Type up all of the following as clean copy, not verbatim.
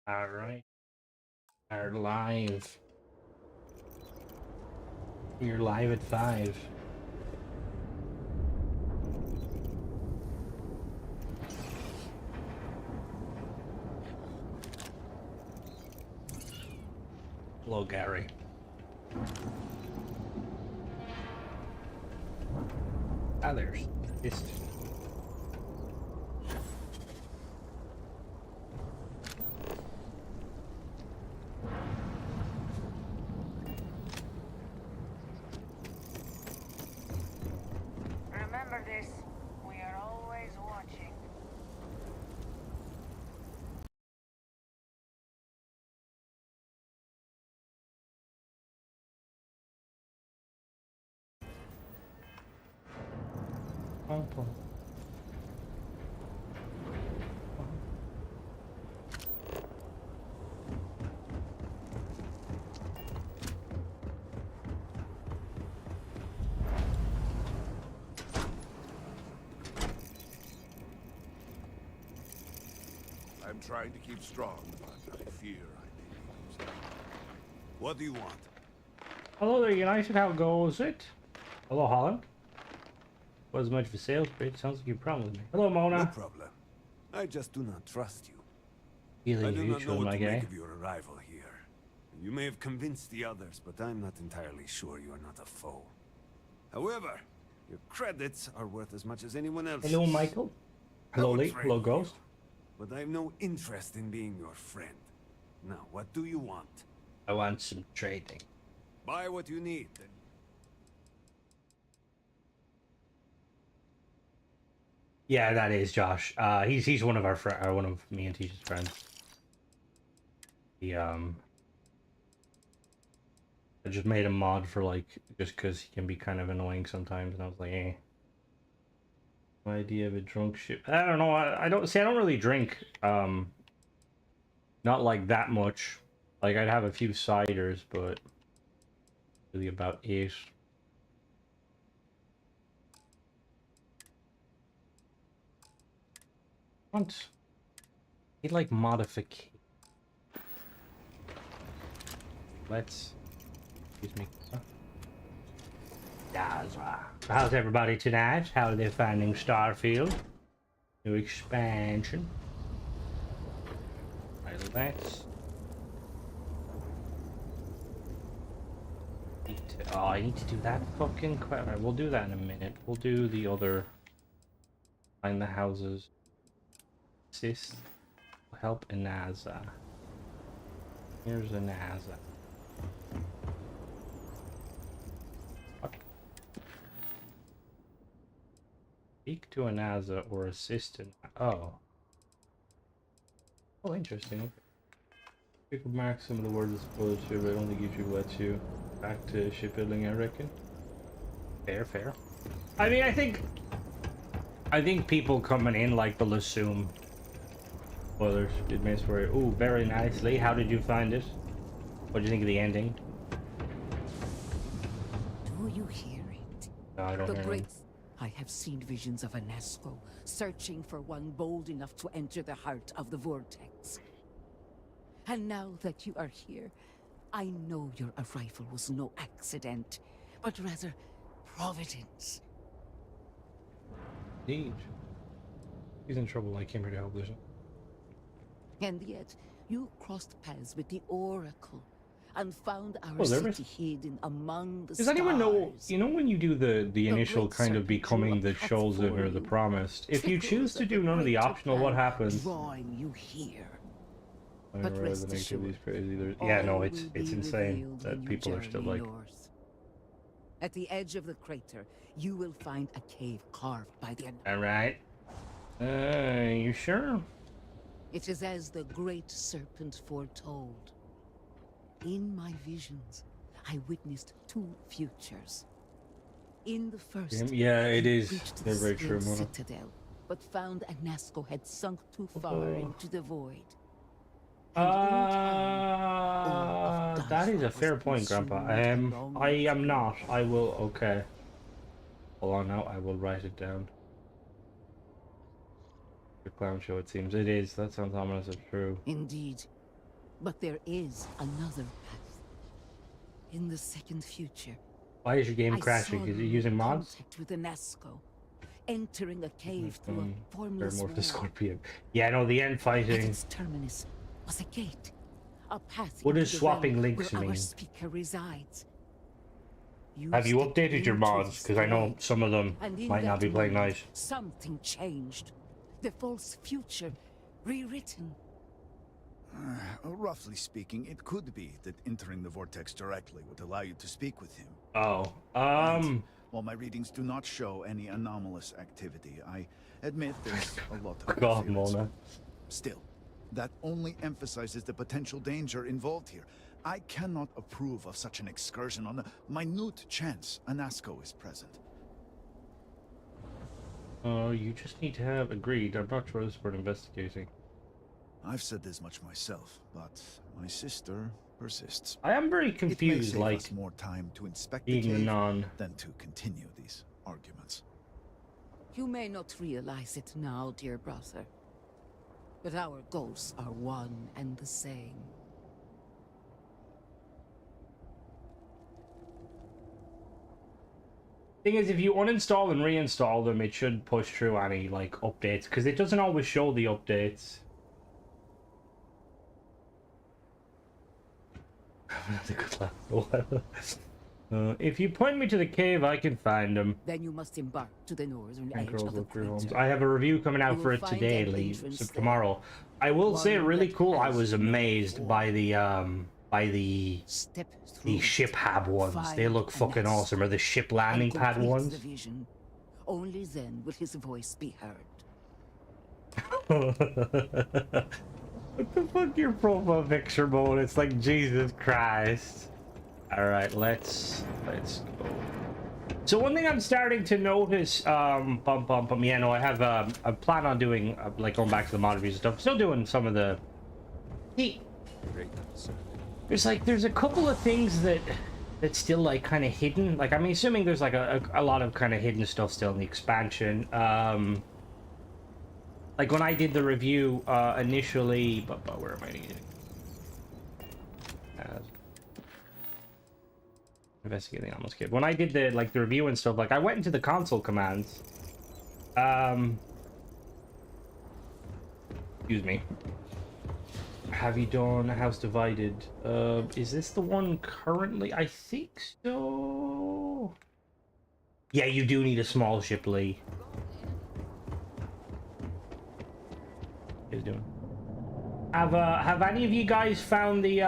All right, are live. You're live at 5. Hello, Gary. Ah, there's this. Remember this. We are always watching. Oh, I'm trying to keep strong, but I fear I may be losing. What do you want? hello there, United. How goes it? Hello, Holland. Wasn't much of a sales pitch. Sounds like you promised me. Hello, No Mona. problem. I just do not trust you. Either I you do not know usually, what my to make guy. of your arrival here. You may have convinced the others, but I'm not entirely sure you are not a foe. However, your credits are worth as much as anyone else's. Hello, Michael. I Hello, would Lee. trade Hello, with Ghost. you, but I have no interest in being your friend. Now, what do you want? I want some trading. Buy what you need. Yeah, that is Josh. He's one of our one of me and Tisha's friends. He I just made a mod for like just because he can be kind of annoying sometimes, and I was like, eh. My idea of a drunk ship. I don't know. I don't see. I don't really drink. Not like that much. Like I'd have a few ciders, but really about it. Want he like modification? Let's. Excuse me. How's everybody tonight? How are they finding Starfield? New expansion. Right, let's. Oh, I need to do that fucking quest. Right, we'll do that in a minute. We'll do the other. Find the houses. Assist. Help Inaza. Here's Inaza. Fuck. Speak to Inaza or assist in. Oh. Oh, interesting. You could mark some of the words as spoiled ship, but I don't think YouTube lets you back to shipbuilding, I reckon. Fair, fair. I mean, I think people coming in like will assume spoilers. It may story. Ooh, very nicely. How did you find it? What do you think of the ending? Do you hear it? No, I don't The hear great... him. I have seen visions of Anasco, searching for one bold enough to enter the heart of the vortex. And now that you are here, I know your arrival was no accident, but rather providence. Indeed. He's in trouble. I came here to help. Listen. And yet, you crossed paths with the Oracle and found our Oh, there city hidden among the Does stars. anyone know? You know when you do the initial great kind of serpent becoming drew the a path chosen for or the you. promised. If you choose Trickles to of do none of the greater optional, what plan happens? drawing you here. But But rather rest than activities assured, crazy either. Yeah, no, all it's will be insane revealed that when you people are still journey like. north. At the edge of the crater, you will find a cave carved by the... All right. You sure? It is as the great serpent foretold. In my visions, I witnessed two futures. In the first, Yeah, it he is. reached They're the very true, still Mona. citadel, but found Anasco had sunk too far Oh. into the void. And in time, all of That is Dazra a was fair point, Grandpa. consumed along I with am him. not. I will. Okay. Hold on now. I will write it down. The clown show. It seems it is. That sounds ominous. It's true. Indeed, But there is another path. In the second future, Why is your game I crashing? saw Is it you using in mods? contact with the Nazco, entering a cave through a formless More wall. to Scorpion. Yeah, no, the end At fighting. its terminus was a gate, a path What into does the swapping realm links where our mean? speaker resides. Have you stepped updated your into mods? this Because I know void, some of them and in might not that be playing moment, nice. something changed. The false future rewritten. Roughly speaking, it could be that entering the vortex directly would allow you to speak with him. Oh, And while my readings do not show any anomalous activity, I admit there's a lot of God, interference. Mona. Still, that only emphasizes the potential danger involved here. I cannot approve of such an excursion on the minute chance a Nazco is present. You just need to have agreed. I'm not sure this is worth investigating. I've said this much myself, but my sister persists. I am very It may confused, save like, us more time to inspect the being a cave non. than to continue these arguments. You may not realize it now, dear brother, but our goals are one and the same. Thing is, if you uninstall and reinstall them, it should push through any, like, updates, because it doesn't always show the updates. That's a good laugh. If you point me to the cave, I can find them. Then you must embark to the northern And edge girls of the look through homes. crater. I have a review coming out You for will it find today, an Lee. entrance So there. tomorrow. I will say, One really that cool. I has was no amazed by the Step through ship it, hab ones. They find look a fucking Nazco, awesome. Or the ship and landing pad complete ones. the vision. Only then will his voice be heard. What the fuck, your profile picture mode? It's like Jesus Christ. All right, let's go. So one thing I'm starting to notice, yeah, no, I plan on doing like going back to the mod reviews and stuff. Still doing some of the. There's a couple of things that's still like kind of hidden. Like I'm assuming there's like a lot of kind of hidden stuff still in the expansion. Like when I did the review initially, but where am I getting? Investigating almost kid. When I did the review and stuff, like I went into the console commands. Excuse me. Have you done House Divided? Is this the one currently? I think so. Yeah, you do need a small ship, Lee. What are you doing? Have any of you guys found the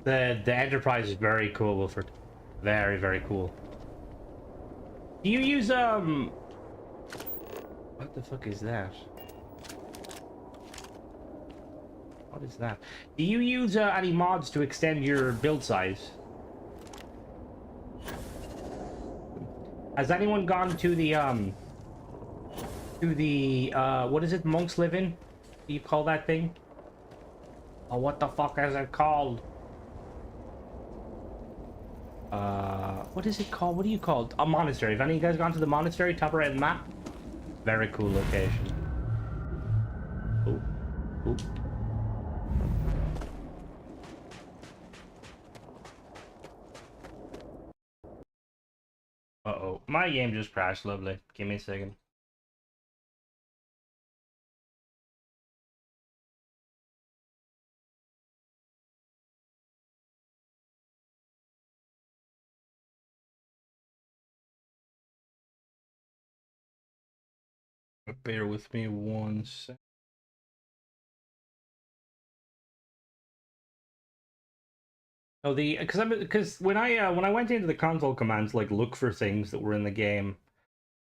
Enterprise is very cool, Wilford. Very, very cool. Do you use what the fuck is that? What is that? Do you use any mods to extend your build size? Has anyone gone to the what is it monks live in? Do you call that thing? Oh, what the fuck is it called? What is it called? What do you call it? A monastery. Have any of you guys gone to the monastery? Top right of the map? Very cool location. Ooh. Ooh. Uh-oh. My game just crashed, lovely. Give me a second. Bear with me one sec. Oh, because when I went into the console commands, like look for things that were in the game,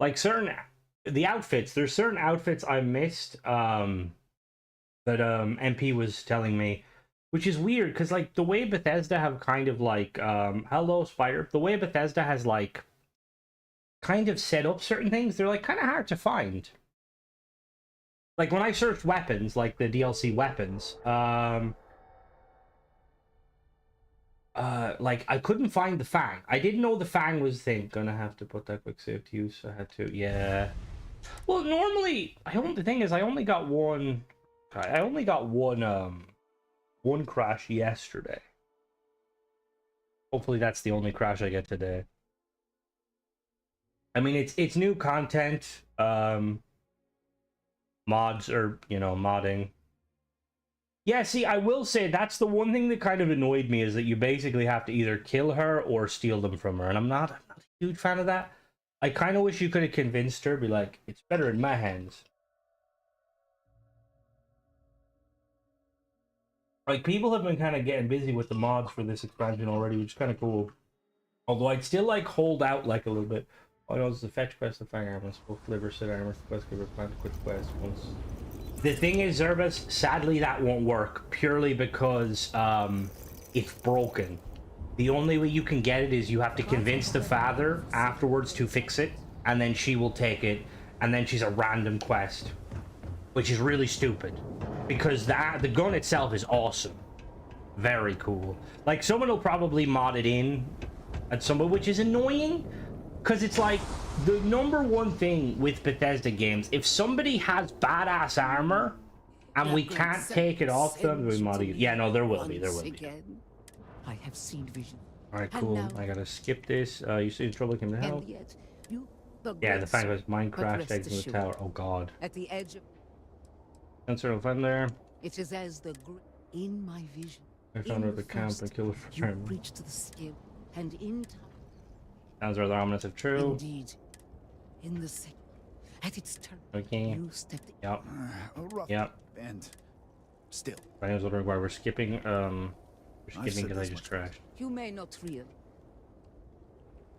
like the outfits. There's certain outfits I missed. That MP was telling me, which is weird because like the way Bethesda have kind of like hello Spider, the way Bethesda has like kind of set up certain things, they're like kind of hard to find. Like when I searched weapons, like the DLC weapons, like I couldn't find the Fang. I didn't know the Fang was the thing. Gonna have to put that quick save to use. I had to, yeah. Well, normally, the thing is, I only got one I only got one crash yesterday. Hopefully that's the only crash I get today. I mean, it's new content, mods, or, you know, modding. Yeah, see, I will say that's the one thing that kind of annoyed me, is that you basically have to either kill her or steal them from her, and I'm not a huge fan of that. I kind of wish you could have convinced her, be like, it's better in my hands. Like, people have been kind of getting busy with the mods for this expansion already, which is kind of cool. Although I'd still, like, hold out, like, a little bit. Oh, no, it's the fetch quest of fang armor, spoke liver, set armor, quest giver, plant quick quest once. The thing is, Zerbus, sadly that won't work, purely because, it's broken. The only way you can get it is you have to convince the father afterwards to fix it, and then she will take it, and then she's a random quest. Which is really stupid. Because the gun itself is awesome. Very cool. Like, someone will probably mod it in at some point, which is annoying. Because it's like, the #1 thing with Bethesda games, if somebody has badass armor, and we can't take it off them, we mod it. Yeah, no, there will be. I have seen vision. Alright, cool. I gotta skip this. You see the trouble came to help? Yeah, the fact was mine crashed eggs in the tower. Oh god. At the edge of Sensor fun there. it is as the in my vision. I found her at the camp and killed her You for him. reached the skill, and in time, Sounds rather ominous if true. indeed, in the second, at its turn, Okay. you stepped in. Yep. A rough Yep. and still. I was wondering why we're skipping. We're I've skipping said because I this just much. crashed. You may not real.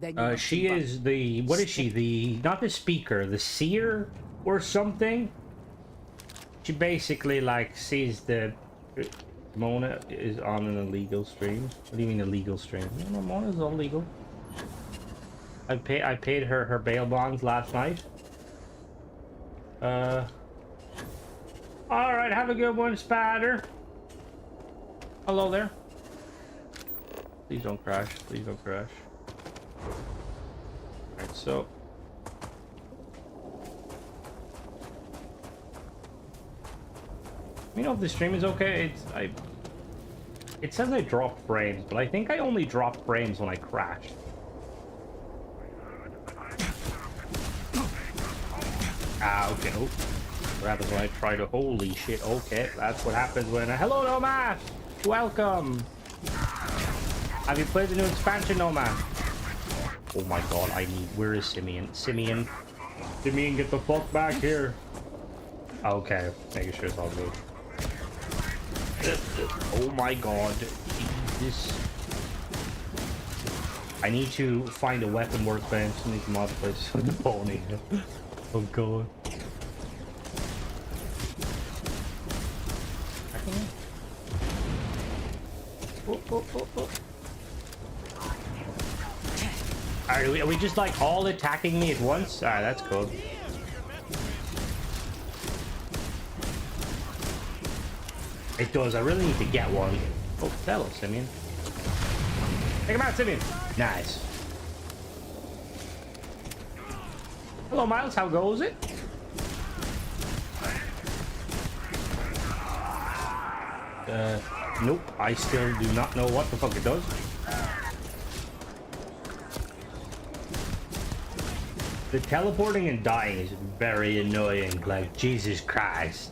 Then you must She embark. is the, what is she? The, not the speaker, the seer or something? She basically, like, sees the, Mona is on an illegal stream. What do you mean illegal stream? No, Mona's all legal. I paid her bail bonds last night. Alright, have a good one, Spider. Hello there. Please don't crash. Please don't crash. Alright, so. You know if the stream is okay? It says I dropped frames, but I think I only dropped frames when I crashed. Ah, okay. Oh. What happens when I try to... Holy shit, okay. That's what happens when... Hello, Nomad! Welcome! Have you played the new expansion, Nomad? Oh my god, I need... Where is Simeon? Simeon, get the fuck back here! Okay, making sure it's all good. Oh my god. Jesus. I need to find a weapon workbench and need to mod the place for the pony. Oh god. Oh. Are we just like all attacking me at once? Alright, that's cool. It does, I really need to get one. Oh, hello, Simeon. Take him out, Simeon. Nice. Hello, Miles, how goes it? Nope, I still do not know what the fuck it does. The teleporting and dying is very annoying, like, Jesus Christ.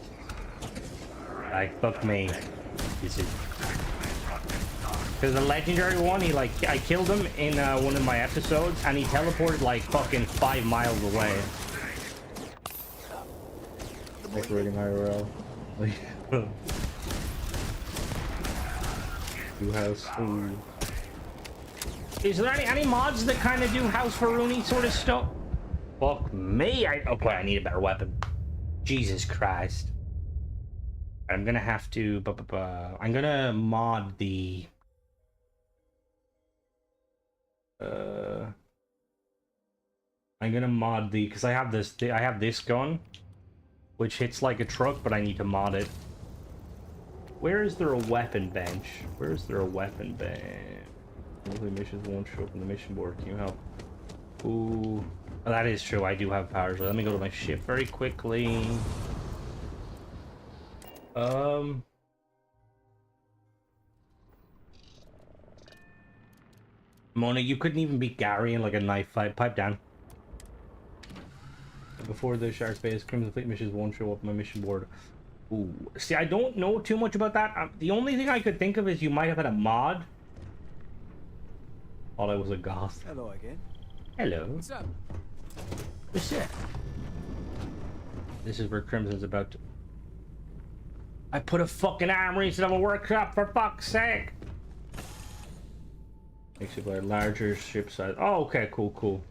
Like, fuck me. Because the legendary one, he, like, I killed him in one of my episodes, and he teleported, like, fucking 5 miles away. Decorating IRL. Do house. Ooh. Is there any mods that kind of do House for Rooney sort of stuff? Fuck me. Okay, I need a better weapon. Jesus Christ. I'm gonna have to. I'm gonna mod the. I'm gonna mod the, because I have this. I have this gun, which hits like a truck, but I need to mod it. Where is there a weapon bench? Where is there a weapon bench? Monthly missions won't show up in the mission board. Can you help? Ooh, oh, that is true. I do have powers. Let me go to my ship very quickly. Um. Mona, you couldn't even beat Gary in like a knife fight. Pipe down. Before the Shark Base, Crimson Fleet missions won't show up on my mission board. Ooh. See, I don't know too much about that. The only thing I could think of is you might have had a mod. Thought I was a goth. Hello again. Hello. What's up? What's up? This is where Crimson's about to... I put a fucking armory instead of a workshop, for fuck's sake! Makes it by larger ship size. Oh, okay, cool.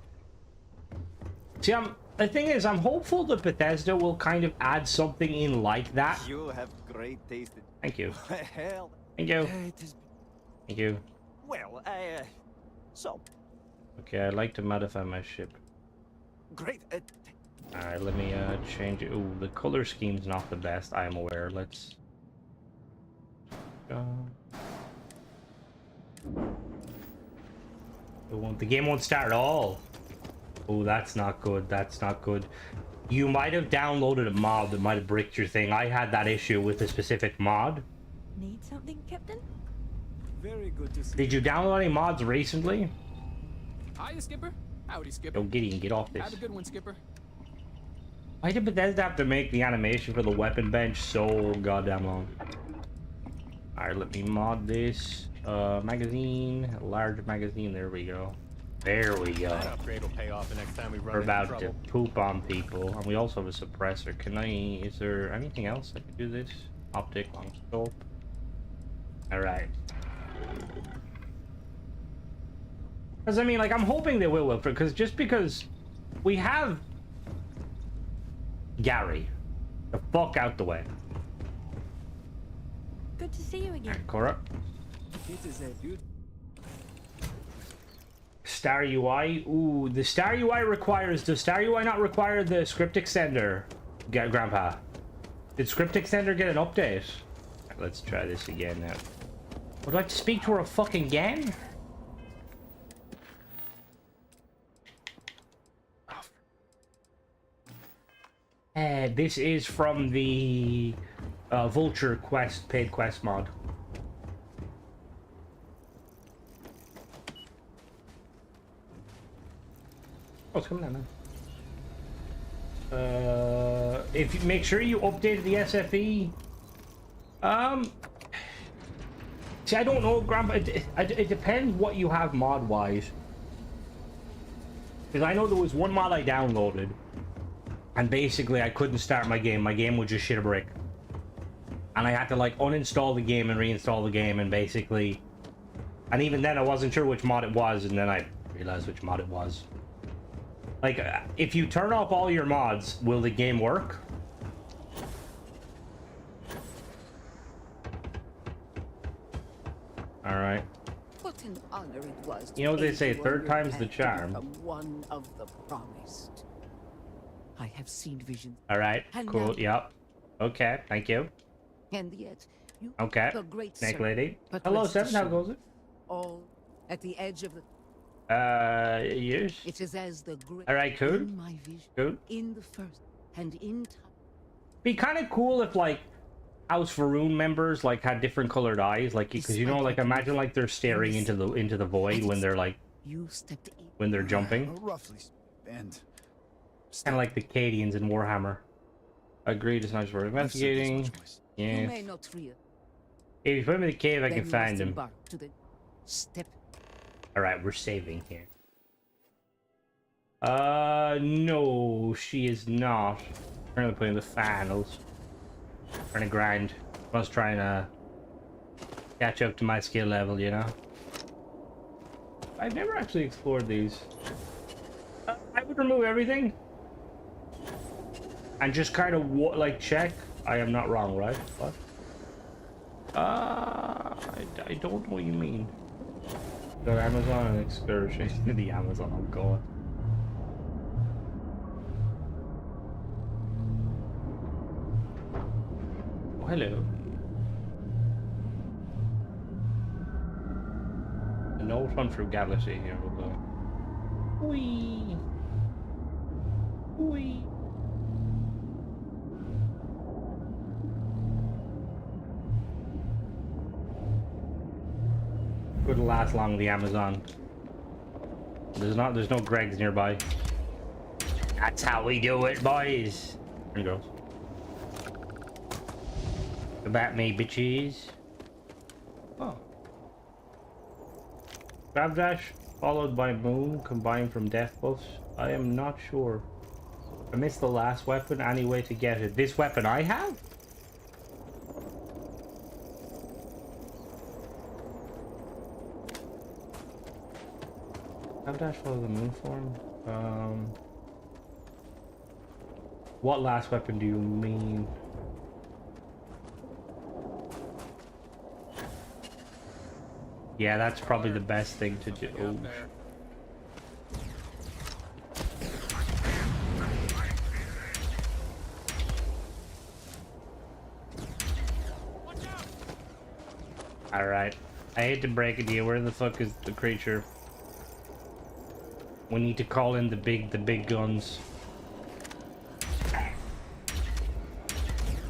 See, the thing is, I'm hopeful that Bethesda will kind of add something in like that. You have great taste. Thank you. Hell. Thank you. It is... Thank you. Well, so... Okay, I'd like to modify my ship. Great. Alright, let me change it. Ooh, the color scheme's not the best, I am aware. Let's... The game won't start at all. Oh, that's not good. That's not good. You might have downloaded a mod that might have bricked your thing. I had that issue with a specific mod. Need something, Captain? Very good to see. Did you download any mods recently? Hiya, Skipper. Howdy, Skipper. Oh, Gideon, get off this. Have a good one, Skipper. Why did Bethesda have to make the animation for the weapon bench so goddamn long? Alright, let me mod this. Magazine. Large magazine. There we go. There we go. That upgrade will pay off the next time we run We're into about trouble. to poop on people. And we also have a suppressor. Can I... Is there anything else I can do this? Optic, long scope. Alright. Because, I mean, like, I'm hoping they will, because just because we have Gary. The fuck out the way. Good to see you again. Alright, Cora. It is a beauty. Star UI. Ooh, the Star UI requires... Does Star UI not require the script extender, Grandpa? Did script extender get an update? Right, let's try this again now. Would I like to speak to her fucking again? This is from the Vulture quest, paid quest mod. Oh, it's coming down now. If you make sure you update the SFE. See, I don't know, Grandpa. It depends what you have mod-wise. Because I know there was one mod I downloaded, and basically I couldn't start my game. My game would just shit a brick. And I had to, like, uninstall the game and reinstall the game, and basically... And even then, I wasn't sure which mod it was, and then I realized which mod it was. Like, if you turn off all your mods, will the game work? Alright. What an honor it was. You know, they say aid third warrior time's the path to charm. become one of the promised. I have seen visions, Alright, And cool, now- yep. Okay, thank you. and yet you Okay, the great snake serpent, lady. but Hello, rest Seven, how assured, goes it? all at the edge of the... Yes. It is as the great... Alright, cool. In my vision, Cool. in the first, and in time. Be kind of cool if, like, House Faroon members, like, had different colored eyes, like, because, you know, like, imagine, like, they're staring into the void when they're, like, You stepped in. when they're jumping. Roughly. And Kind of like the Cadians in Warhammer. Agreed, it's not just for I've said this investigating. much, boys. You Yeah. may not real. If you put him in the cave, I Then can you find must him. embark to the step. Alright, we're saving here. No, she is not. Currently playing the finals. Trying to grind. I was trying to catch up to my skill level, you know? I've never actually explored these. I would remove everything. And just kind of, like, check. I am not wrong, right? What? I don't know what you mean. Go to Amazon and excursion to the Amazon, oh god. Oh, hello. The no fun through Galaxy here, we'll go. Whee! Whee! Wouldn't last long in the Amazon. There's no Gregs nearby. That's how we do it, boys and girls. About me, bitches. Oh. Grab dash followed by moon combined from death buffs. I am not sure. I missed the last weapon. Any way to get it? This weapon I have? Grab dash follow the moon form. What last weapon do you mean? Yeah, that's probably the best thing to do. Oh. Alright. I hate to break it to you. Where the fuck is the creature? We need to call in the big guns.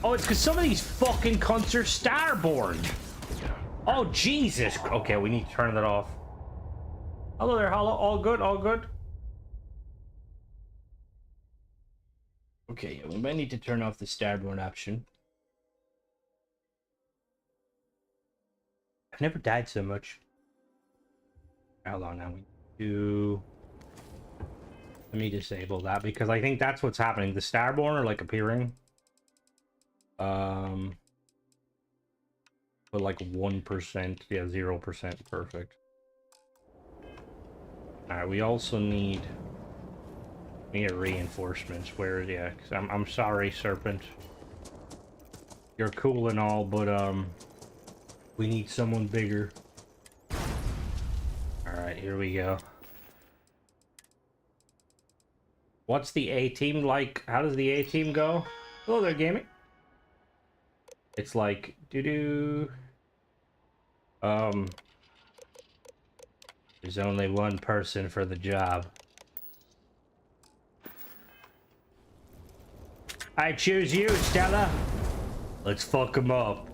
Oh, it's because some of these fucking cunts are starborn. Oh, Jesus. Okay, we need to turn that off. Hello there, Hollow. All good, all good. Okay, yeah, we might need to turn off the starborn option. I've never died so much. Hold on, now we do... Let me disable that, because I think that's what's happening. The starborn are, like, appearing. But like 1%, yeah, 0%, perfect. Alright, we also need reinforcements. Where, yeah, cause I'm sorry, Serpent. You're cool and all, but we need someone bigger. Alright, here we go. What's the A team like? How does the A team go? Hello there, gaming. It's like there's only one person for the job. I choose you, Stella. Let's fuck him up.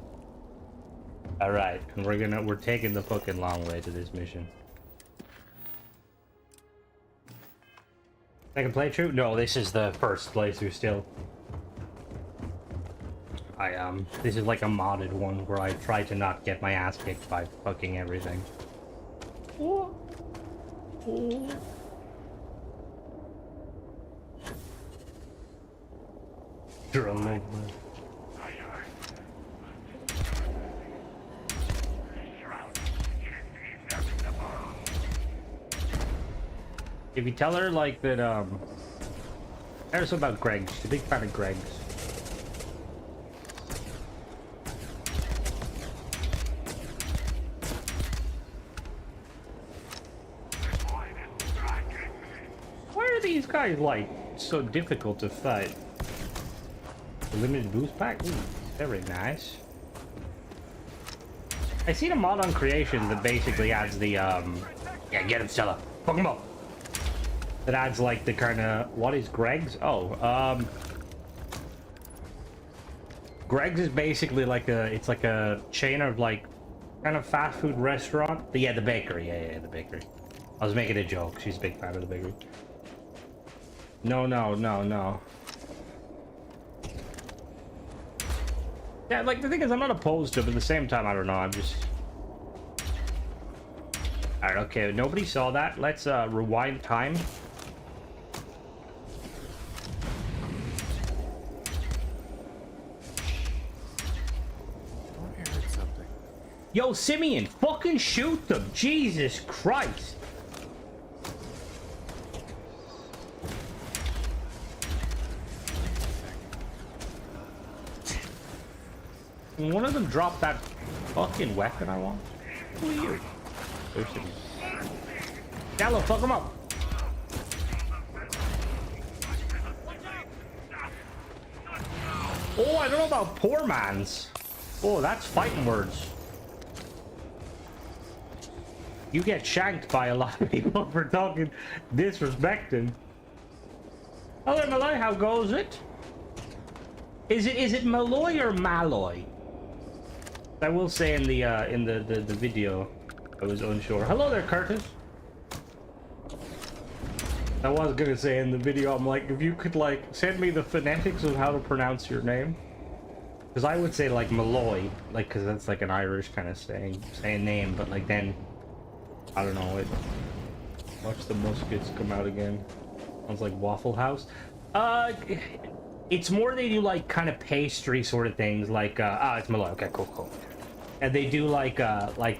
All right, and we're taking the fucking long way to this mission. Second playthrough? No, this is the first playthrough still. This is like a modded one where I try to not get my ass kicked by fucking everything. Oh. Oh. Drone. If you tell her like that, tell her something about Greg. She's a big fan of Greg's. These guys like so difficult to fight. The limited boost pack? Ooh, very nice. I seen a mod on creation that basically adds the yeah, get him, Stella. Fuck him up. That adds like the kind of what is Greg's? Oh, Greg's is basically like it's like a chain of like kind of fast food restaurant. Yeah, the bakery. Yeah, the bakery. I was making a joke. She's a big fan of the bakery. No. Yeah, like, the thing is, I'm not opposed to it, but at the same time, I don't know, I'm just... Alright, okay, nobody saw that. Let's, rewind time. I heard something. Yo, Simeon, fucking shoot them! Jesus Christ! And one of them dropped that fucking weapon I want. Who are you? There's Simeon. Gallo, fuck him up! Oh, I don't know about poor man's. Oh, that's fighting words. You get shanked by a lot of people for talking disrespecting. Hello, Malloy, how goes it? Is it Malloy or Malloy? I will say in the video, I was unsure. Hello there, Curtis. I was gonna say in the video, I'm like, if you could like send me the phonetics of how to pronounce your name, because I would say like Malloy, like because that's like an Irish kind of saying name, but like then I don't know it. Watch the muskets come out again. Sounds like Waffle House. It's more they do like kind of pastry sort of things, like it's Malloy. Okay, cool. And they do like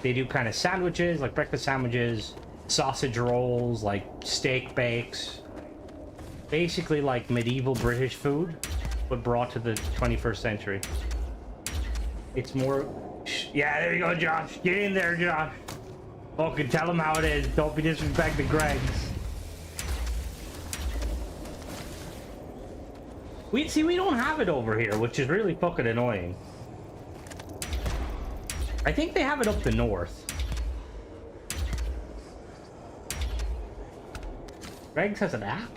they do kind of sandwiches, like breakfast sandwiches, sausage rolls, like steak bakes. Basically like medieval British food, but brought to the 21st century. It's more... Yeah, there you go, Josh. Get in there, Josh. Fucking tell them how it is. Don't be disrespecting Greg's. We don't have it over here, which is really fucking annoying. I think they have it up the north. Greg's has an app?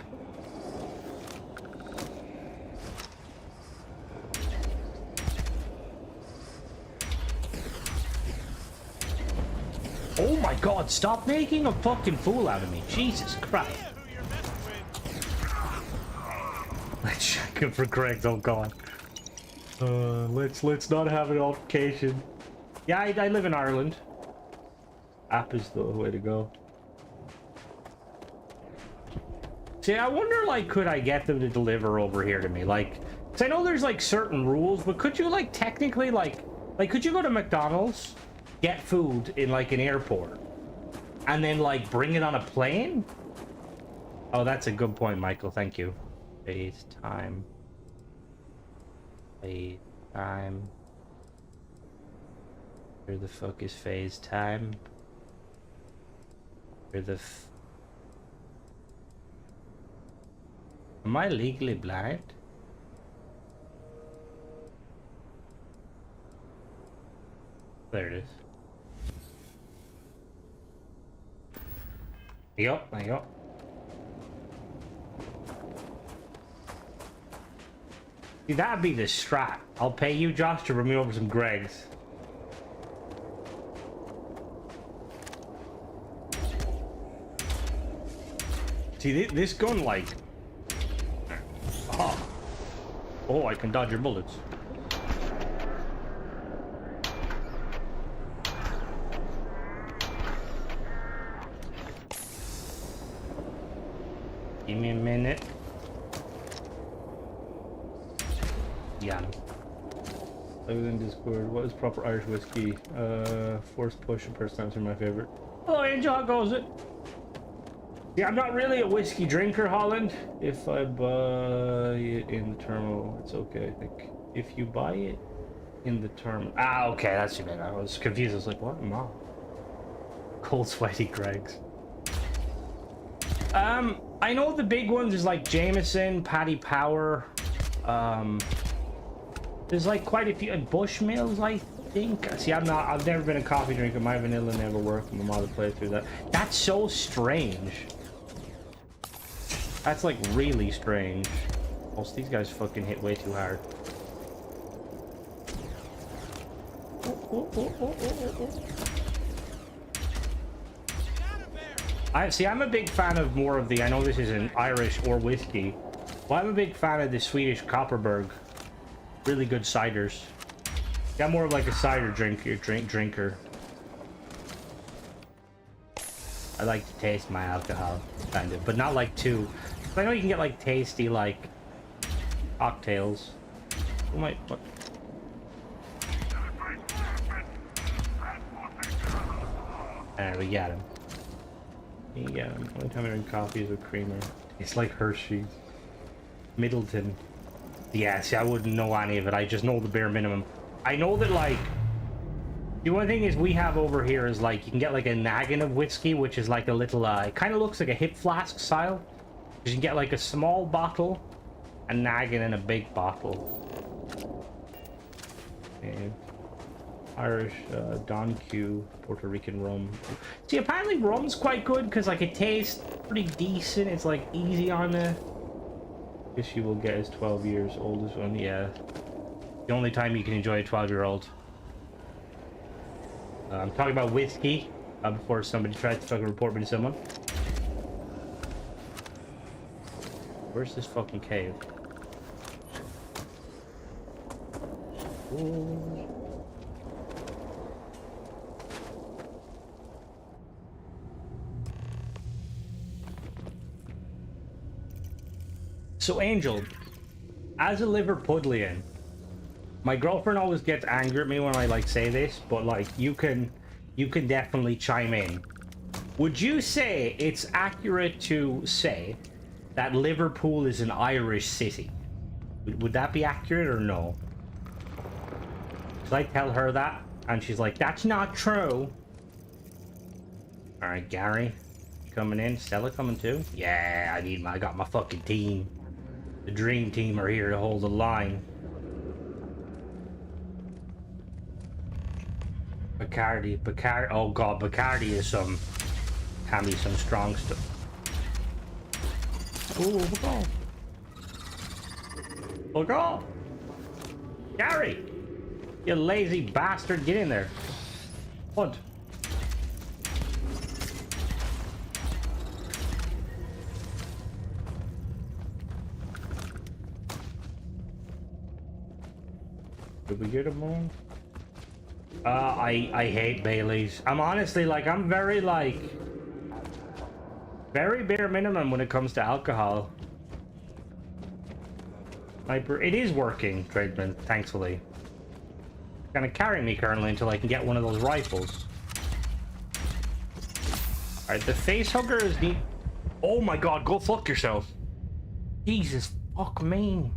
Oh my god, stop making a fucking fool out of me. Jesus Christ. Let's check it for Greg's, oh god. Let's not have an altercation. Yeah, I live in Ireland. App is the way to go. See, I wonder, like, could I get them to deliver over here to me? Like, 'cause I know there's, like, certain rules, but could you, like, technically, like, could you go to McDonald's, get food in, like, an airport, and then, like, bring it on a plane? Oh, that's a good point, Michael. Thank you. FaceTime. FaceTime. Where the fuck is FaceTime? Where the Am I legally blind? There it is. Yup, there you go. See, that'd be the strat. I'll pay you, Josh, to run me over some Greg's. See, this gun, like... Oh, I can dodge your bullets. Give me a minute. Yeah. Other than Discord, what is proper Irish whiskey? Force push and first times are my favorite. Oh, Angel, how goes it? Yeah, I'm not really a whiskey drinker, Holland. If I buy it in the terminal, it's okay, I think. If you buy it in the terminal... Ah, okay, that's what you meant. I was confused. I was like, what? Mom. Cold, sweaty Greg's. I know the big ones is like Jameson, Paddy Power. There's like quite a few... Bushmills, I think. See, I've never been a coffee drinker. My vanilla never worked. My mother played through that. That's so strange. That's like really strange. Most these guys fucking hit way too hard. I'm a big fan of more of the... I know this isn't Irish or whiskey, but I'm a big fan of the Swedish Kopparberg. Really good ciders. Yeah, I'm more of like a cider drinker. I like to taste my alcohol, kind of, but not like too. I know you can get like tasty like cocktails. Oh my! What? There we got him. You get him. Only time I drink coffee is with creamer. It's like Hershey's. Middleton. Yeah, see, I wouldn't know any of it. I just know the bare minimum. I know that like. The one thing is we have over here is like you can get like a naggin of whiskey, which is like a little it kind of looks like a hip flask style. You can get like a small bottle, a naggin, and a big bottle. And Irish Don Q, Puerto Rican rum. See, apparently rum's quite good because like it tastes pretty decent. It's like easy on the. Guess you will get is 12 years oldest one. Yeah, the only time you can enjoy a 12-year-old. I'm talking about whiskey. before somebody tries to fucking report me to someone. Where's this fucking cave? Ooh. So, Angel, as a Liverpudlian, my girlfriend always gets angry at me when I like say this, but like you can definitely chime in. Would you say it's accurate to say that Liverpool is an Irish city? Would that be accurate or no? Should I tell her that? And she's like, that's not true. Alright, Gary coming in. Stella coming too? Yeah, I got my fucking team. The dream team are here to hold the line. Bacardi, oh god, Bacardi is can be some strong stuff. Ooh, look off. Look off! Gary! You lazy bastard, get in there. What? Did we get him on? I hate Baileys. I'm honestly like, I'm very bare minimum when it comes to alcohol. It is working, Tradesman, thankfully. Gonna carry me currently until I can get one of those rifles. Alright, the face hugger is neat. Oh my god, go fuck yourself. Jesus fuck me.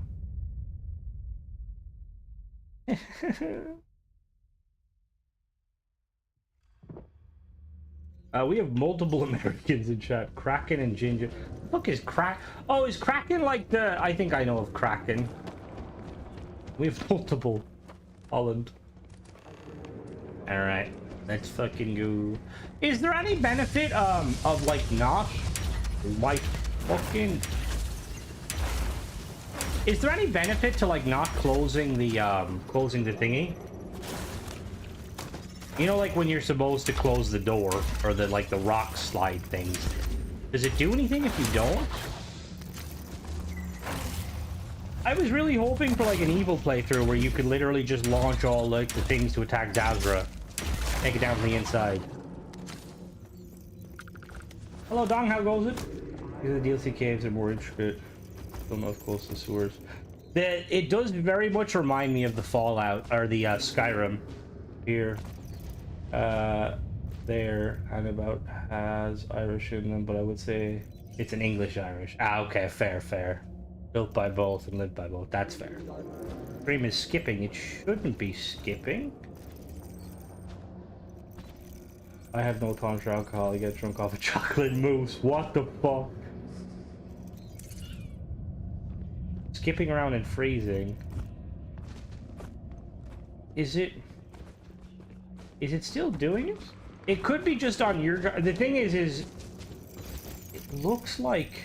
We have multiple Americans in chat. Kraken and Ginger. The fuck is Kraken? Oh, is Kraken like the... I think I know of Kraken. We have multiple. Holland. Alright. Let's fucking go. Is there any benefit of like not... Like fucking... Is there any benefit to like not closing the thingy? You know, like when you're supposed to close the door or the like the rock slide things. Does it do anything if you don't? I was really hoping for like an evil playthrough where you could literally just launch all like the things to attack Dazra. Take it down from the inside. Hello Dong, how goes it? The DLC caves are more intricate. Still not close to sewers. It does very much remind me of the Fallout or the Skyrim here. There and about has Irish in them, but I would say it's an English Irish. Ah, okay, fair. Built by both and lived by both. That's fair. Stream is skipping. It shouldn't be skipping. I have no tolerance for alcohol. I get drunk off of chocolate mousse. What the fuck? Skipping around and freezing. Is it still doing it? It could be just on your... The thing is it looks like...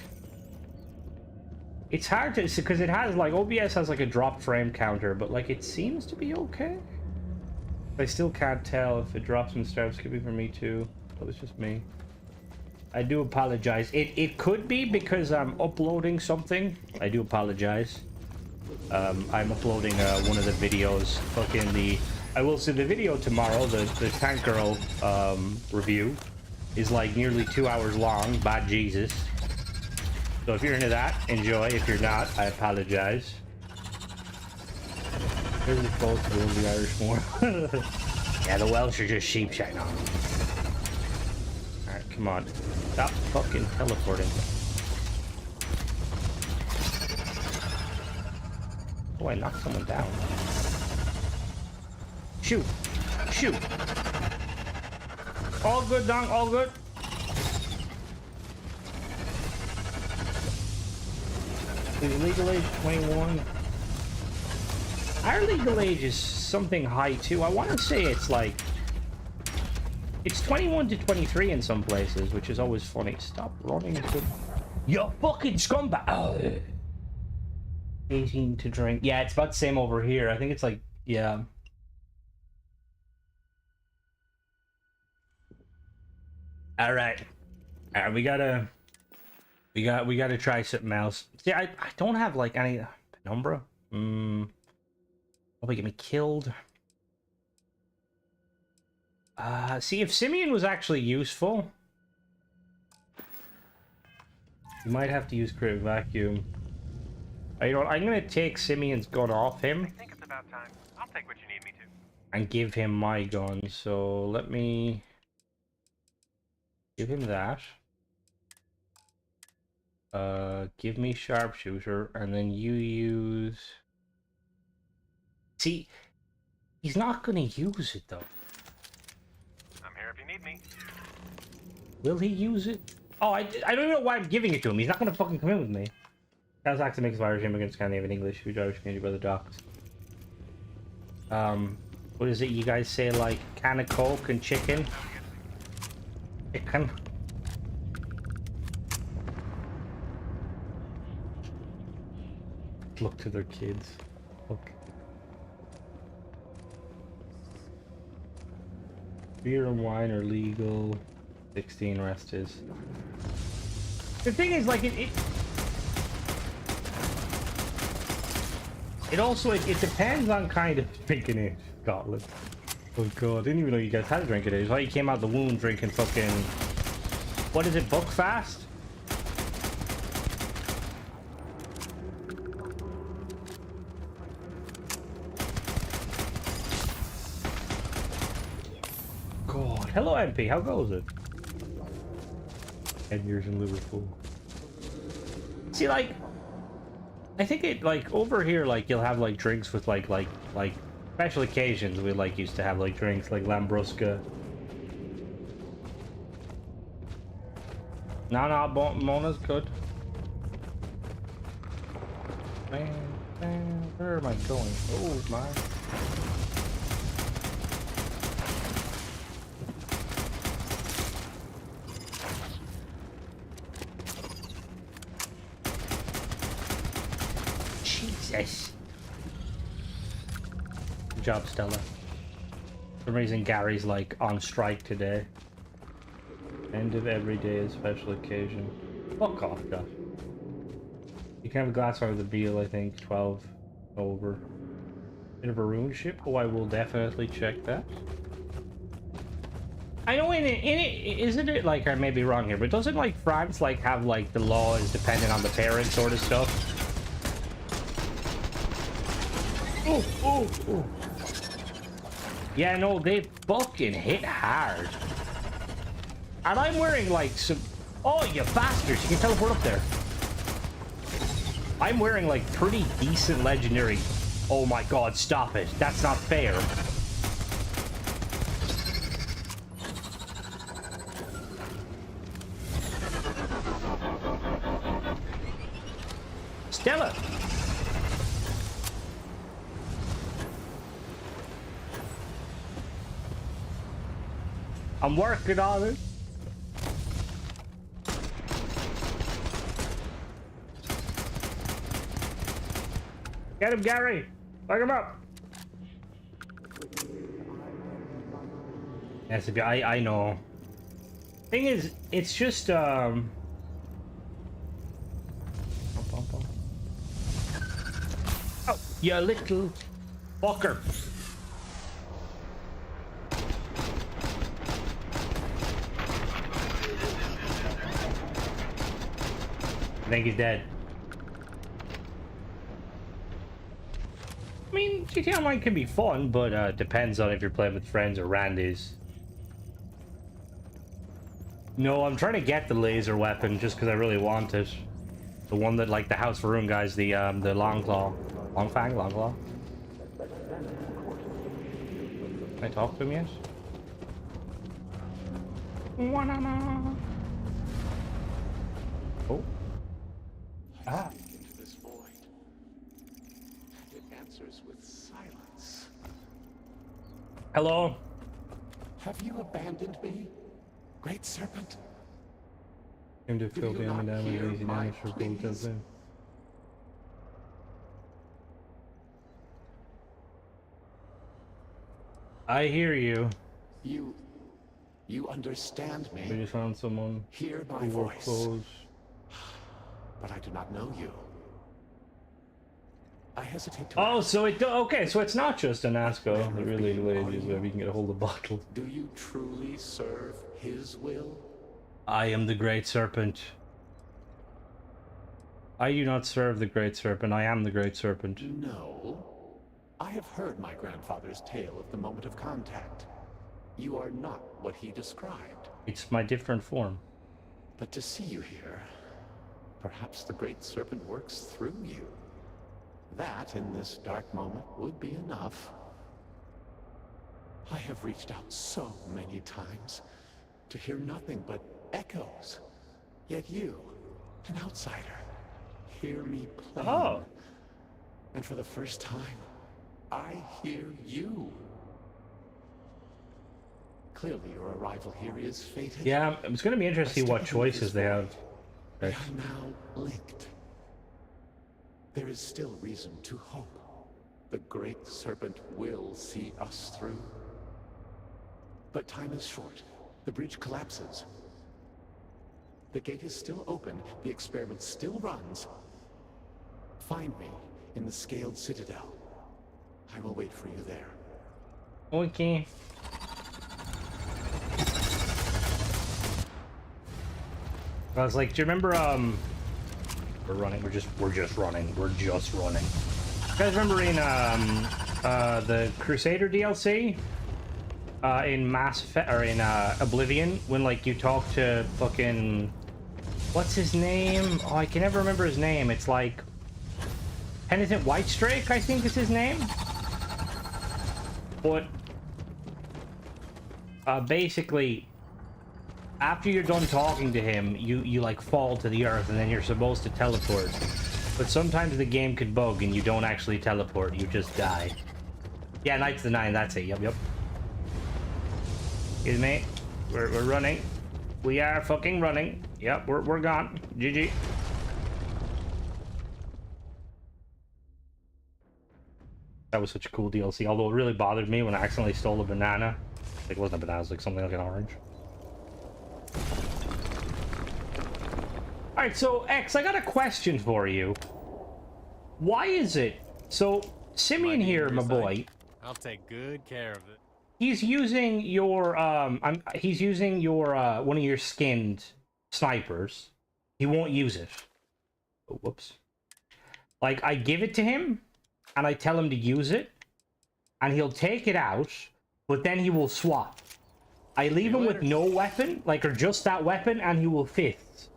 It's hard to... Because it has, like, OBS has, like, a drop frame counter, but, like, it seems to be okay. I still can't tell if it drops and starts skipping for me, too. That was just me. I do apologize. It could be because I'm uploading something. I do apologize. I'm uploading one of the videos. Fucking the... I will say the video tomorrow, the Tank Girl review, is like nearly 2 hours long. Bad Jesus. So if you're into that, enjoy. If you're not, I apologize. Here's the close to the Irish more. Yeah, the Welsh are just sheep shitting on them. Alright, come on. Stop fucking teleporting. Oh, I knocked someone down. Shoot! Shoot! All good, Dong, all good. Is legal age 21? Our legal age is something high too. I want to say it's like... It's 21 to 23 in some places, which is always funny. Stop running. You fucking scumbag! Oh. 18 to drink. Yeah, it's about the same over here. I think it's like... Yeah. All right. We gotta try something else. See, I don't have like any penumbra. Probably get me killed. See, if Simeon was actually useful, you might have to use creative vacuum. You know what? I'm gonna take Simeon's gun off him. I think it's about time. I'll take what you need me to. And give him my gun. So let me give him that. Give me sharpshooter, and then you use. See, he's not gonna use it though. I'm here if you need me. Will he use it? Oh, I don't even know why I'm giving it to him. He's not gonna fucking come in with me. Kazakh makes Irish immigrants Scandinavian English, who Irish community by the docks. What is it you guys say, like can of Coke and chicken? Chicken. Look to their kids. Look. Beer and wine are legal. 16 rest is. The thing is, like, it also it depends on kind of drinking age. Scotland. Oh god, I didn't even know you guys had a drinking age. I thought you came out of the womb drinking fucking. What is it, Buckfast? God. Hello MP, how goes it? 10 years in Liverpool. See, like, I think it, like, over here, like, you'll have, like, drinks with, like, special occasions. We, like, used to have, like, drinks, like Lambrusca. No, Mona's good. Man, where am I going? Oh, my. Jesus. Good job, Stella. For some reason, Gary's like on strike today. End of every day is special occasion. Fuck off, Josh. You can have a glass out of the meal, I think. 12 over. Bit of a ruined ship? Oh, I will definitely check that. I know in it, isn't it like, I may be wrong here, but doesn't like France like have like the law is dependent on the parents sort of stuff? Oh. Yeah, no, they fucking hit hard. And I'm wearing like some... Oh, you bastards, you can teleport up there. I'm wearing like pretty decent legendary... Oh my god, stop it. That's not fair. Stella! I'm working on it. Get him, Gary. Pick him up. Yes, I know. Thing is, it's just Oh, you little fucker. I think he's dead. I mean, GTA Online can be fun, but depends on if you're playing with friends or randies. No, I'm trying to get the laser weapon just because I really want it. The one that, like, the House of Ruin guys, the Long Claw. Long Fang? Long Claw? Can I talk to him yet? Oh. Ah. Into this void. It answers with silence. Hello? Have you abandoned me, Great Serpent? Him to Do fill you the not damage hear easy my damage for both of pleas? them. I hear you. You You understand We me. just found someone Hear my who wore voice. clothes. But I do not know you. I hesitate to Oh, ask, so okay, so it's not just an Asco. The really lady is where we can get a hold of bottles. do you truly serve his will? I am the Great Serpent. I do not serve the Great Serpent. I am the Great Serpent. No. I have heard my grandfather's tale of the moment of contact. You are not what he described. It's my different form. But to see you here, perhaps the Great Serpent works through you. That, in this dark moment, would be enough. I have reached out so many times to hear nothing but echoes. Yet you, an outsider, hear me plain. Oh. And for the first time, I hear you. Clearly your arrival here is fated. Yeah, it's going to be interesting to see what choices they have. We are now linked. There is still reason to hope. The Great Serpent will see us through. But time is short. The bridge collapses. The gate is still open. The experiment still runs. Find me in the Scaled Citadel. I will wait for you there. Okay. I was like, do you remember we're running, we're just running. You guys remember in the Crusader DLC? In Mass Effect or in Oblivion, when like you talk to fucking what's his name? Oh, I can never remember his name. It's like Penitent Whitestrake, I think is his name. But basically, after you're done talking to him, you like fall to the earth, and then you're supposed to teleport. But sometimes the game could bug, and you don't actually teleport. You just die. Yeah, Knights of the Nine. That's it. Yep. Excuse me. We're running. We are fucking running. Yep. We're gone. GG. That was such a cool DLC, although it really bothered me when I accidentally stole a banana. Like, it wasn't a banana, it was like something like an orange. Alright, so, X, I got a question for you. Why is it... So, Simeon here, my boy... I'll take good care of it. He's using your, he's using your, one of your skinned snipers. He won't use it. Oh, whoops. Like, I give it to him, and I tell him to use it, and he'll take it out, but then he will swap. I leave him with no weapon, like, or just that weapon, and he will fifth.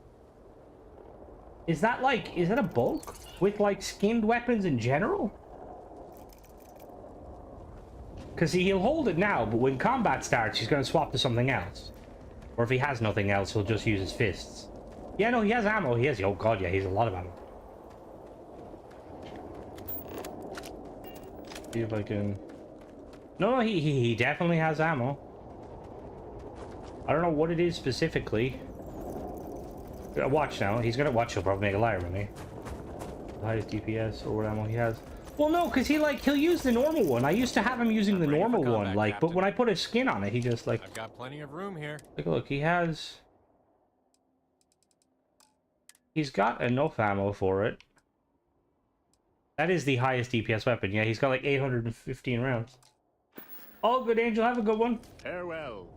Is that, like, is that a bug? With, like, skinned weapons in general? Because he'll hold it now, but when combat starts, he's going to swap to something else. Or if he has nothing else, he'll just use his fists. Yeah, no, he has ammo. He has... Oh, God, yeah, he has a lot of ammo. See if I can... No, he definitely has ammo. I don't know what it is specifically. Watch now. He's going to watch. He'll probably make a liar with me. The highest DPS or what ammo he has. Well, no, because he'll use the normal one. I used to have him using the normal one, like, but when I put his skin on it, he just, like... I've got plenty of room here. Like, look, he has... He's got enough ammo for it. That is the highest DPS weapon. Yeah, he's got, like, 815 rounds. Oh, good, Angel. Have a good one. Farewell.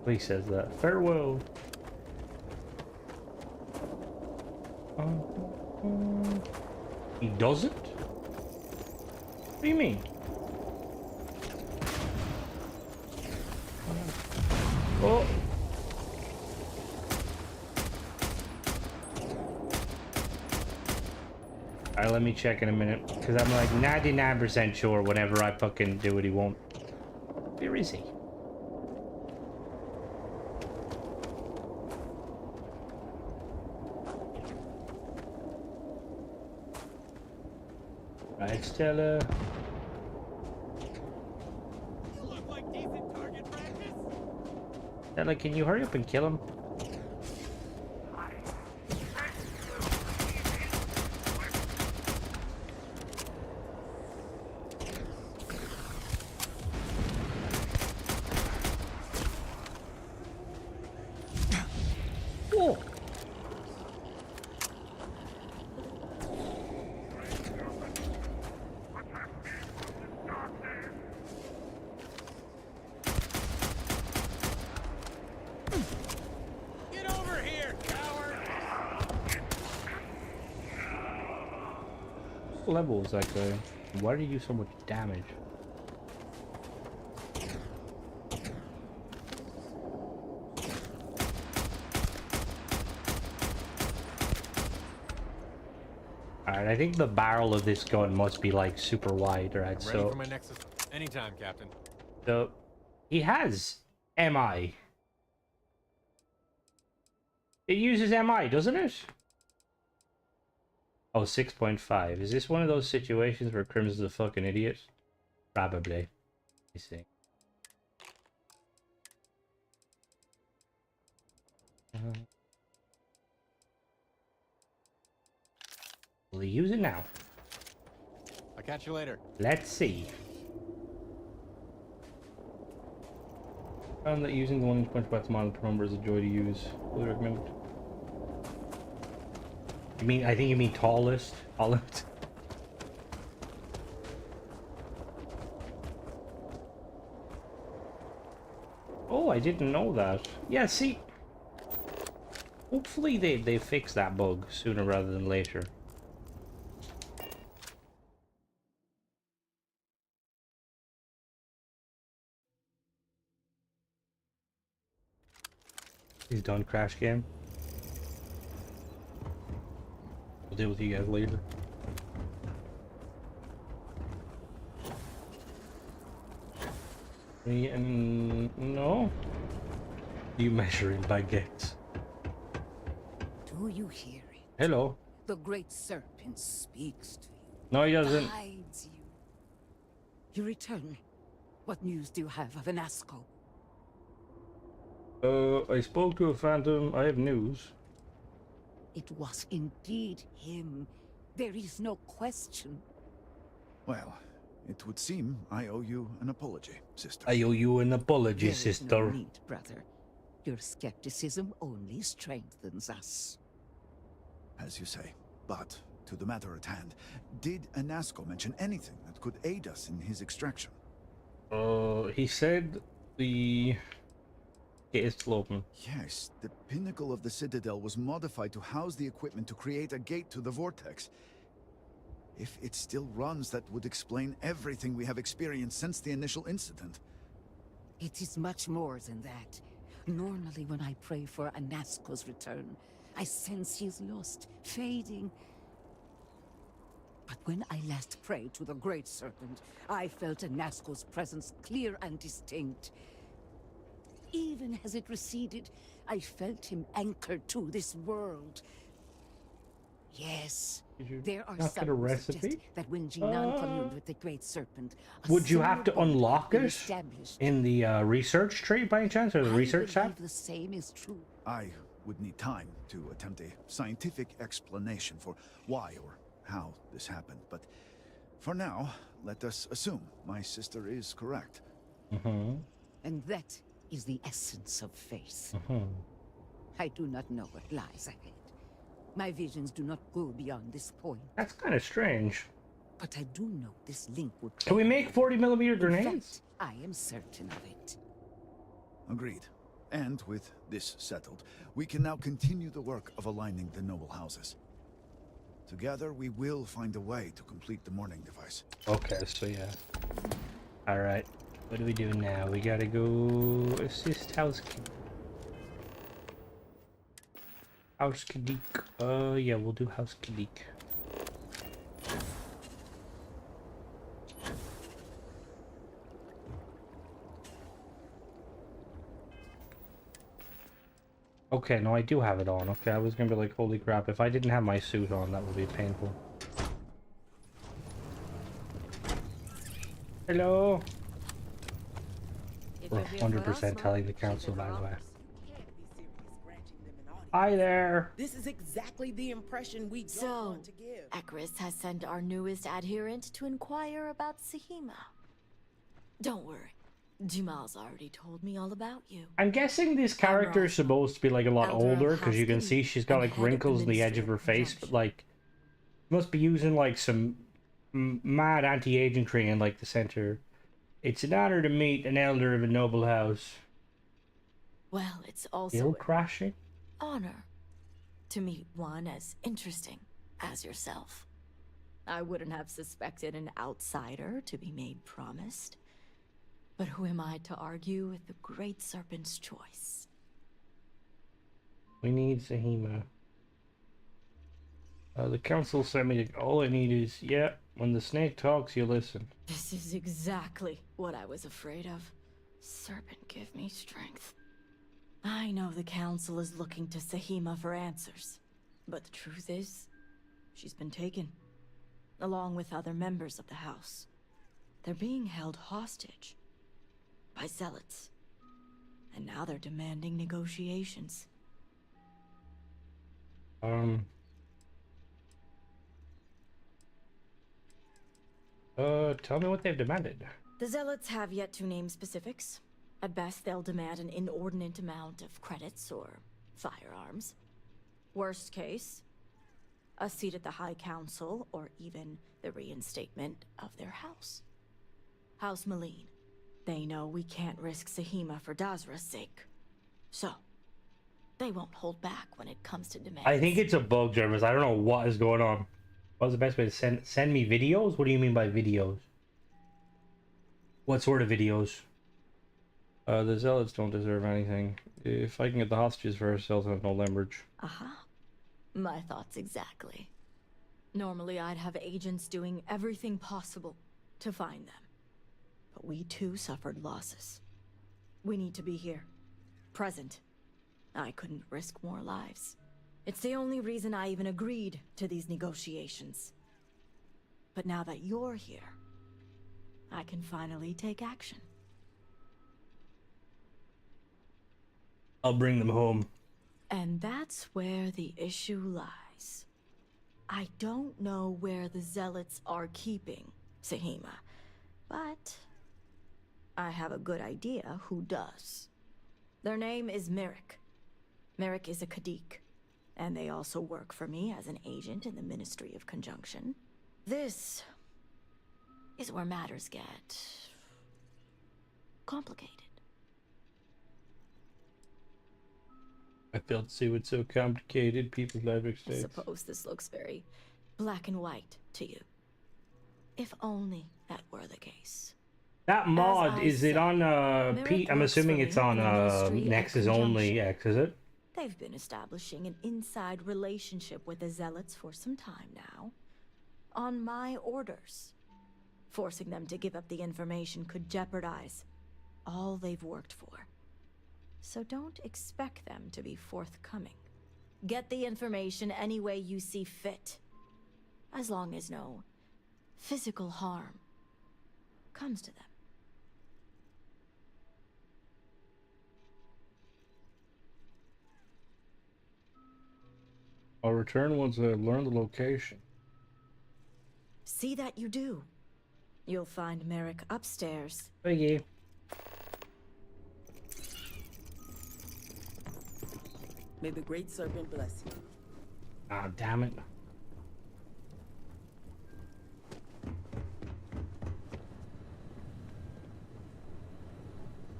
He says that. Farewell. He doesn't? What do you mean? Oh. Alright, let me check in a minute. Because I'm like 99% sure whenever I fucking do it, he won't. Where is he? Right, Stella. Stella, can you hurry up and kill him? level is that guy? Why did he do so much damage? Alright, I think the barrel of this gun must be like super wide, right? I'm ready for my next. Anytime, Captain. So he has MI. It uses MI, doesn't it? Oh, 6.5. Is this one of those situations where Crimson's a fucking idiot? Probably. I see. Will he use it now? I'll catch you later. Let's see. Found that using the 1-inch punch by model per number is a joy to use. Fully recommended. You mean, I think you mean tallest? Tallest? Oh, I didn't know that. Yeah, see. Hopefully they fix that bug sooner rather than later. He's done, Crash Game. We'll deal with you guys later. No. You measuring baguettes. Do you hear it? Hello. The great serpent speaks to you. No, he doesn't. Guides you. You return. What news do you have of Anasco? I spoke to a phantom. I have news. It was indeed him. There is no question. Well, it would seem I owe you an apology, sister. I owe you an apology, There is sister. no need, brother. Your skepticism only strengthens us. As you say. But, to the matter at hand, did Anasco mention anything that could aid us in his extraction? He said the gate is still open. Yes, the pinnacle of the Citadel was modified to house the equipment to create a gate to the Vortex. If it still runs, that would explain everything we have experienced since the initial incident. It is much more than that. Normally when I pray for Anasco's return, I sense he is lost, fading. But when I last prayed to the Great Serpent, I felt Anasco's presence clear and distinct. Even as it receded, I felt him anchored to this world. Yes, there are not get some a who recipe? suggest that when Jinan communed with the Great Serpent, a Would you have similar to bond unlock had been it established. in the research tree by any chance, or the research I tab? believe the same is true. I would need time to attempt a scientific explanation for why or how this happened, but for now, let us assume my sister is correct. Mm-hmm. And that is the essence of faith. Mm-hmm. I do not know what lies ahead. My visions do not go beyond this point. That's kind of strange. But I do know this link would... Can we make 40mm In grenades? fact, I am certain of it. Agreed. And with this settled, we can now continue the work of aligning the noble houses. Together, we will find a way to complete the mourning device. Okay, so yeah. Alright. What do we do now? We gotta go assist housekeeping. House Kadik. Yeah, we'll do House Kadik. Okay, no, I do have it on. Okay, I was gonna be like, holy crap, if I didn't have my suit on, that would be painful. Hello? We're 100% telling the council, by the way. Hi there. This is exactly the impression we don't So, want to give. Akris has sent our newest adherent to inquire about Sahima. Don't worry. Jamal's already told me all about you. I'm guessing this character is supposed to be like a lot Elder of older, because you can House see she's got and like head of the wrinkles in the edge of her Ministry of face, but like must be using like some mad anti-aging cream in like the center. It's an honor to meet an elder of a noble house. Well, it's also Still an crashing? honor to meet one as interesting as yourself. I wouldn't have suspected an outsider to be made promised. But who am I to argue with the Great Serpent's choice? We need Sahima. The council sent me to... All I need is... Yeah, when the snake talks, you listen. This is exactly what I was afraid of. Serpent, give me strength. I know the council is looking to Sahima for answers. But the truth is, she's been taken. Along with other members of the house. They're being held hostage. By zealots. And now they're demanding negotiations. Tell me what they've demanded. The zealots have yet to name specifics. At best, they'll demand an inordinate amount of credits or firearms. Worst case, a seat at the High Council or even the reinstatement of their house. House Malene. They know we can't risk Sahima for Dazra's sake. So, they won't hold back when it comes to demands. I think it's a bug, Jarvis. I don't know what is going on. What's the best way to send me videos? What do you mean by videos? What sort of videos? The zealots don't deserve anything. If I can get the hostages for ourselves, I have no leverage. Aha. My thoughts exactly. Normally I'd have agents doing everything possible to find them. But we too suffered losses. We need to be here. Present. I couldn't risk more lives. It's the only reason I even agreed to these negotiations. But now that you're here, I can finally take action. I'll bring them home. And that's where the issue lies. I don't know where the zealots are keeping Sahima, but I have a good idea who does. Their name is Merrick. Merrick is a Kadik, and they also work for me as an agent in the Ministry of Conjunction. This is where matters get complicated. I failed to see what's so complicated. People's life I mistakes. suppose this looks very black and white to you. If only that were the case. That mod, I is it said, on Merrick Pete? I'm works assuming for it's me on in the Ministry of Nexus only Conjunction. X, is it? They've been establishing an inside relationship with the Zealots for some time now. On my orders. Forcing them to give up the information could jeopardize all they've worked for. So don't expect them to be forthcoming. Get the information any way you see fit. As long as no physical harm comes to them. I'll return once I learn the location. See that you do. You'll find Merrick upstairs. Thank you. May the Great Serpent bless you. Ah, damn it.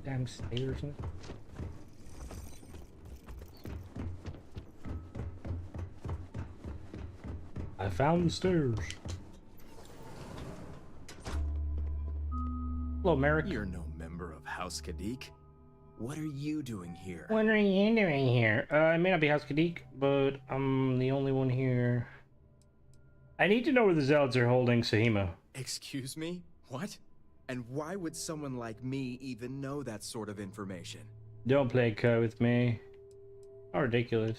Damn stairs. I found the stairs. Hello, Merrick. You're no member of House Kadik. What are you doing here? What are you doing here? I may not be House Kadik, but I'm the only one here. I need to know where the Zealots are holding Sahima. Excuse me? What? And why would someone like me even know that sort of information? Don't play coy with me. How ridiculous.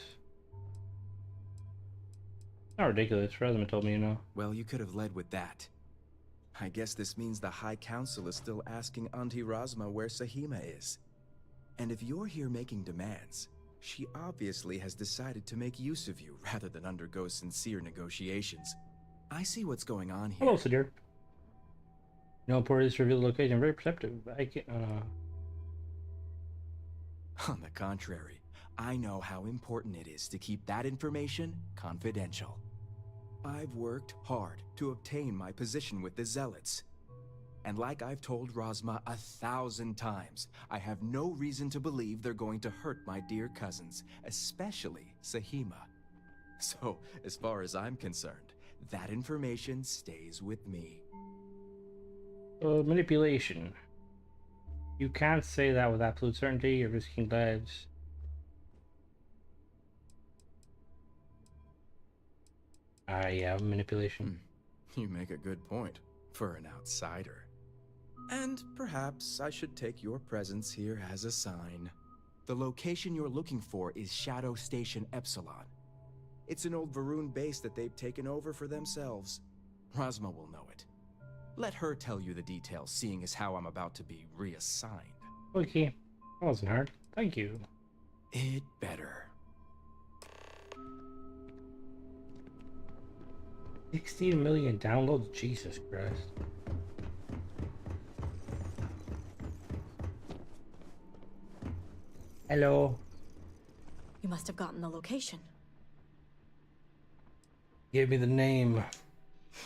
How ridiculous. Razma told me, you know. Well, you could have led with that. I guess this means the High Council is still asking Auntie Razma where Sahima is. And if you're here making demands, she obviously has decided to make use of you rather than undergo sincere negotiations. I see what's going on here. Hello, Sadir. No portals reveal the location. Very perceptive. I can't. On the contrary, I know how important it is to keep that information confidential. I've worked hard to obtain my position with the Zealots. And like I've told Razma 1,000 times, I have no reason to believe they're going to hurt my dear cousins, especially Sahima. So, as far as I'm concerned, that information stays with me. Manipulation. You can't say that with absolute certainty. You're risking lives. Yeah, manipulation. You make a good point for an outsider. And perhaps I should take your presence here as a sign. The location you're looking for is Shadow Station Epsilon. It's an old Varun base that they've taken over for themselves. Rosma will know it. Let her tell you the details, seeing as how I'm about to be reassigned. Okay, that wasn't hard. Thank you. It better. 16 million downloads? Jesus Christ. Hello. You must have gotten the location. Give me the name.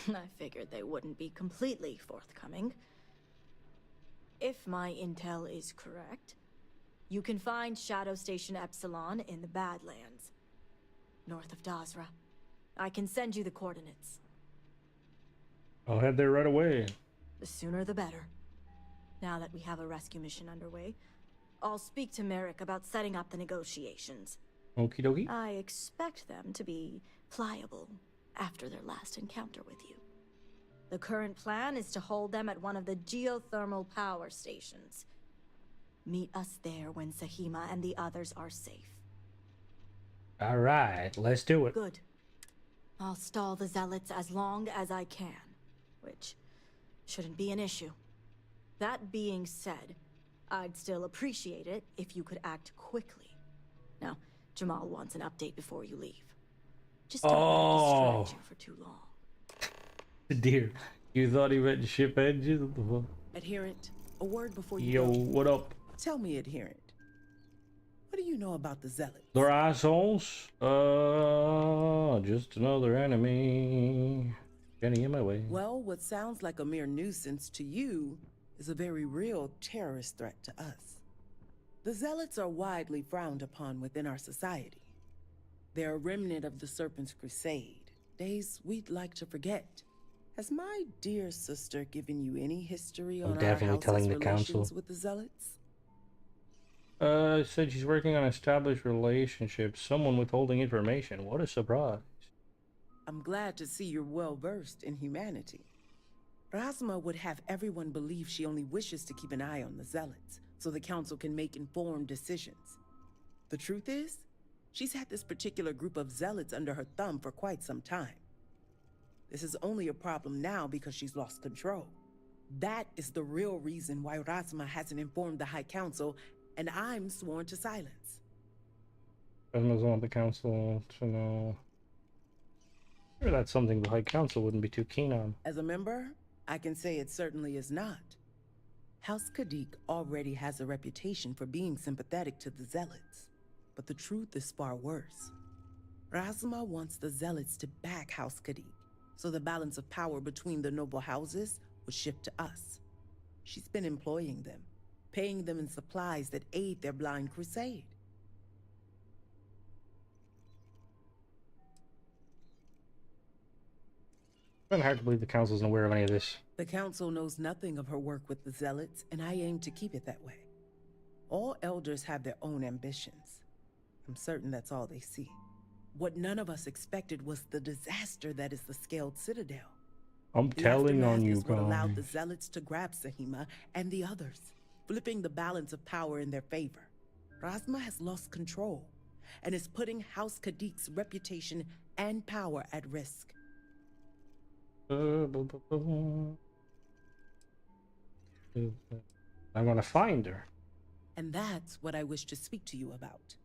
I figured they wouldn't be completely forthcoming. If my intel is correct, you can find Shadow Station Epsilon in the Badlands, north of Dazra. I can send you the coordinates. I'll head there right away. The sooner the better. Now that we have a rescue mission underway, I'll speak to Merrick about setting up the negotiations. Okie dokie. I expect them to be pliable after their last encounter with you. The current plan is to hold them at one of the geothermal power stations. Meet us there when Sahima and the others are safe. Alright, let's do it. Good. I'll stall the Zealots as long as I can, which shouldn't be an issue. That being said, I'd still appreciate it if you could act quickly. Now, Jamal wants an update before you leave. Just don't let it distract you for too long. Dear, you thought he meant ship engines? What the fuck? Adherent, a word before you Yo, go. what up? Tell me, Adherent. What do you know about the Zealots? They're assholes? Just another enemy. Getting in my way. Well, what sounds like a mere nuisance to you is a very real terrorist threat to us. The Zealots are widely frowned upon within our society. They're a remnant of the Serpent's Crusade, days we'd like to forget. Has my dear sister given you any history on our house's telling the relations council. with the Zealots? Said she's working on established relationships. Someone withholding information. What a surprise. I'm glad to see you're well versed in humanity. Rasma would have everyone believe she only wishes to keep an eye on the Zealots, so the council can make informed decisions. The truth is, she's had this particular group of Zealots under her thumb for quite some time. This is only a problem now because she's lost control. That is the real reason why Rasma hasn't informed the High Council, and I'm sworn to silence. Rasma doesn't want the council to know. Sure, that's something the High Council wouldn't be too keen on. As a member, I can say it certainly is not. House Kadik already has a reputation for being sympathetic to the Zealots, but the truth is far worse. Rasma wants the Zealots to back House Kadik, so the balance of power between the noble houses would shift to us. She's been employing them, paying them in supplies that aid their blind crusade. It's been hard to believe the council isn't aware of any of this. The council knows nothing of her work with the Zealots, and I aim to keep it that way. All elders have their own ambitions. I'm certain that's all they see. What none of us expected was the disaster that is the Scaled Citadel. I'm telling on you, What allowed the guys. Zealots to grab Sahima and the others, flipping the balance of power in their favor. Rasma has lost control and is putting House Kadik's reputation and power at risk. I'm gonna find her. And that's what I wish to speak to you about.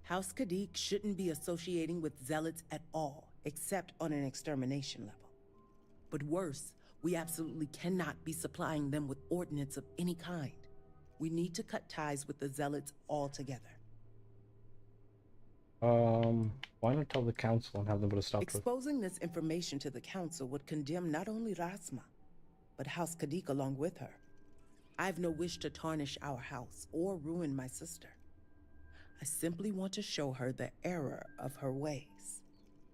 House Kadik shouldn't be associating with Zealots at all, except on an extermination level. But worse, we absolutely cannot be supplying them with ordnance of any kind. We need to cut ties with the Zealots altogether. Why not tell the council and have them put a stop to it? Exposing this information to the council would condemn not only Rasma, but House Kadik along with her. I've no wish to tarnish our house or ruin my sister. I simply want to show her the error of her ways.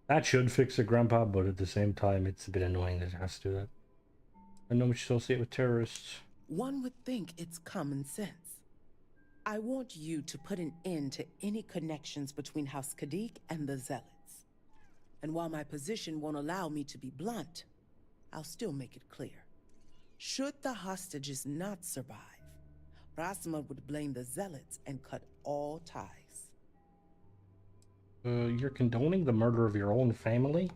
That should fix it, Grandpa, but at the same time, it's a bit annoying that it has to do that. I know much associate with terrorists. One would think it's common sense. I want you to put an end to any connections between House Kadik and the Zealots. And while my position won't allow me to be blunt, I'll still make it clear. Should the hostages not survive, Rasma would blame the Zealots and cut all ties. You're condoning the murder of your own family?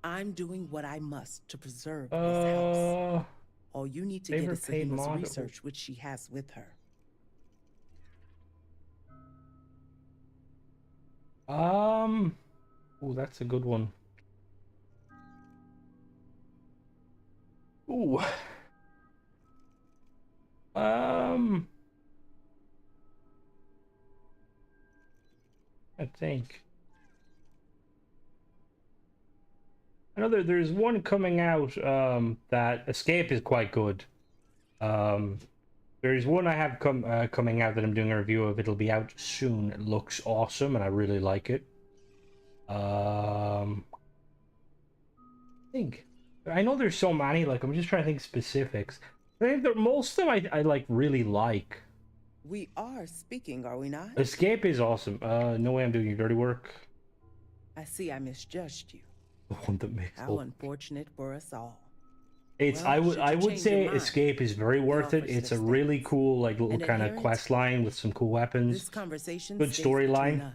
I'm doing what I must to preserve this house. All you need to get is Sahima's research, which she has with her. Oh, that's a good one. Ooh. I think. I know there's one coming out, that Escape is quite good. There's one I have coming out that I'm doing a review of. It'll be out soon. It looks awesome, and I really like it. I think. I know there's so many, like, I'm just trying to think specifics. I think that most of them I like, really like. We are speaking, are we not? Escape is awesome. No way I'm doing your dirty work. I see I misjudged you. The one that makes How unfortunate for us all. It's Well, I would say Escape is very worth it. It's a really cool, like, little kind of quest line with some cool weapons. This conversation good storyline.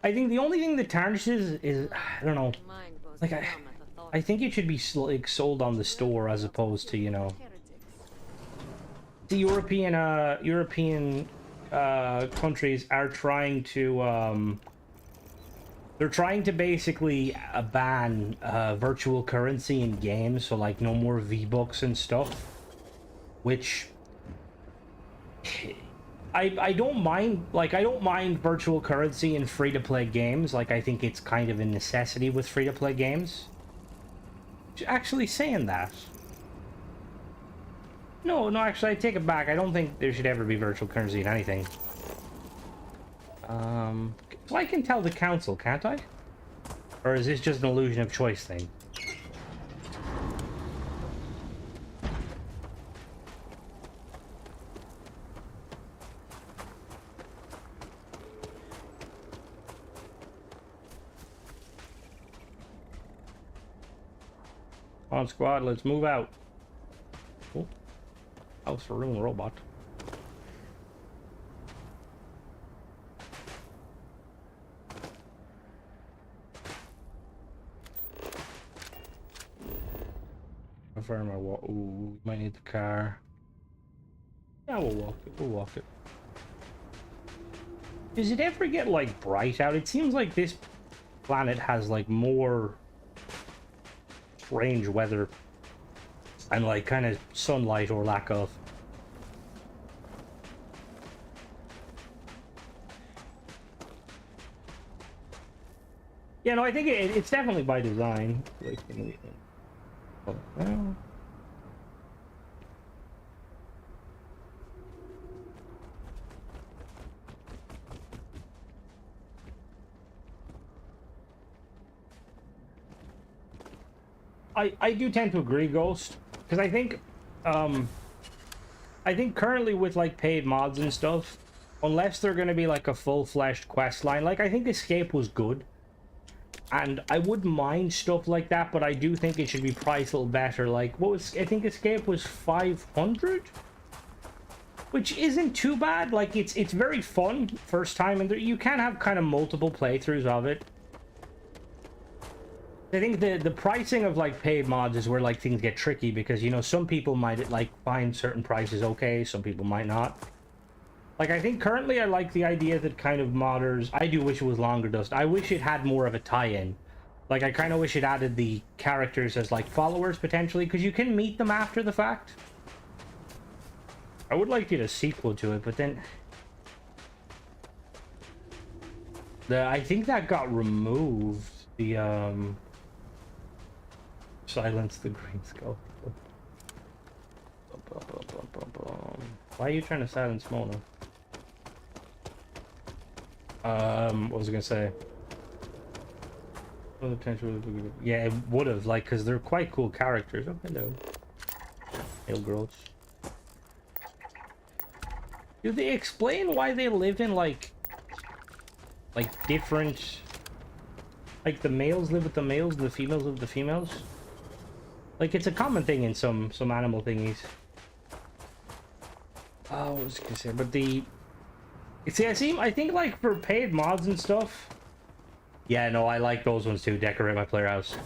I think the only thing that tarnishes is I don't know. Like I think it should be like sold on the store as opposed to, you know, the European countries are trying to they're trying to basically ban virtual currency in games, so like no more V-Bucks and stuff, which I don't mind. Like, I don't mind virtual currency in free-to-play games. Like, I think it's kind of a necessity with free-to-play games. Actually saying that. No, actually, I take it back. I don't think there should ever be virtual currency in anything. So I can tell the council, can't I? Or is this just an illusion of choice thing? On squad, let's move out. Oh, house for room robot. How far am I walk? Ooh, might need the car. Yeah, we'll walk it. We'll walk it. Does it ever get like bright out? It seems like this planet has like more strange weather and like kind of sunlight or lack of. Yeah, no, I think it's definitely by design. Like, well. I do tend to agree, Ghost, because I think currently with like paid mods and stuff, unless they're going to be like a full-fleshed quest line, like I think Escape was good, and I wouldn't mind stuff like that, but I do think it should be priced a little better. Like, what was, I think Escape was 500, which isn't too bad. Like, it's very fun first time, and you can have kind of multiple playthroughs of it. I think the pricing of like paid mods is where like things get tricky, because, you know, some people might like find certain prices okay, some people might not. Like, I think currently I like the idea that kind of modders, I do wish it was longer, Dust. I wish it had more of a tie-in. Like, I kind of wish it added the characters as like followers potentially, because you can meet them after the fact. I would like to get a sequel to it, but then I think that got removed. The Silence the Green Skull. Why are you trying to silence Mona? What was I gonna say? Oh, the potential. Yeah, it would have, like, because they're quite cool characters. Oh, hello. Hail girls. Do they explain why they live in, like different... Like, the males live with the males, the females live with the females? Like, it's a common thing in some animal thingies. Oh, what was I gonna say? But the... See, I think, like, for paid mods and stuff... Yeah, no, I like those ones too. Decorate my player house.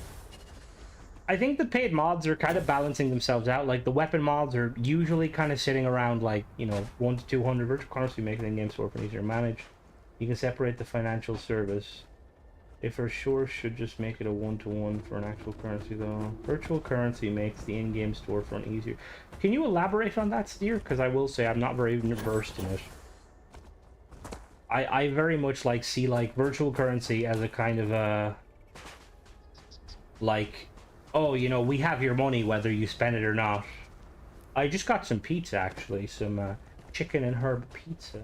I think the paid mods are kind of balancing themselves out. Like, the weapon mods are usually kind of sitting around, like, you know, 1 to 200 virtual currency, making in-game store for easier to manage. You can separate the financial service. They for sure should just make it a 1-to-1 for an actual currency, though. Virtual currency makes the in-game storefront easier. Can you elaborate on that, Steer? Because I will say I'm not very versed in it. I very much like see like virtual currency as a kind of a like, oh, you know, we have your money whether you spend it or not. I just got some pizza actually, some chicken and herb pizza.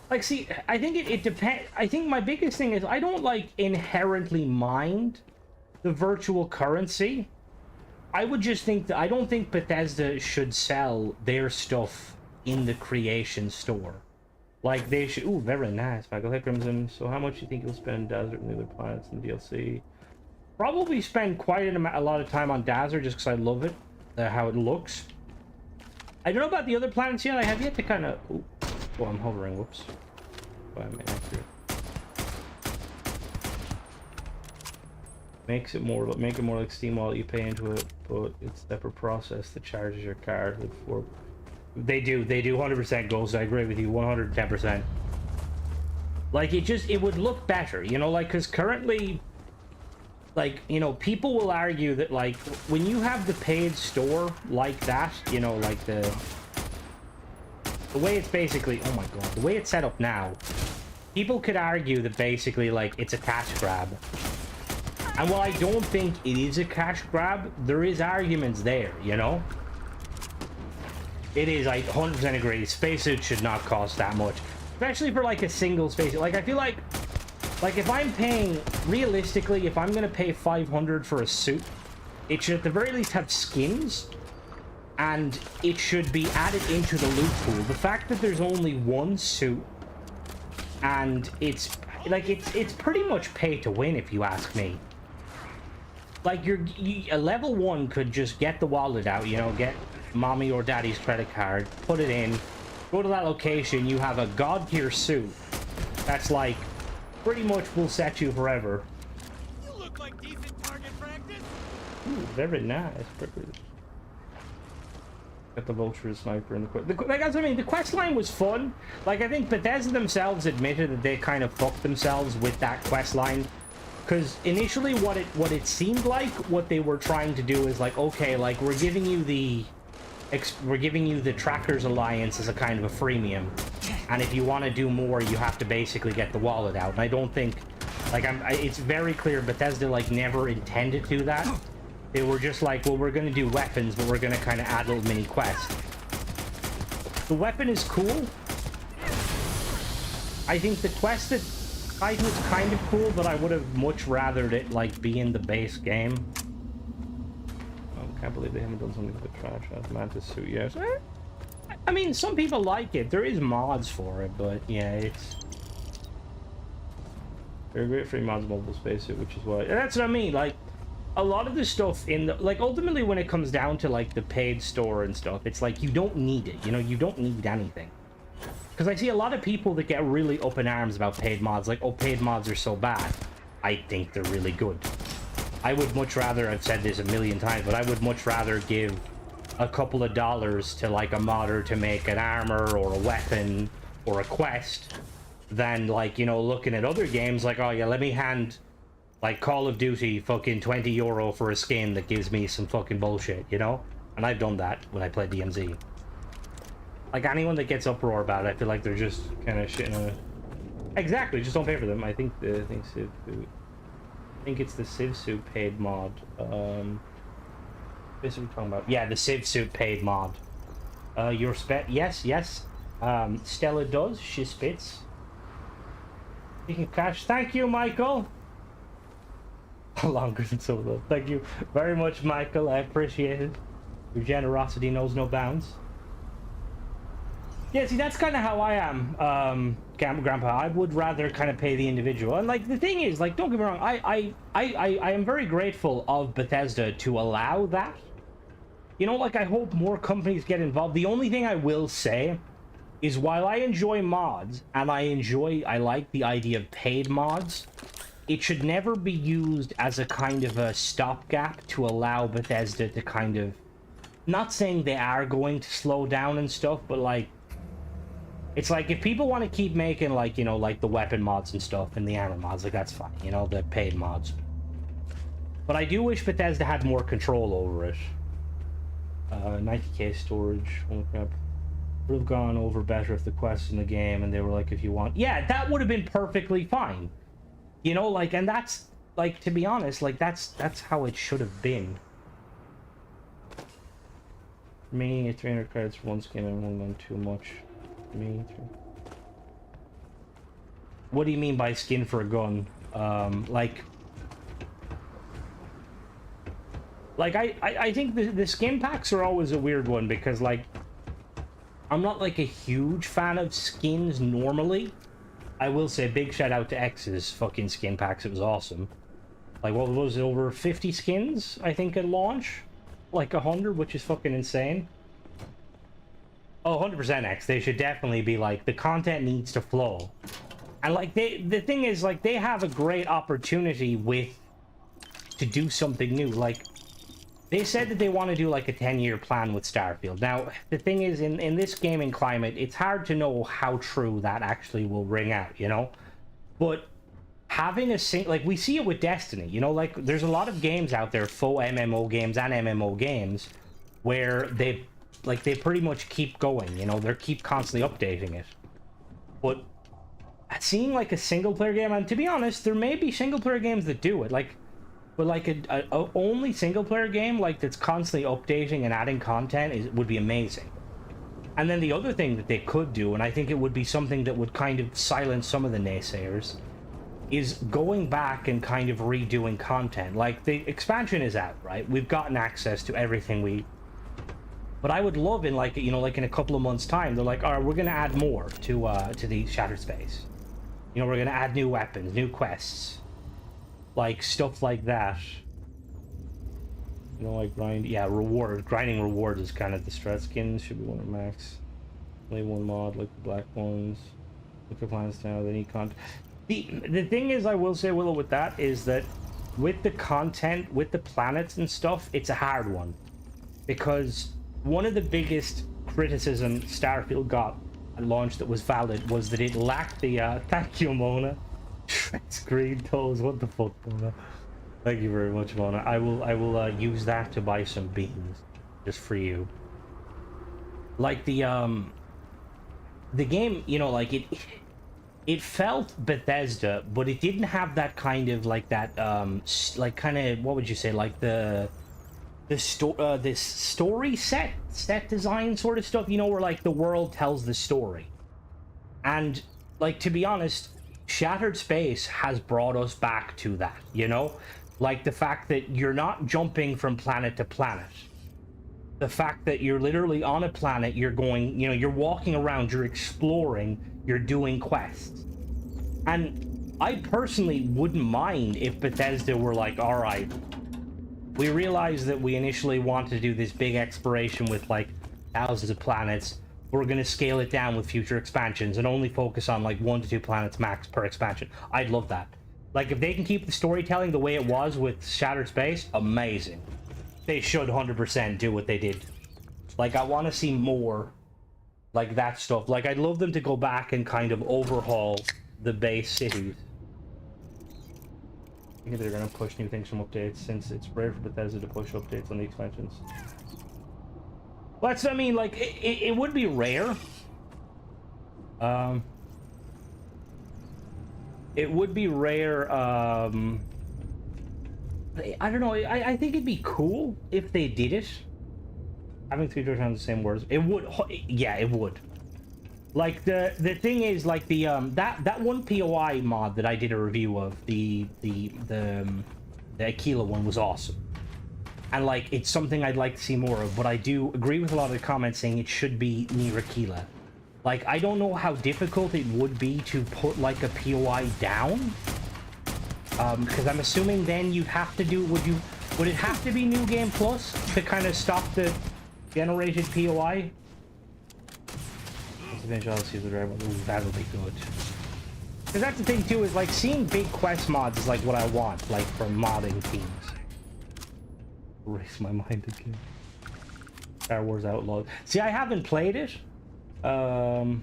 Like, see, I think it depends. I think my biggest thing is I don't like inherently mind the virtual currency. I would just think that I don't think Bethesda should sell their stuff in the creation store. Like, they should... Ooh, very nice, Michael. Hey, Crimson. So how much do you think you'll spend on Desert and the other planets in DLC? Probably spend quite a lot of time on Dazzler just because I love it. How it looks. I don't know about the other planets yet. I have yet to kind of... Oh, I'm hovering. Whoops. Oh, I made accurate. Make it more like Steam Wallet. You pay into it, but it's a separate process that charges your card. For they do 100% goals. I agree with you 110%. Like, it would look better, you know, like, because currently, like, you know, people will argue that, like, when you have the paid store like that, you know, like the way it's basically, oh my god, the way it's set up now, people could argue that basically, like, it's a cash grab. And while I don't think it is a cash grab, there is arguments there, you know? It is, I 100% agree. Spacesuit should not cost that much. Especially for, like, a single spacesuit. Like, I feel like if I'm paying, realistically, if I'm gonna pay 500 for a suit, it should at the very least have skins, and it should be added into the loot pool. The fact that there's only one suit, and it's, like, it's pretty much pay to win, if you ask me. Like, a level 1 could just get the wallet out, you know, get mommy or daddy's credit card, put it in, go to that location, you have a god tier suit that's, like, pretty much will set you forever. You look like decent target practice. Ooh, very nice. Got the vulture sniper in the quest. Like, that's what I mean, the quest line was fun. Like, I think Bethesda themselves admitted that they kind of fucked themselves with that quest line. Because initially what it seemed like, what they were trying to do is like, okay, like, we're giving you the Trackers Alliance as a kind of a freemium. And if you want to do more, you have to basically get the wallet out. And I don't think, like, it's very clear Bethesda, like, never intended to do that. They were just like, well, we're going to do weapons, but we're going to kind of add little mini quests. The weapon is cool. I think the quest that Titan was kind of cool, but I would have much rathered it, like, be in the base game. I can't believe they haven't done something with the trash Mantis suit yet. I mean, some people like it. There is mods for it, but yeah, it's... They're great free mods mobile spacesuit, which is why... And that's what I mean, like, a lot of the stuff in the... Like, ultimately, when it comes down to, like, the paid store and stuff, it's like, you don't need it, you know? You don't need anything. Because I see a lot of people that get really up in arms about paid mods, like, oh, paid mods are so bad. I think they're really good. I would much rather, I've said this a million times, but I would much rather give a couple of dollars to, like, a modder to make an armor or a weapon or a quest than, like, you know, looking at other games like, oh yeah, let me hand, like, Call of Duty fucking €20 for a skin that gives me some fucking bullshit, you know? And I've done that when I played DMZ. Like, anyone that gets uproar about it, I feel like they're just kind of shitting on it. Exactly, just don't pay for them. I think it's the Civ Suit paid mod. This is what we're talking about. Yeah, the Civ Suit paid mod. Your spit? Yes, yes. Stella does. She spits. Speaking of cash, thank you, Michael. Longer than so though. Thank you very much, Michael. I appreciate it. Your generosity knows no bounds. Yeah, see, that's kind of how I am, Grandpa. I would rather kind of pay the individual. And, like, the thing is, like, don't get me wrong, I am very grateful of Bethesda to allow that. You know, like, I hope more companies get involved. The only thing I will say is while I enjoy mods, and I like the idea of paid mods, it should never be used as a kind of a stopgap to allow Bethesda to kind of... Not saying they are going to slow down and stuff, but, like, it's like, if people want to keep making, like, you know, like the weapon mods and stuff and the armor mods, like, that's fine, you know, the paid mods. But I do wish Bethesda had more control over it. 90k storage, holy crap. Would have gone over better if the quests in the game and they were like, if you want... Yeah, that would have been perfectly fine. You know, like, and that's, like, to be honest, like, that's how it should have been. For me, 300 credits for one skin and one too much. Me too. What do you mean by skin for a gun? Like I think the skin packs are always a weird one because, like, I'm not like a huge fan of skins normally. I will say big shout out to X's fucking skin packs. It was awesome. Like, what was it, over 50 skins I think at launch? Like 100, which is fucking insane. Oh, 100% X. They should definitely be like, the content needs to flow. And like, the thing is, like, they have a great opportunity to do something new. Like, they said that they want to do like a 10-year plan with Starfield. Now, the thing is, in this gaming climate, it's hard to know how true that actually will ring out, you know? But having like, we see it with Destiny, you know? Like, there's a lot of games out there, faux MMO games and MMO games, where they pretty much keep going, you know? They keep constantly updating it. But seeing like a single-player game, and to be honest, there may be single-player games that do it, like... But like a only single-player game, like, that's constantly updating and adding content would be amazing. And then the other thing that they could do, and I think it would be something that would kind of silence some of the naysayers, is going back and kind of redoing content. Like, the expansion is out, right? We've gotten access to everything But I would love in, like, you know, like in a couple of months' time, they're like, all right, we're going to add more to the Shattered Space. You know, we're going to add new weapons, new quests. Like, stuff like that. You know, like, grinding reward is kind of the strat skins, should be one of max. Only one mod, like the black ones. Look at plans now, they need content. The thing is, I will say, Willow, with that, is that with the content, with the planets and stuff, it's a hard one. Because one of the biggest criticism Starfield got at launch that was valid was that it lacked the, thank you, Mona. Screen toes, what the fuck, Mona? Thank you very much, Mona. I will use that to buy some beans, just for you. Like the game, you know, like it felt Bethesda, but it didn't have that kind of like that like kind of, what would you say, like this story set design sort of stuff, you know, where like the world tells the story. And like, to be honest, Shattered Space has brought us back to that, you know? Like the fact that you're not jumping from planet to planet. The fact that you're literally on a planet, you're going, you know, you're walking around, you're exploring, you're doing quests. And I personally wouldn't mind if Bethesda were like, all right, we realize that we initially wanted to do this big exploration with like thousands of planets. We're going to scale it down with future expansions and only focus on like 1 to 2 planets max per expansion. I'd love that. Like, if they can keep the storytelling the way it was with Shattered Space, amazing. They should 100% do what they did. Like, I want to see more like that stuff. Like, I'd love them to go back and kind of overhaul the base cities. I think they're going to push new things from updates, since it's rare for Bethesda to push updates on the expansions. Well, that's, I mean, like, it would be rare. It would be rare, I don't know, I think it'd be cool if they did it. Having three doors sound the same words. It would. Yeah, it would. Like the thing is, like the that one POI mod that I did a review of, the Aquila one was awesome, and like it's something I'd like to see more of. But I do agree with a lot of the comments saying it should be near Aquila. Like I don't know how difficult it would be to put like a POI down, because I'm assuming then you'd have to do. Would it have to be New Game Plus to kind of stop the generated POI? Eventually, I'll see the driver. Ooh, that'll be good. Because that's the thing too, is like seeing big quest mods is like what I want, like from modding teams. Erase my mind again. Star Wars Outlaw. See, I haven't played it. I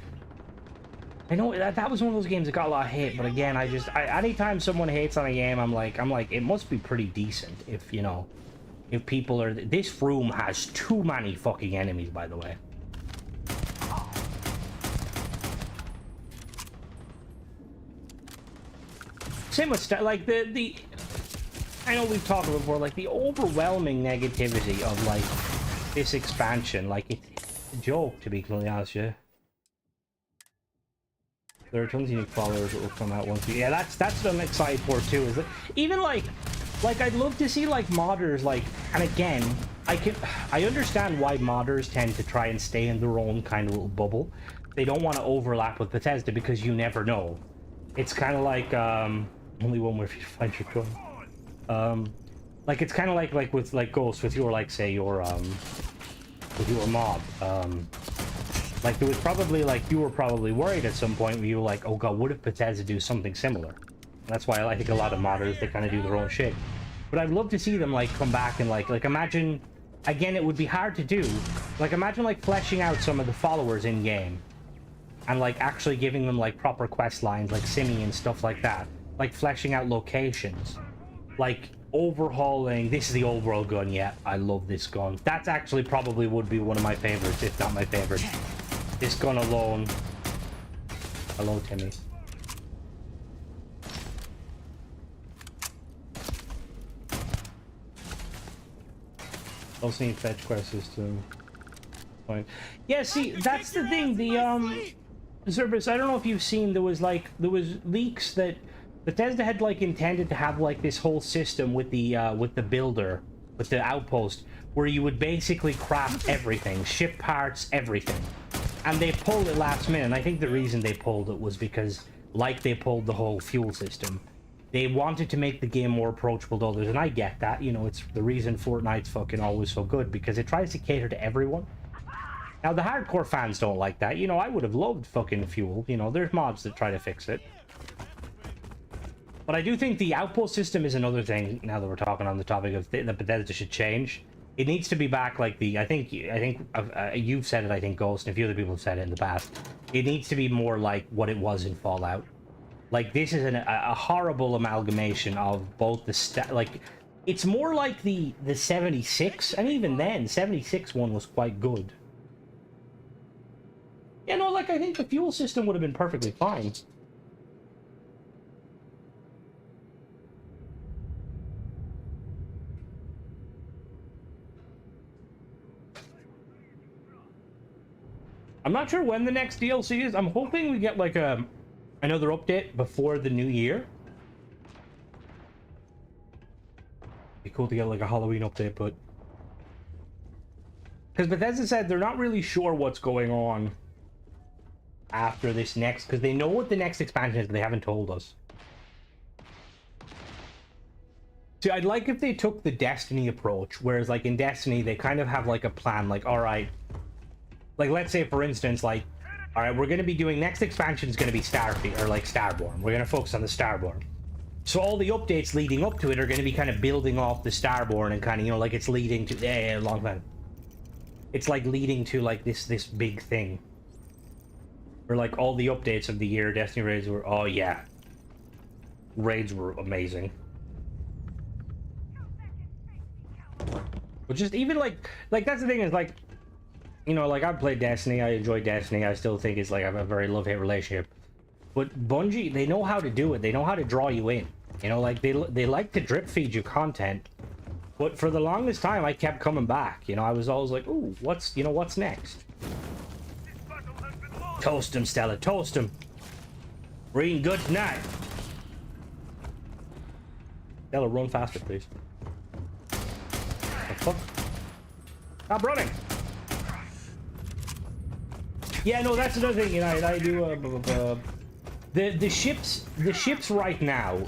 know that was one of those games that got a lot of hate, but again, anytime someone hates on a game, I'm like, it must be pretty decent if, you know, if people are. This room has too many fucking enemies, by the way. Same with like the I know we've talked before, like the overwhelming negativity of like this expansion, like it's a joke, to be completely honest. Yeah, there are tons of unique followers that will come out once. Yeah, that's what I'm excited for too. Is that even like I'd love to see like modders, like, and again, I understand why modders tend to try and stay in their own kind of little bubble. They don't want to overlap with Bethesda because you never know. It's kind of like only one way for you to find your coin. Like it's kind of like with like Ghost, with your like say your with your mob. Like there was probably like you were probably worried at some point where you were like, oh god, what if Bethesda do something similar? And that's why I think a lot of modders, they kind of do their own shit. But I'd love to see them like come back and like imagine, again, it would be hard to do. Like imagine like fleshing out some of the followers in game. And like actually giving them like proper quest lines, like Simi and stuff like that. Like fleshing out locations, like overhauling. This is the old world gun. Yeah, I love this gun. That's actually probably would be one of my favorites, if not my favorite. This gun alone. Hello, Timmy. Also need fetch quest system. Fine. Yeah, see, that's the thing. The Cerberus, I don't know if you've seen, there was leaks that Bethesda had like intended to have like this whole system with the builder, with the outpost, where you would basically craft everything, ship parts, everything. And they pulled it last minute, and I think the reason they pulled it was because, like they pulled the whole fuel system, they wanted to make the game more approachable to others, and I get that, you know, it's the reason Fortnite's fucking always so good, because it tries to cater to everyone. Now, the hardcore fans don't like that. You know, I would have loved fucking fuel. You know, there's mods that try to fix it. But I do think the outpost system is another thing, now that we're talking on the topic of that Bethesda should change. It needs to be back like the... I think you've said it, I think, Ghost, and a few other people have said it in the past. It needs to be more like what it was in Fallout. Like, this is a horrible amalgamation of both the... like, it's more like the 76, and even then, 76 one was quite good. Yeah, no, like, I think the fuel system would have been perfectly fine. I'm not sure when the next DLC is. I'm hoping we get, like, another update before the new year. Be cool to get, like, a Halloween update, but... because Bethesda said they're not really sure what's going on after this next, because they know what the next expansion is, but they haven't told us. See, I'd like if they took the Destiny approach, whereas like in Destiny they kind of have like a plan, like, all right, like let's say for instance, like, all right, we're going to be doing, next expansion is going to be Starfield, or like Starborn. We're going to focus on the Starborn, so all the updates leading up to it are going to be kind of building off the Starborn, and kind of, you know, like it's leading to a long time. It's like leading to like this big thing. Or like all the updates of the year, Destiny raids were, oh yeah, raids were amazing. But just even like that's the thing, is like, you know, like I've played Destiny, I enjoy Destiny, I still think it's like I have a very love-hate relationship. But Bungie, they know how to do it, they know how to draw you in. You know, like they like to drip feed you content, But for the longest time, I kept coming back. You know, I was always like, ooh, what's next? Toast him, Stella, toast him. Reading good tonight. Stella, run faster, please. The fuck? Stop running. Yeah, no, that's another thing. You know, I do. The ships right now.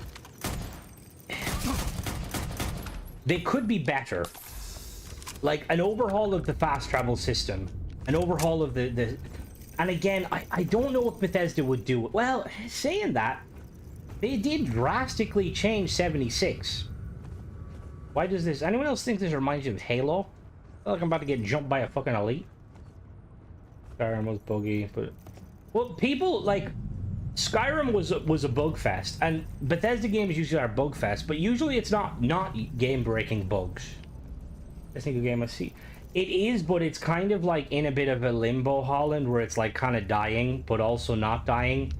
They could be better. Like an overhaul of the fast travel system, an overhaul of the. And again, I don't know if Bethesda would do it. Well, saying that, they did drastically change 76. Why does this? Anyone else think this reminds you of Halo? I feel like I'm about to get jumped by a fucking elite. Skyrim was buggy, but well, people like Skyrim was a bug fest, and Bethesda games usually are bug fest, but usually it's not game breaking bugs. I think a game I see. It is, but it's kind of like in a bit of a limbo, Holland, where it's like kind of dying, but also not dying.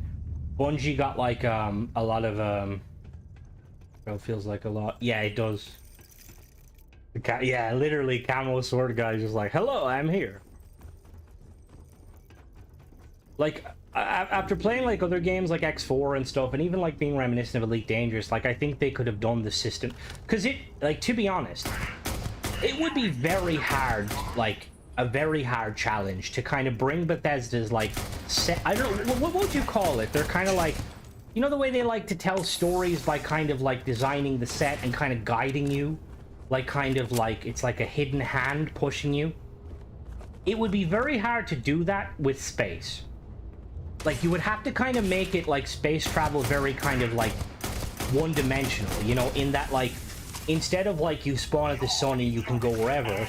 Bungie got like a lot of well, it feels like a lot. Yeah, it does. Yeah, literally, Camo Sword Guy's just like, hello, I'm here. Like, after playing like other games like X4 and stuff, and even like being reminiscent of Elite Dangerous, like I think they could have done the system, because it, like, to be honest, it would be very hard, like a very hard challenge to kind of bring Bethesda's like set. I don't know, what would you call it? They're kind of like, you know, the way they like to tell stories by kind of like designing the set and kind of guiding you, like kind of like it's like a hidden hand pushing you. It would be very hard to do that with space. Like, you would have to kind of make it like space travel very kind of like one-dimensional, you know, in that like instead of like you spawn at the sun and you can go wherever.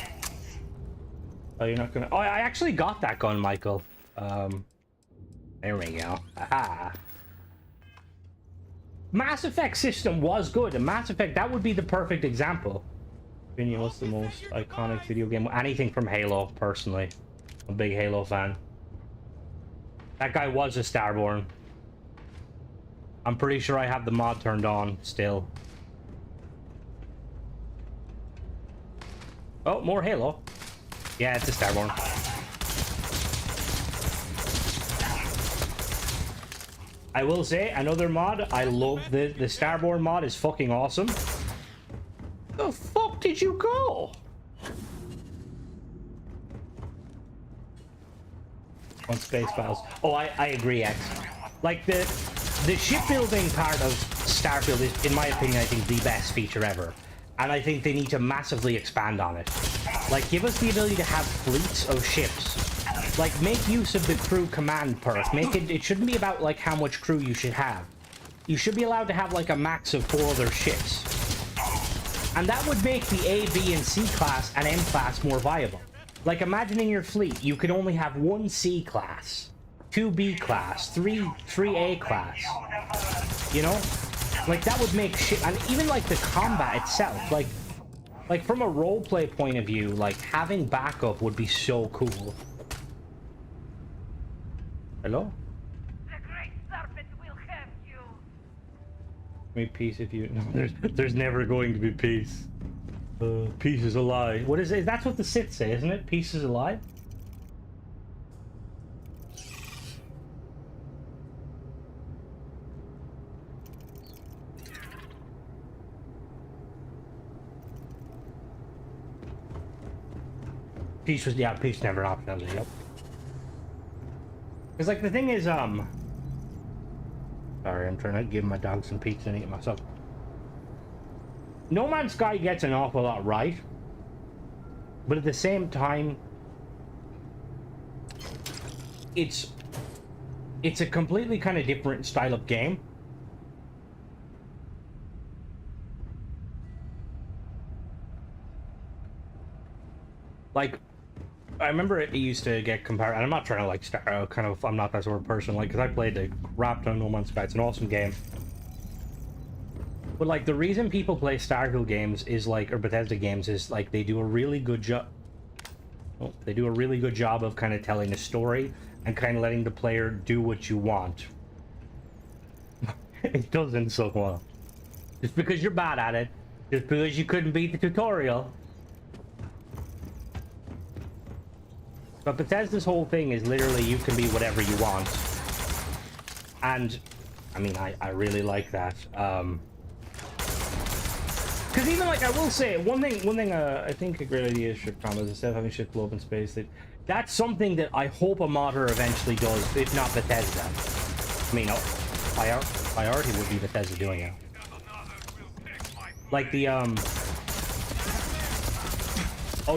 Oh, you're not gonna. Oh, I actually got that gun, Michael. There we go. Aha. Mass Effect system was good, and Mass Effect, that would be the perfect example. Opinion, what's the most iconic video game? Anything from Halo, personally. I'm a big Halo fan. That guy was a Starborn. I'm pretty sure I have the mod turned on still. Oh, more Halo. Yeah, it's a Starborn. I will say, another mod, I love the Starborn mod is fucking awesome. The fuck did you go? On space files. Oh, I agree, X. Like the shipbuilding part of Starfield is, in my opinion, I think the best feature ever. And I think they need to massively expand on it. Like, give us the ability to have fleets of ships. Like, make use of the crew command perk. Make it, it shouldn't be about, like, how much crew you should have. You should be allowed to have, like, a max of 4 other ships. And that would make the A, B, and C class and M class more viable. Like, imagine in your fleet, you could only have 1 C class, 2 B class, 3 A class. You know? Like, that would make shit, and even like the combat itself, like from a roleplay point of view, like having backup would be so cool. Hello? The Great Serpent will have you. Make peace if you. No, there's never going to be peace. Peace is a lie. What is it? That's what the Sith say, isn't it? Peace is a lie. Peace was, yeah, peace never an option. I was like, yep. Because, like, the thing is, sorry, I'm trying to give my dog some pizza and eat it myself. No Man's Sky gets an awful lot right. But at the same time, it's a completely kind of different style of game. Like, I remember it used to get compared, and I'm not trying to like start kind of, I'm not that sort of person, like, because I played the crap ton of No Man's Sky. It's an awesome game, but like the reason people play Starfield games is like, or Bethesda games, is like they do a really good job. Oh, they do a really good job of kind of telling a story and kind of letting the player do what you want. It doesn't so well. Just because you're bad at it Just because you couldn't beat the tutorial. But Bethesda's whole thing is literally you can be whatever you want. And, I mean, I really like that. Because even, like, I will say, one thing I think a great idea is ship combos, instead of having ship flow open space, that's something that I hope a modder eventually does, if not Bethesda. I mean, priority would be Bethesda doing it. Like the, oh,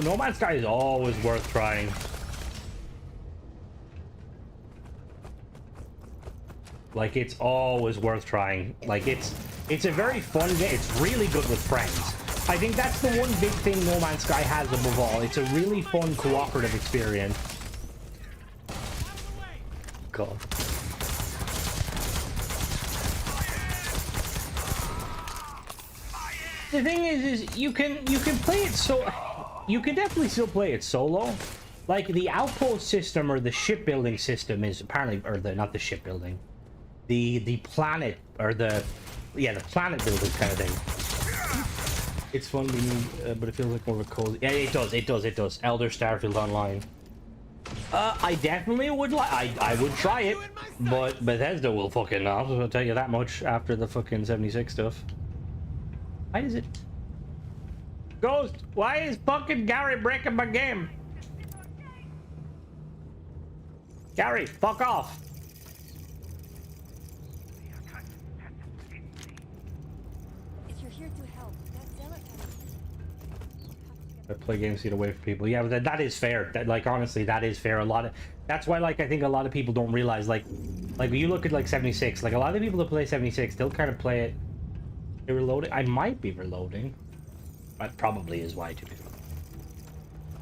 No Man's Sky is always worth trying. Like, it's always worth trying. Like, it's a very fun game. It's really good with friends. I think that's the one big thing No Man's Sky has above all. It's a really fun cooperative experience. God. The thing is you can play it you can definitely still play it solo. Like the outpost system or the shipbuilding system is apparently, or not the shipbuilding, the planet or the planet building kind of thing. It's fun, but it feels like more of a cozy. Yeah, it does. Elder Starfield Online. I definitely would I would try it, but Bethesda will fucking not. I'll tell you that much after the fucking 76 stuff. Why is it? Ghost, why is fucking Gary breaking my game? Gary, fuck off. If you're here to help, that's zealot. I play games to get away from people. Yeah, but that is fair. That, like, honestly, that is fair. That's why, like, I think a lot of people don't realize, like when you look at, like, 76, like, a lot of the people that play 76 still kind of play it. They're reloading. I might be reloading. That probably is why, to be fair.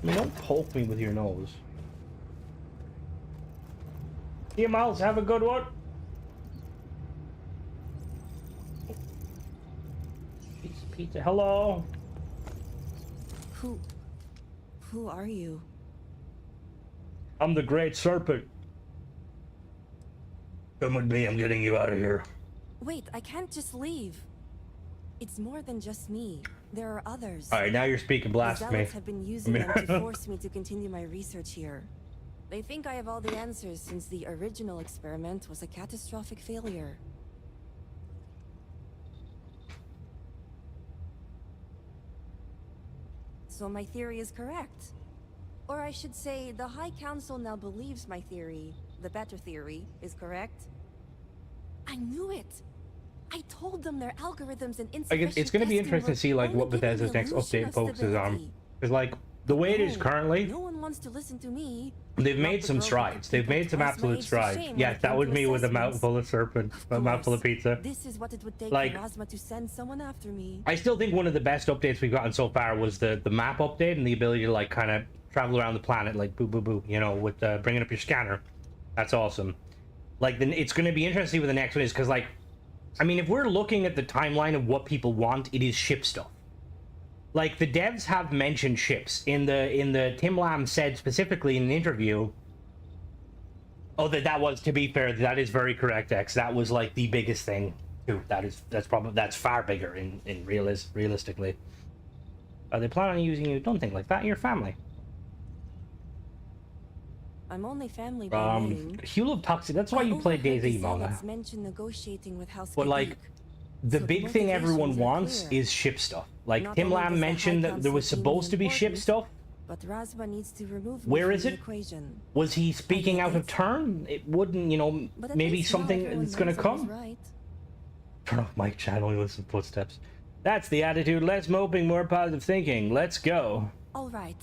I mean, don't poke me with your nose. See you, Miles. Have a good one. Pizza. Hello. Who are you? I'm the Great Serpent. Come with me. I'm getting you out of here. Wait, I can't just leave. It's more than just me. There are others. All right, now you're speaking blasphemy. The Zealots have been using them to force me to continue my research here. They think I have all the answers since the original experiment was a catastrophic failure. So my theory is correct. Or I should say, the High Council now believes my theory, the better theory, is correct. I knew it! I told them their algorithms and insufficient it's going to be interesting to see, like, what Bethesda's next update focuses on. Because, like, the way it is currently, no one wants to listen to me. They've made some strides. They've made some absolute strides. Yeah, that was me with a mouthful of serpent, a mouthful of pizza. This is what it would take like, for Razma to send someone after me. I still think one of the best updates we've gotten so far was the map update and the ability to, like, kind of travel around the planet, like, boo, boo, boo, you know, with bringing up your scanner. That's awesome. Like, then it's going to be interesting with the next one is because, like, I mean, if we're looking at the timeline of what people want, it is ship stuff. Like, the devs have mentioned ships. In the Tim Lam said specifically in an interview, oh, that was, to be fair, that is very correct, X. That was, like, the biggest thing, too. That's far bigger realistically. They plan on using you. Don't think like that. You're family. I'm only family by name. Hue of Toxic. That's why you play DayZ, Mona. But, like, the big thing everyone wants is ship stuff. Like, Tim Lam mentioned that there was supposed to be ship stuff. But Razma needs to remove Where is it? Was he speaking out of turn? It wouldn't, you know, maybe something that's gonna come. Turn off mic channel and listen to footsteps. That's the attitude. Less moping, more positive thinking. Let's go. All right.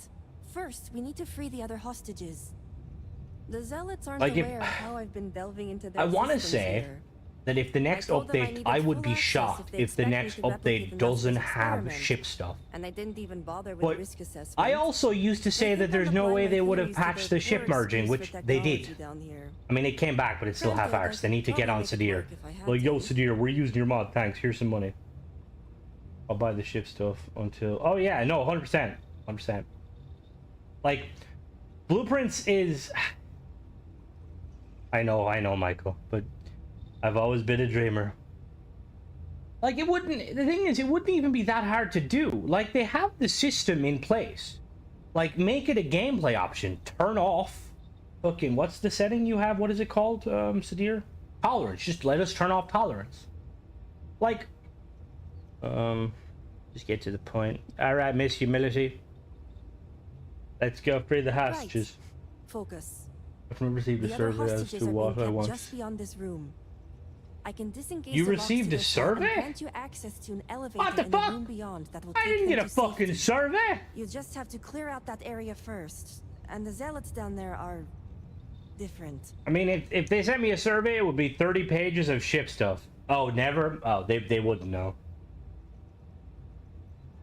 First, we need to free the other hostages. The Zealots aren't like aware of how I've been delving into their I want to systems say here. that if the next update, I would be shocked if the next update doesn't have ship stuff. And I didn't even bother with risk assessment. I also used to say that there's no way they would have patched the ship merging, which they did. I mean, it came back, but it's still half-arsed. They need to get on Sadir. Like, yo, Sadir, we're using your mod. Thanks. Here's some money. I'll buy the ship stuff until... Oh, yeah. No, 100%. 100%. Like, Blueprints is... I know, Michael, but I've always been a dreamer. Like, it wouldn't... The thing is, it wouldn't even be that hard to do. Like, they have the system in place. Like, make it a gameplay option. Turn off... Fucking... What's the setting you have? What is it called, Sadir? Tolerance. Just let us turn off tolerance. Like... Just get to the point. Alright, Miss Humility. Let's go free the hostages. Right. Focus. I've received a survey as to what I want. Just beyond this room. I can disengage. You received a survey? Grant you access to an elevator what the in fuck? the room beyond that will I didn't get a fucking survey. You just have to clear out that area first, and the zealots down there are different. I mean, if they sent me a survey, it would be 30 pages of ship stuff. Oh, never? Oh, they wouldn't know.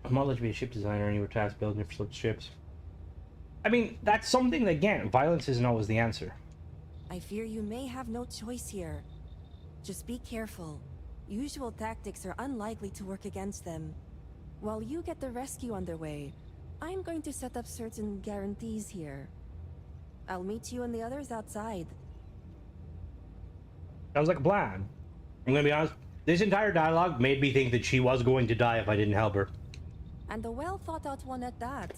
I'm not allowed to be a ship designer, and you were tasked building for such ships. I mean, that's something that, again, violence isn't always the answer. I fear you may have no choice here. Just be careful. Usual tactics are unlikely to work against them. While you get the rescue underway, I'm going to set up certain guarantees here. I'll meet you and the others outside. Sounds like a plan. I'm gonna be honest, this entire dialogue made me think that she was going to die if I didn't help her. And a well-thought-out one at that.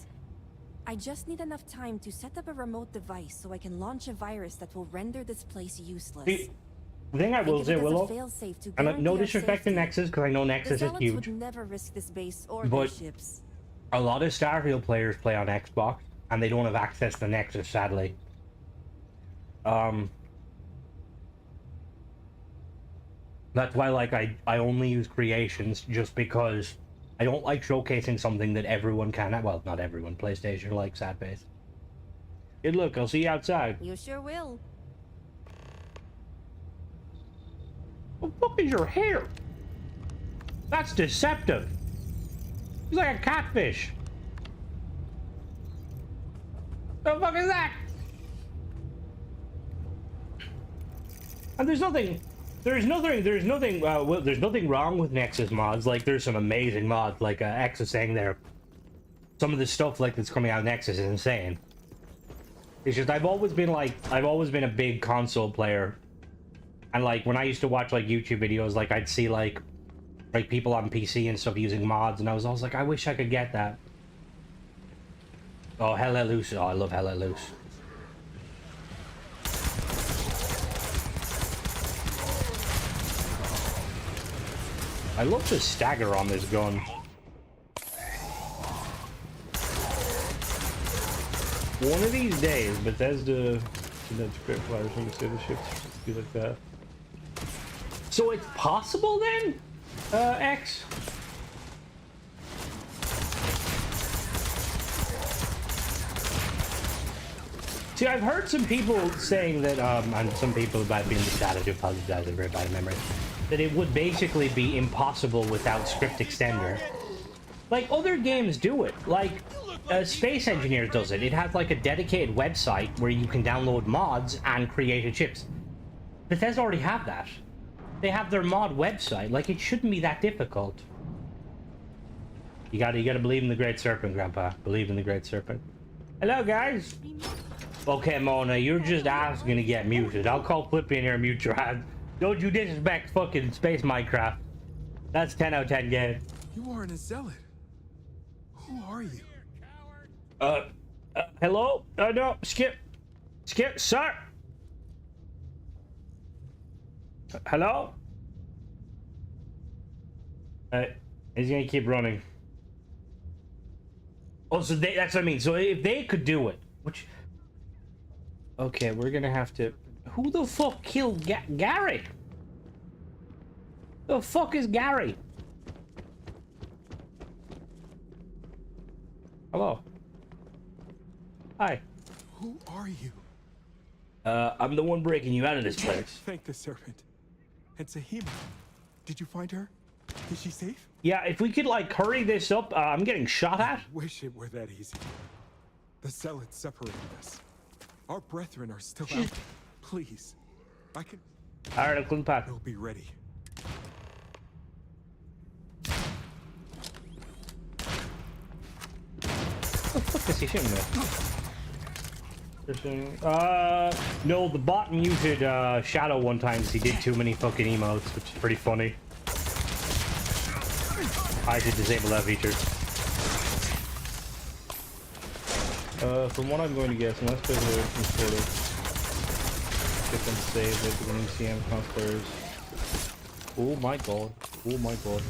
I just need enough time to set up a remote device so I can launch a virus that will render this place useless. The thing I will say, Willow, and no disrespect to safety. Nexus, because I know Nexus is huge, would never risk this base or but their ships. a lot of Starfield players play on Xbox, and they don't have access to Nexus, sadly. That's why, like, I only use creations, just because I don't like showcasing something that everyone can. Well, not everyone. PlayStation like sad face. Good luck. I'll see you outside. You sure will. What the fuck is your hair? That's deceptive. He's like a catfish. The fuck is that? And there's nothing wrong with Nexus mods. Like, there's some amazing mods, like X was saying there. Some of the stuff like that's coming out of Nexus is insane. It's just I've always been a big console player, and like when I used to watch like YouTube videos, like I'd see like people on PC and stuff using mods, and I was always like, I wish I could get that. Oh, Hell Let Loose! Oh, I love Hell Let Loose. I love the stagger on this gun. One of these days, Bethesda, that's great flyers when you say the ships be like that. So it's possible then, X? See, I've heard some people saying that, and some people about being the chat, I do apologize, I have a very bad memory, that it would basically be impossible without script extender. Like, other games do it. Like, Space Engineer does it. It has, like, a dedicated website where you can download mods and create chips. Bethesda already have that. They have their mod website. Like, it shouldn't be that difficult. You gotta believe in the Great Serpent, Grandpa. Believe in the Great Serpent. Hello, guys. Okay, Mona, you're just asking to get muted. I'll call Flippy in here and mute your ass. Don't you disrespect fucking Space Minecraft. That's 10 out of 10 game. You aren't a zealot. Who are you? Hello? No, Skip, sir. Hello? He's gonna keep running. Oh, so that's what I mean. So if they could do it, which... Okay, we're gonna have to... Who the fuck killed Gary? The fuck is Gary? Hello. Hi. Who are you? I'm the one breaking you out of this place. Thank the serpent. And Sahima, did you find her? Is she safe? Yeah, if we could, like, hurry this up, I'm getting shot at. I wish it were that easy. The zealots separated us. Our brethren are still out. Please. I can... Alright, I'll clean the path. We'll be ready. What the fuck is he shooting with? No, the bot muted Shadow one time because he did too many fucking emotes, which is pretty funny. I did disable that feature. From what I'm going to guess, unless there's some sort of skip and save with the MCM cosplayers. Oh my god. Oh my god.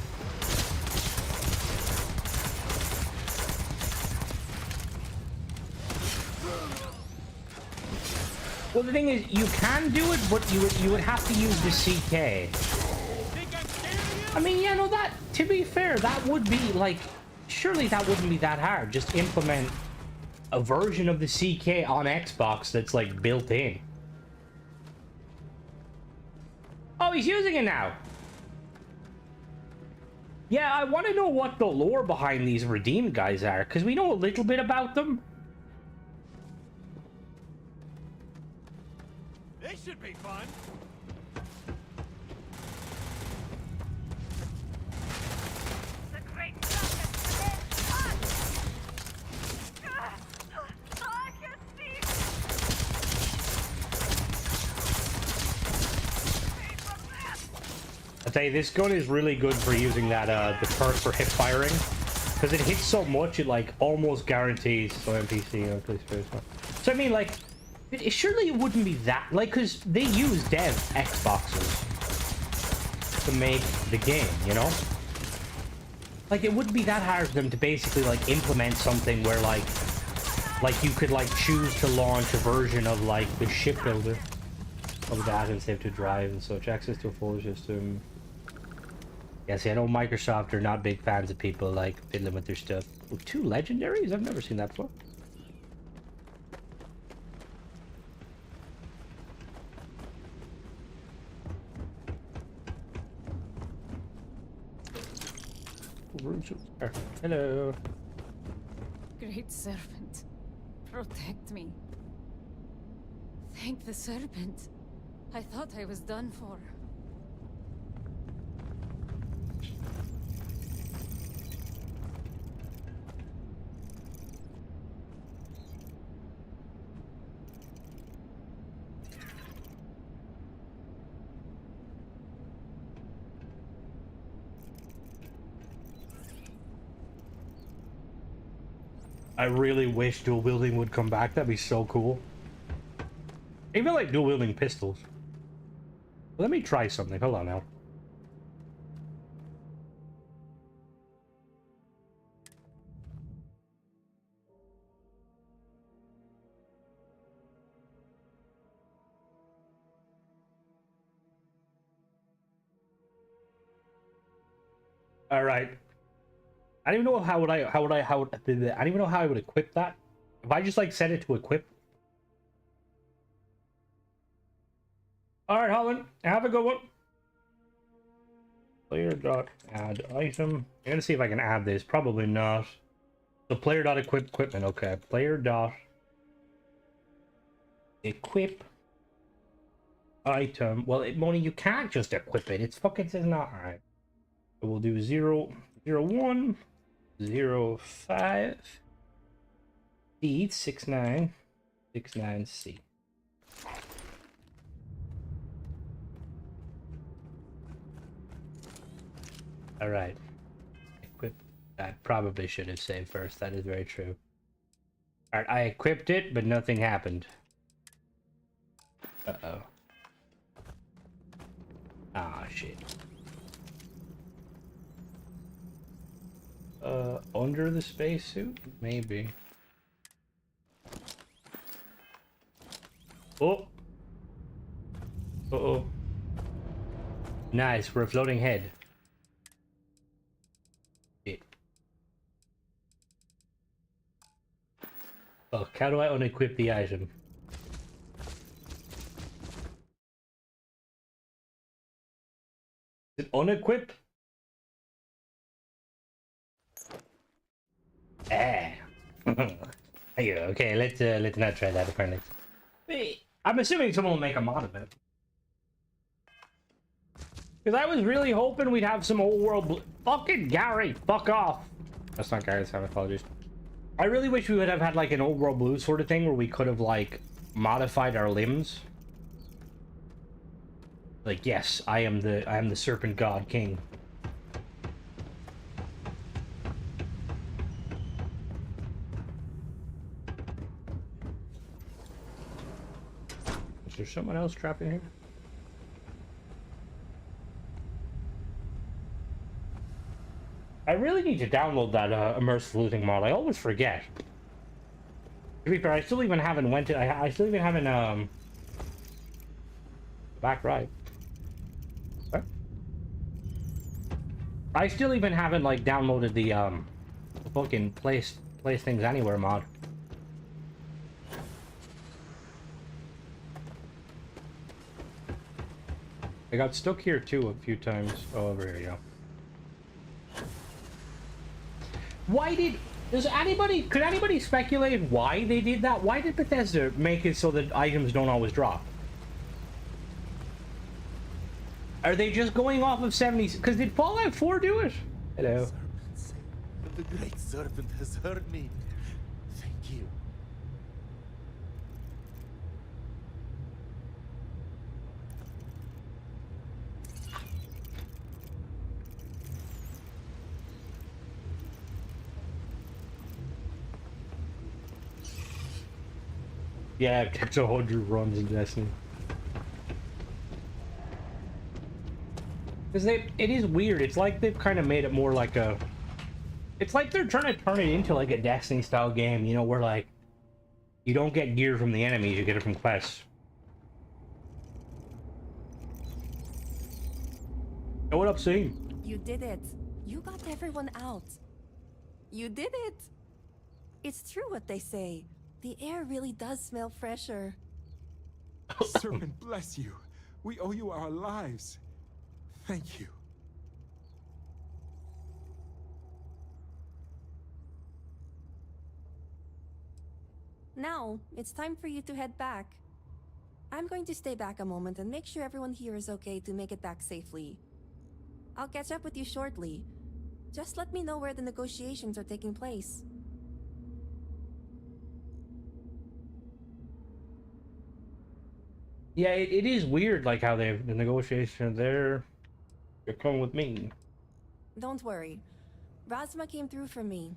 Well, the thing is, you can do it, but you would have to use the CK. I mean, yeah, no, that, to be fair, that would be, like, surely that wouldn't be that hard. Just implement a version of the CK on Xbox that's, like, built in. Oh, he's using it now. Yeah, I want to know what the lore behind these redeemed guys are, because we know a little bit about them. This should be fun. The great serpent within us! I can see! I tell you, this gun is really good for using that the perk for hip firing, because it hits so much it like almost guarantees some NPC on PlayStation. So I mean, like, surely it wouldn't be that, like, because they use dev Xboxes to make the game, you know? Like, it wouldn't be that hard for them to basically like implement something where like you could like choose to launch a version of like the shipbuilder of that and save to drive and such, access to a full system. Yeah, see, I know Microsoft are not big fans of people like fiddling with their stuff. Oh, 2 legendaries? I've never seen that before. Hello. Great serpent, protect me. Thank the serpent. I thought I was done for. I really wish dual wielding would come back. That'd be so cool. Even like dual wielding pistols. Let me try something. Hold on now. All right. I don't even know how I don't even know how I would equip that. If I just like set it to equip. All right, Holland, have a good one. Player dot add item. I'm gonna see if I can add this. Probably not. So player dot equip equipment. Okay, player dot equip item. Well, Moni, you can't just equip it. It's fucking says not. All right. So we'll do 0, 0, 1. 05 D 6969C. All right. Equip. I probably should have saved first. That is very true. All right, I equipped it, but nothing happened. Uh-oh. Ah, shit. Under the spacesuit? Maybe. Oh! Uh-oh. Nice, we're a floating head. Shit. Oh, how do I unequip the item? Is it unequip? Ah. Okay, let's not try that apparently. Wait, I'm assuming someone will make a mod of it. Because I was really hoping we'd have some old world fucking Gary, fuck off. That's not Gary's time, apologies. I really wish we would have had like an old world blue sort of thing where we could have like modified our limbs. Like, yes, I am the serpent god king. Is there someone else trapped in here? I really need to download that immersive looting mod. I always forget. To be fair, I still even haven't went to. I still even haven't back right. What? I still even haven't like downloaded the fucking place things anywhere mod. I got stuck here too a few times. Oh, over here you go. Why did... Could anybody speculate why they did that? Why did Bethesda make it so that items don't always drop? Are they just going off of 70s? Because did Fallout 4 do it? Hello. The great serpent has heard me. Thank you. Yeah, it takes 100 runs in Destiny. Because it is weird. It's like they've kind of made it more like a... It's like they're trying to turn it into like a Destiny style game, you know, where like you don't get gear from the enemies, you get it from quests. Yo, what up, C? You did it. You got everyone out. You did it. It's true what they say. The air really does smell fresher. Serpent bless you. We owe you our lives. Thank you. Now, it's time for you to head back. I'm going to stay back a moment and make sure everyone here is okay to make it back safely. I'll catch up with you shortly. Just let me know where the negotiations are taking place. Yeah, it is weird, like how the negotiations they're coming with me. Don't worry. Razma came through for me.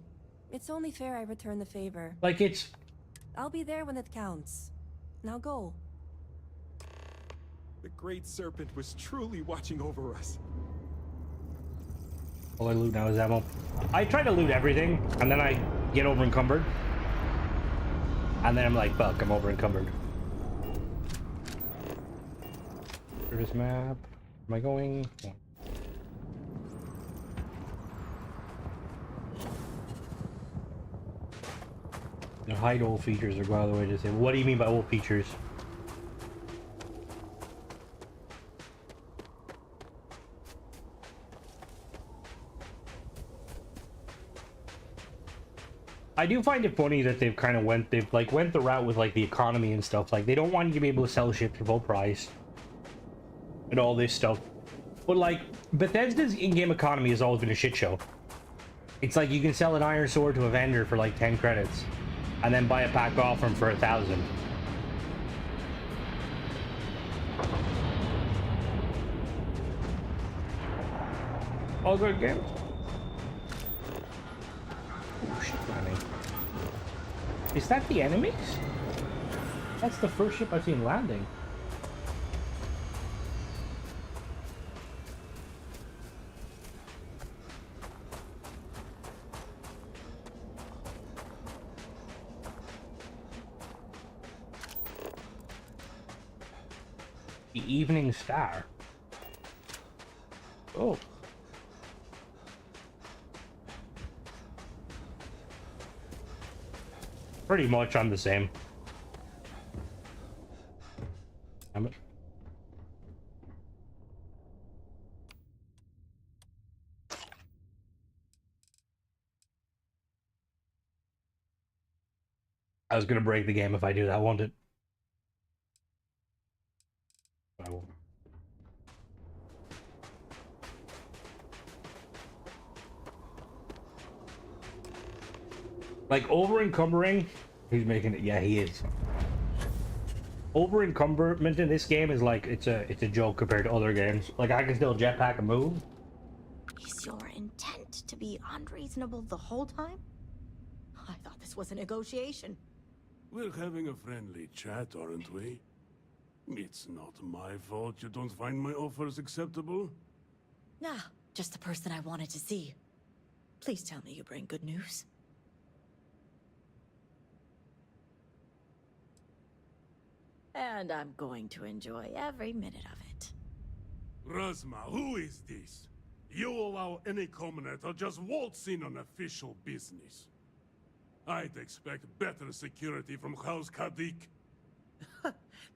It's only fair I return the favor. Like it's... I'll be there when it counts. Now go. The great serpent was truly watching over us. All I loot now is ammo. I try to loot everything, and then I get over encumbered. And then I'm like, fuck, I'm over encumbered. This map. Am I going? Oh. The hide old features are by the way to say. What do you mean by old features? I do find it funny that they've kind of went the route with like the economy and stuff. Like they don't want you to be able to sell shit for full price and all this stuff. But like Bethesda's in-game economy has always been a shit show. It's like you can sell an iron sword to a vendor for like 10 credits and then buy a pack off him for 1,000. All good games. Oh shit, Manny. Is that the enemies? That's the first ship I've seen landing. The Evening Star. Oh. Pretty much I'm the same. Damn it. I was gonna break the game if I do that, won't it? I won't. Like over encumbering, he's making it. Yeah, he is. Over encumberment in this game is like it's a joke compared to other games. Like I can still jetpack and move. Is your intent to be unreasonable the whole time? I thought this was a negotiation. We're having a friendly chat, aren't we? It's not my fault you don't find my offers acceptable. Nah, just the person I wanted to see. Please tell me you bring good news. And I'm going to enjoy every minute of it. Razma, who is this? You allow any commoner to just waltz in on official business. I'd expect better security from House Kadik.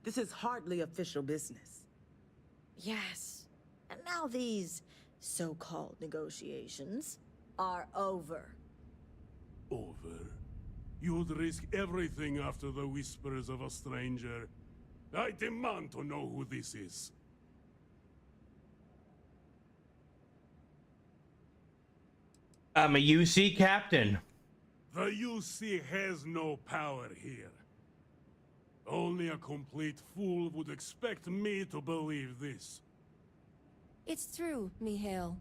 This is hardly official business. Yes. And now these so-called negotiations are over. Over? You'd risk everything after the whispers of a stranger. I demand to know who this is. I'm a UC captain. The UC has no power here. Only a complete fool would expect me to believe this. It's true, Mihail.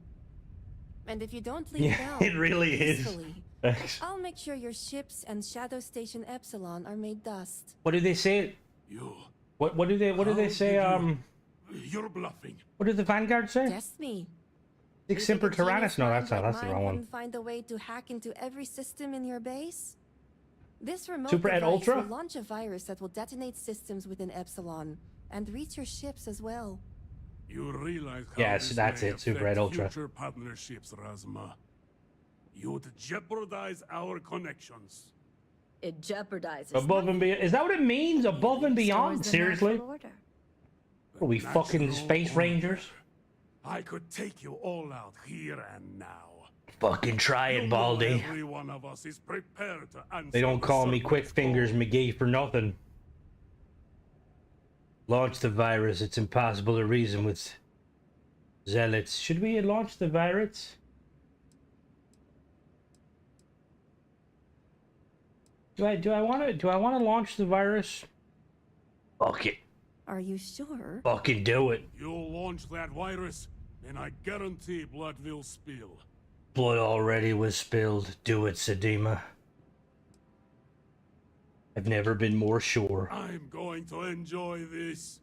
And if you don't leave Yeah, now, it really peacefully, is. I'll make sure your ships and Shadow Station Epsilon are made dust. What do they say? You. What do they say? You're bluffing. What did the Vanguard say? Just me. Six You think Semper a genius Tyrannis? No, mind that's not. like That's the mine wrong one. wouldn't find a way to hack into every system in your base? This remote Super Ed device Ultra? will launch a virus that will detonate systems within Epsilon and reach your ships as well. You realize how Yes, this that's may it, Super affect Ed Ultra. future partnerships, Razma. You'd jeopardize our connections. It jeopardizes Above and beyond. Is that what it means? Above and beyond? Seriously? Are we fucking Space Rangers? I could take you all out here and now. Fucking try it, Baldy. Every one of us is prepared to answer. They don't the call me serpent's Quick Fingers call. McGee for nothing. Launch the virus. It's impossible to reason with zealots. Should we launch the virus? Do I want to launch the virus? Fuck it. Are you sure? Fucking do it. You'll launch that virus, and I guarantee blood will spill. Blood already was spilled. Do it, Sedema. I've never been more sure. I'm going to enjoy this.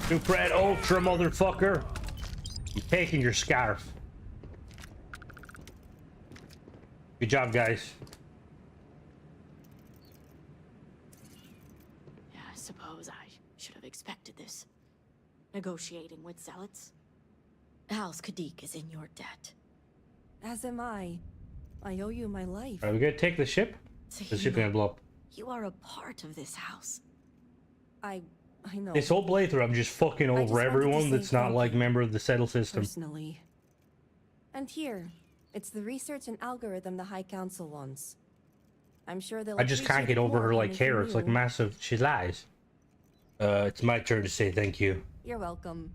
Super Ed Ultra, motherfucker. I'm taking your scarf. Good job, guys. Yeah, I suppose I should have expected this. Negotiating with zealots. House Kadik is in your debt. As am I. I owe you my life. Are we gonna take the ship? The ship gonna blow up. You are a part of this house. I know. This whole playthrough, I'm just fucking I just over wanted to everyone say that's not thank like you. member of the settle system. Personally. And here, it's the research and algorithm the High Council wants. I'm sure they'll I just can't appreciate get it over more her like coming from hair. It's like you. massive. She lies. It's my turn to say thank you. You're welcome.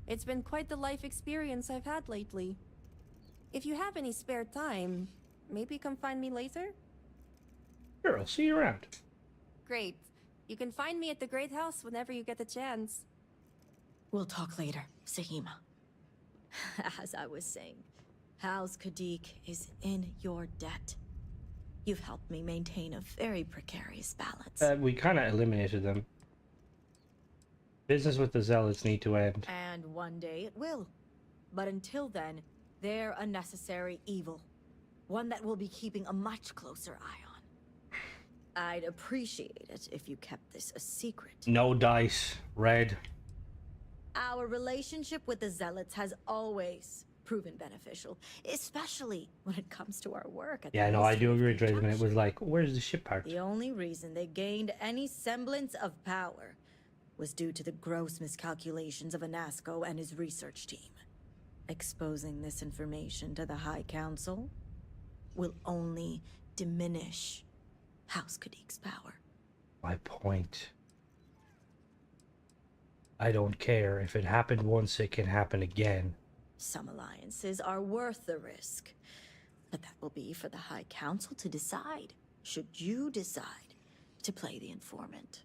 It's been quite the life experience I've had lately. If you have any spare time, maybe come find me later? Sure, I'll see you around. Great. You can find me at the Great House whenever you get the chance. We'll talk later, Sahima. As I was saying, House Kadik is in your debt. You've helped me maintain a very precarious balance. We kind of eliminated them. Business with the zealots need to end. And one day it will. But until then, they're a necessary evil. One that we'll be keeping a much closer eye on. I'd appreciate it if you kept this a secret. No dice. Red. Our relationship with the Zealots has always proven beneficial, especially when it comes to our work at the Yeah, no, I do Ministry of agree, Draven. It Protection. was like, where's the ship part? The only reason they gained any semblance of power was due to the gross miscalculations of Anasco and his research team. Exposing this information to the High Council will only diminish House Kadik's power. My point. I don't care. If it happened once, it can happen again. Some alliances are worth the risk, but that will be for the High Council to decide, should you decide to play the informant.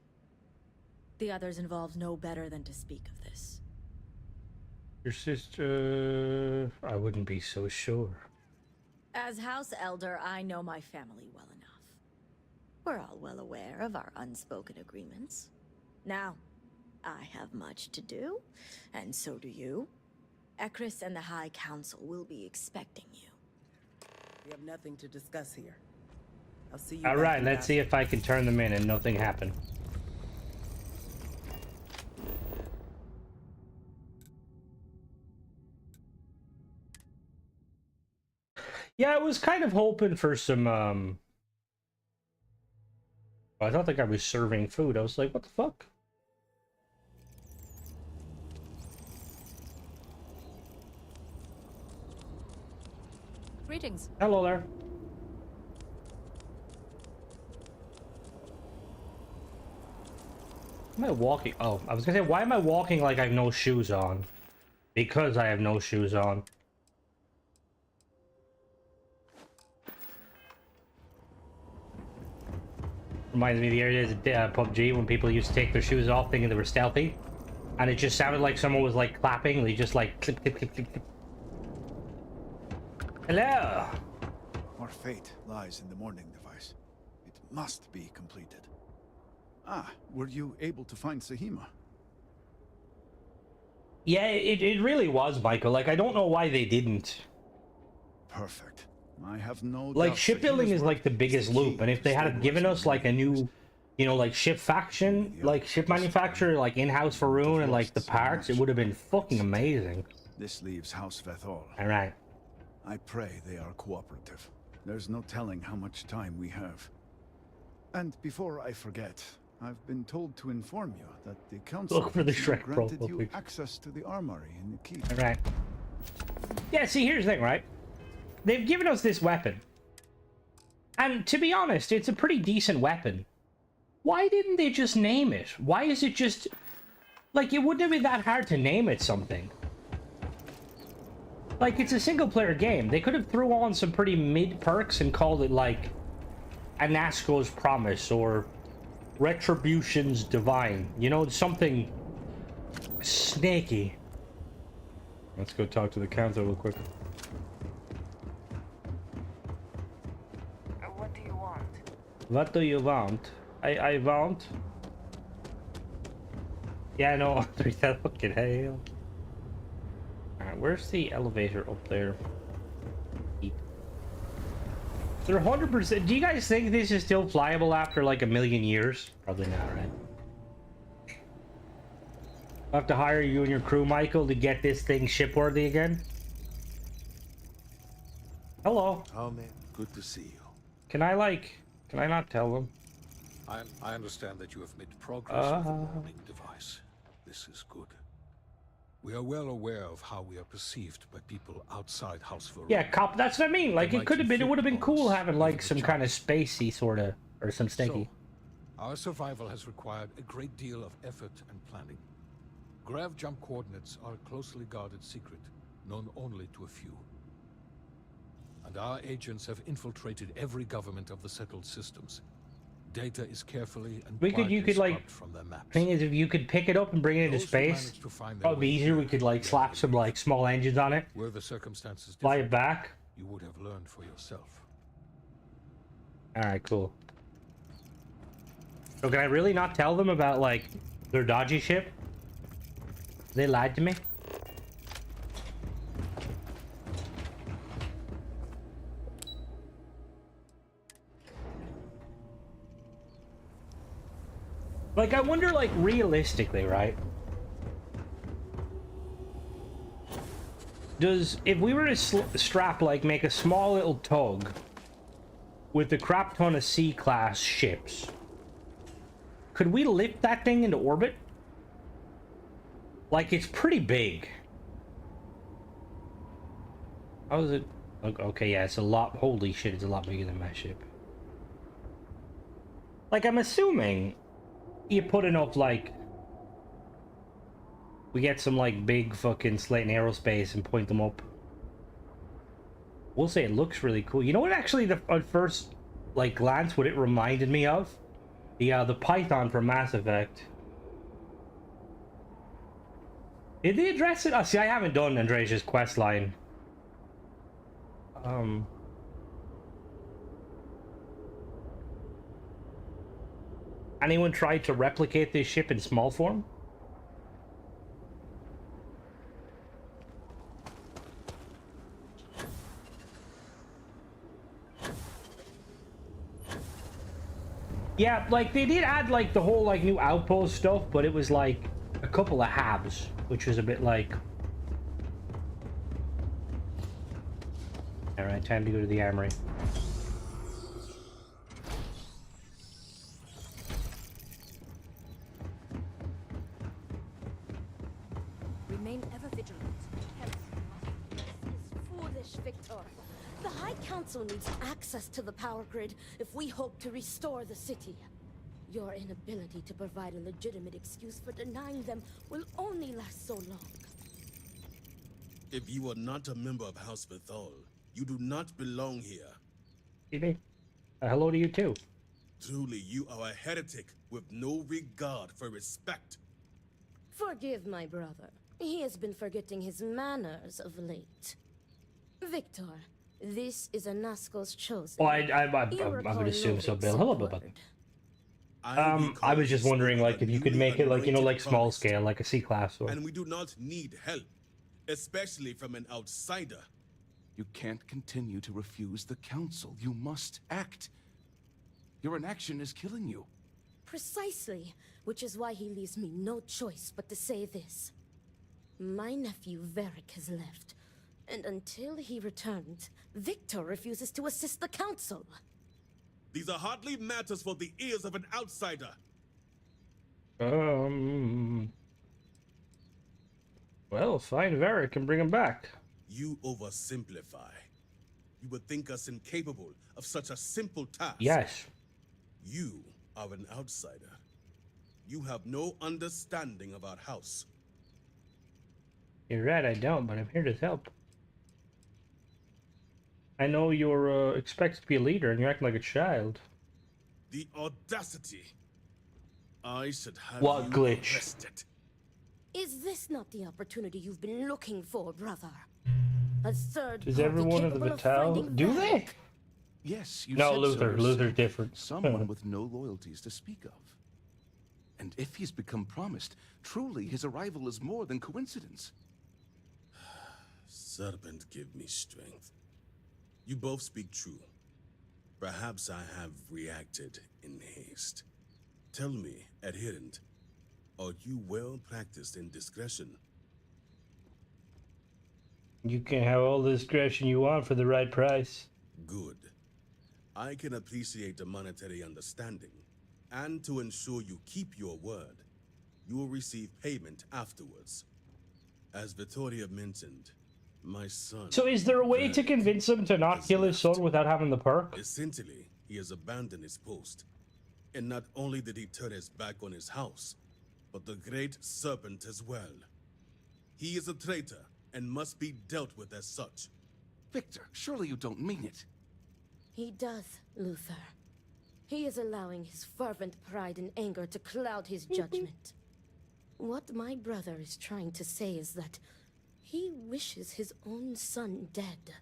The others involved know better than to speak of this. Your sister... I wouldn't be so sure. As House Elder, I know my family well enough. We're all well aware of our unspoken agreements. Now, I have much to do, and so do you. Ekris and the High Council will be expecting you. We have nothing to discuss here. I'll see you. Alright, let's see if I can turn them in and nothing happened. Yeah, I was kind of hoping for some, I don't think I was serving food. I was like, what the fuck? Greetings. Hello there. Am I walking? Oh, I was gonna say, why am I walking like I have no shoes on? Because I have no shoes on. Reminds me of the areas of PUBG when people used to take their shoes off thinking they were stealthy. And it just sounded like someone was like clapping. They just like clip, clip, clip, clip, clip. Hello! Our fate lies in the morning device. It must be completed. Ah, were you able to find Sahima? Yeah, it really was, Michael. Like, I don't know why they didn't. Perfect. I have no Like, doubt shipbuilding Sahima's is like the biggest loop, and if they had given us like a new, you know, like ship faction, like ship manufacturer, like in-house Faroon and like the parts, it would have been fucking amazing. This leaves House Vethal. Alright. I pray they are cooperative. There's no telling how much time we have. And before I forget, I've been told to inform you that the council Look for the has Shrek granted profile you picture. access to the armory in the keep. Alright. Yeah, see, here's the thing, right? They've given us this weapon. And to be honest, it's a pretty decent weapon. Why didn't they just name it? Why is it just... Like, it wouldn't have been that hard to name it something. Like, it's a single-player game. They could have threw on some pretty mid-perks and called it, like, Anasco's Promise or Retribution's Divine. You know, something snaky. Let's go talk to the council real quick. What do you want? What do you want? I want... Yeah, no, that fucking hell. Alright, where's the elevator up there? They're 100%. Do you guys think this is still flyable after like a million years? Probably not, right? I'll have to hire you and your crew, Michael, to get this thing shipworthy again. Hello. Oh man, good to see you. Can I not tell them? I understand that you have made progress with the warning device. This is good. We are well aware of how we are perceived by people outside House Faroon. Yeah, cop. That's what I mean. Like, it could have been. It would have been cool having like some kind of spacey sort of, or some stinky. So, our survival has required a great deal of effort and planning. Grav jump coordinates are a closely guarded secret, known only to a few. And our agents have infiltrated every government of the settled systems. Data is carefully and You could like, from their maps. thing is, if you could pick it up and bring it into space, probably be easier. We could like slap some like small engines on it, were the circumstances fly it back. You would have learned for yourself. Alright, cool. So can I really not tell them about like their dodgy ship? They lied to me. Like, I wonder, like, realistically, right? If we were to strap, like, make a small little tug with a crap ton of C-class ships, could we lift that thing into orbit? Like, it's pretty big. How is it? Okay, yeah, it's a lot. Holy shit, it's a lot bigger than my ship. Like, I'm assuming you put enough, like, we get some, like, big fucking Slayton Aerospace and point them up. We'll say it looks really cool. You know what, actually, at first, like, glance, what it reminded me of? The Python from Mass Effect. Did they address it? Oh, see, I haven't done Andrea's quest line. Anyone tried to replicate this ship in small form? Yeah, like they did add like the whole like new outpost stuff, but it was like a couple of halves, which was a bit like. All right, time to go to the armory. Remain ever vigilant. This is foolish, Victor. The High Council needs access to the power grid if we hope to restore the city. Your inability to provide a legitimate excuse for denying them will only last so long. If you are not a member of House Bethal, you do not belong here. Excuse me. Hello to you too. Truly, you are a heretic with no regard for respect. Forgive my brother. He has been forgetting his manners of late. Victor, this is Anasco's chosen. Well, I would assume so, Bill. Hello, Bill. I was just wondering, like, if you could make it, like, you know, like small scale, like a C-class. Or... And we do not need help, especially from an outsider. You can't continue to refuse the council. You must act. Your inaction is killing you. Precisely, which is why he leaves me no choice but to say this. My nephew Varric has left, and until he returns, Victor refuses to assist the council. These are hardly matters for the ears of an outsider. Well, find Varric and bring him back. You oversimplify. You would think us incapable of such a simple task. Yes. You are an outsider. You have no understanding of our house. You're right, I don't, but I'm here to help. I know you're expected to be a leader, and you're acting like a child. The audacity! I should have what you glitch? arrested. Is this not the opportunity you've been looking for, brother? A third Does party everyone in the capable of Vital finding do Varric? they? Yes, you No, said Luther. so Luther's yourself. different. Someone with no loyalties to speak of. And if he's become promised, truly his arrival is more than coincidence. Serpent, give me strength. You both speak true. Perhaps I have reacted in haste. Tell me, adherent, are you well practiced in discretion? You can have all the discretion you want for the right price. Good. I can appreciate the monetary understanding, and to ensure you keep your word, you will receive payment afterwards. As Vittoria mentioned, my son... So is there a way to convince him to not kill his son without having the perk? Essentially, he has abandoned his post. And not only did he turn his back on his house, but the great serpent as well. He is a traitor and must be dealt with as such. Victor, surely you don't mean it. He does, Luther. He is allowing his fervent pride and anger to cloud his judgment. What my brother is trying to say is that he wishes his own son dead.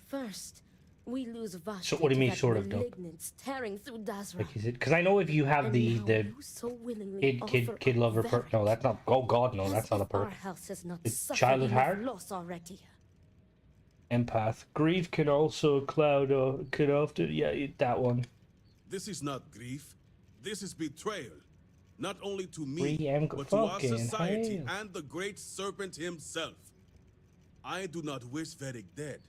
First, we lose Vashti. So what do you mean, to that sort of, Doc? malignance tearing through Dazra. Like, is it? Because I know if you have the so willingly kid lover perk. No, that's not. Oh God, no, that's not a Our perk. house has not It's suffered childhood enough heart. loss already. Empath. Grief can also cloud. Could often. Yeah, that one. This is not grief. This is betrayal. Not only to me, but to our fucking society hell. and the great serpent himself. I do not wish Varric dead,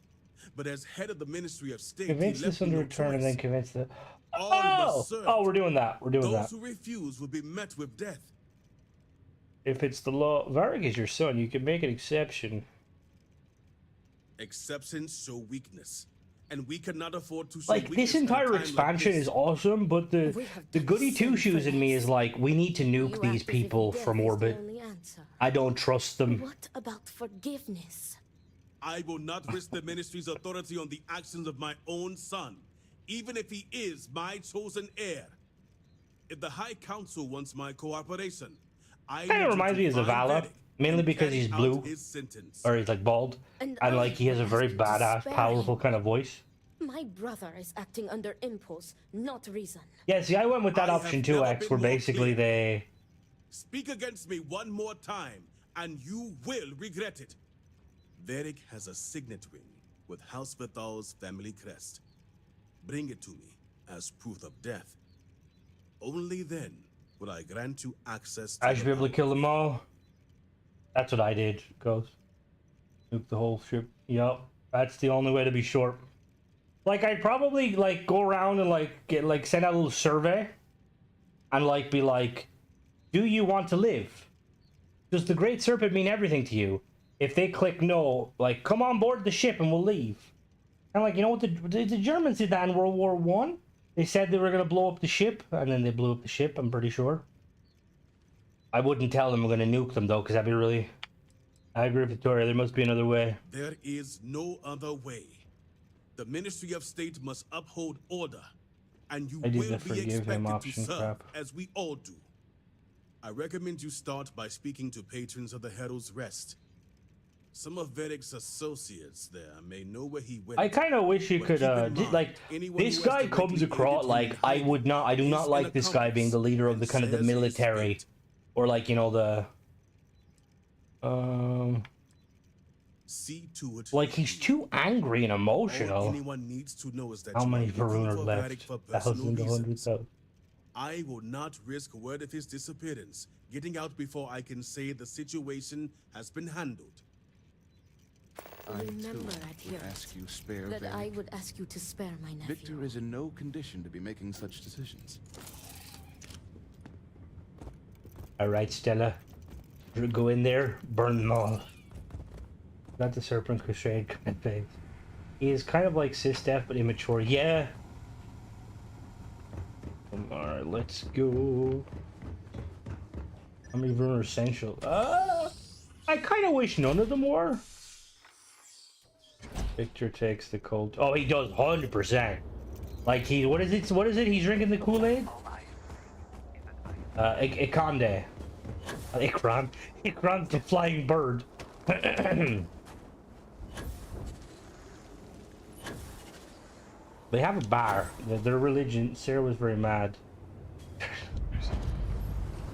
but as head of the Ministry of State, Convince he this left me one to no return and choice. then convince the. All Oh! must serve. Oh, we're doing that. We're doing that. Those who refuse will be met with death. If it's the law, Varric is your son. You can make an exception. Exceptions show weakness, and we cannot afford to show Like weakness this at a entire time like expansion this. is awesome, but the goody two shoes in me is like, we need to nuke these people from orbit. I don't trust them. What about forgiveness? I will not risk the ministry's authority on the actions of my own son, even if he is my chosen heir. If the High Council wants my cooperation, I Kind of need you reminds to me of find Zavala. Varric mainly because he's carry blue, out his sentence. or he's like bald, And and I like he has a asked very you to badass, spare powerful him. kind of voice. My brother is acting under impulse, not reason. Yeah, see, I went with that I option have too, never X, been where more basically clear. they. Speak against me one more time, and you will regret it. Varric has a signet ring with House Vithal's family crest. Bring it to me as proof of death. Only then will I grant you access to I should be able to kill them all. That's what I did, Ghost. Nuke the whole ship. Yup, that's the only way to be short. Like, I'd probably, like, go around and, like, get, like, send out a little survey. And, like, be like, do you want to live? Does the Great Serpent mean everything to you? If they click no, like, come on board the ship and we'll leave. And, like, you know what, the Germans did that in World War One. They said they were going to blow up the ship, and then they blew up the ship, I'm pretty sure. I wouldn't tell them we're going to nuke them, though, because that'd be really... I agree with Victoria, there must be another way. There is no other way. The Ministry of State must uphold order, and you I did will the be forgive him expected to option serve, crap. as we all do. I recommend you start by speaking to patrons of the Herald's Rest. Some of Varric's associates there may know where he went. I kind of wish you But could, keep in mind, like, anyone this who has guy directly comes aided across, you like, in I hiding would not, I do is not an like this guy being the leader of the accomplice kind of the and shares his military, fate. or like, you know, the, See to it. like, he's too angry and All emotional. anyone needs to know is that How you many are looking Varun are for left? Varric for personal 1,000 to reasons. 100,000. I will not risk word of his disappearance getting out before I can say the situation has been handled. I too Remember, would adherent, ask you spare that I Varric. would ask you to spare my nephew. Victor is in no condition to be making such decisions. Alright, Stella. Go in there, burn them all. Got the Serpent Crusade kind of face. He is kind of like Sistef, but immature. Yeah. Alright, let's go. How many Varun are essential? I kind of wish none of them were. Victor takes the cold. Oh, he does 100%. Like he, what is it? What is it? He's drinking the Kool-Aid. Ikonde. Ikran's the flying bird. They have a bar. Their religion. Sarah was very mad.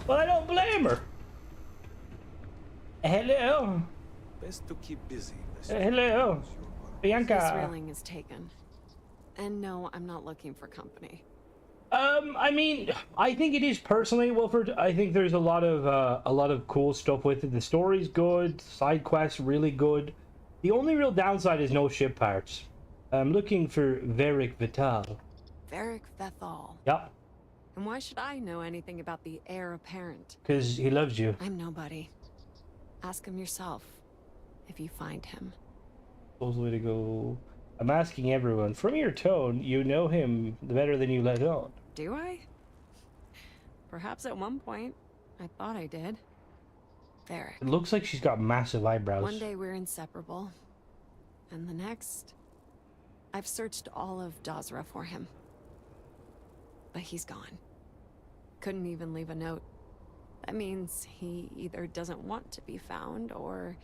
Well, I don't blame her. Hello. Best to keep busy. Hello. Bianca. This railing is taken. And no, I'm not looking for company. I mean, I think it is personally, Wilford. I think there's a lot of cool stuff with it. The story's good, side quests really good. The only real downside is no ship parts. I'm looking for Varric Vital. Varric Vethal. Yep. And why should I know anything about the heir apparent? Because he loves you. I'm nobody. Ask him yourself, if you find him. Those way to go. I'm asking everyone. From your tone, you know him better than you let on. Do I? Perhaps at one point, I thought I did. Varric. It looks like she's got massive eyebrows. One day we're inseparable. And the next... I've searched all of Dazra for him. But he's gone. Couldn't even leave a note. That means he either doesn't want to be found, or...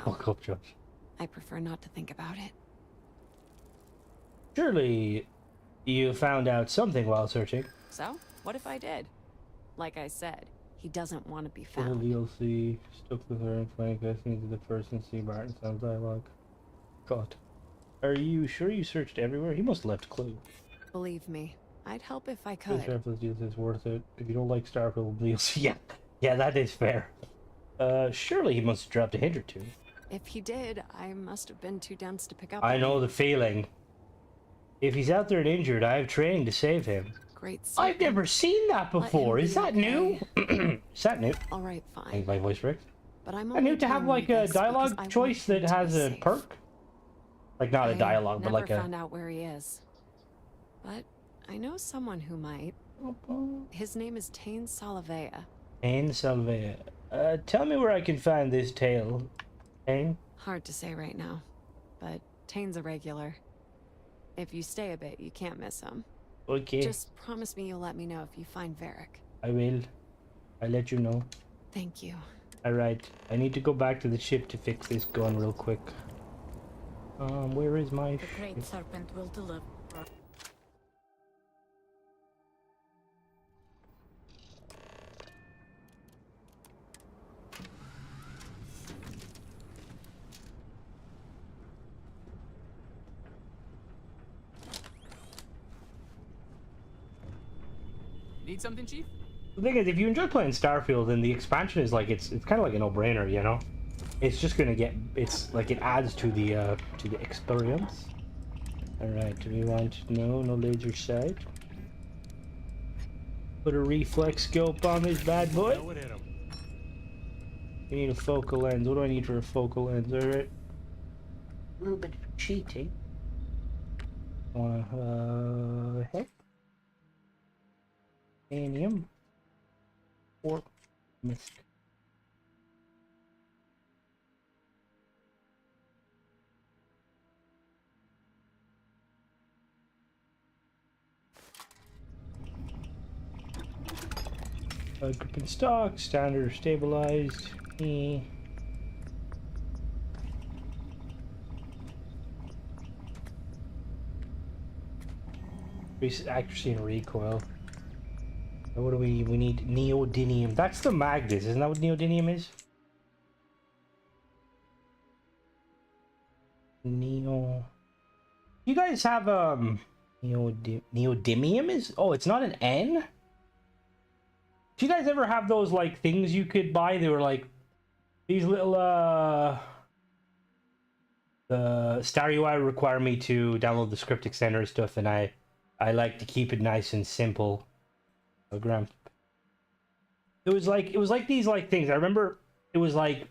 Look up, Josh. I prefer not to think about it. Surely you found out something while searching. So, what if I did? Like I said, he doesn't want to be For found. the DLC, stuck with her and playing questions to the person, see Martin sounds dialogue. God. Are you sure you searched everywhere? He must have left a clue. Believe me, I'd help if I This could. Starfield DLC is worth it. If you don't like Starfield DLC, yeah, that is fair. Surely he must have dropped a hint or two. If he did, I must have been too dense to pick up I on know it. the feeling. If he's out there and injured, I have training to save him. Great. I've never seen that before. Is that new? Is that new? All right, I fine. think my voice works. But I'm I need only to have telling like you a this because I dialogue want choice him that to has be a safe. perk. Like not a I dialogue, but never like a. found out where he is. But I know someone who might. His name is Tain Salavea. Tain Salvea. Tell me where I can find this tale. Tain? Hard to say right now, but Tain's a regular. If you stay a bit, you can't miss him. Okay. Just promise me you'll let me know if you find Varric. I will. I'll let you know. Thank you. Alright, I need to go back to the ship to fix this gun real quick. Where is my The Great Serpent will deliver. Need something, Chief? The thing is, if you enjoy playing Starfield, then the expansion is like it's kind of like a no-brainer, you know. It's just gonna get it adds to the experience. All right, do we want no laser sight? Put a reflex scope on this bad boy. We need a focal lens. What do I need for a focal lens? All right. A little bit of cheating. Heck. Anium. Or mist. Grip and stock, standard or stabilized. Increases accuracy and recoil. What do we need? Neodymium. That's the magnet. Isn't that what neodymium is? You guys have neodymium is? Oh, it's not an N? Do you guys ever have those like things you could buy? They were like these little the Star UI require me to download the script extender stuff, and I like to keep it nice and simple. It was like these like things. I remember it was like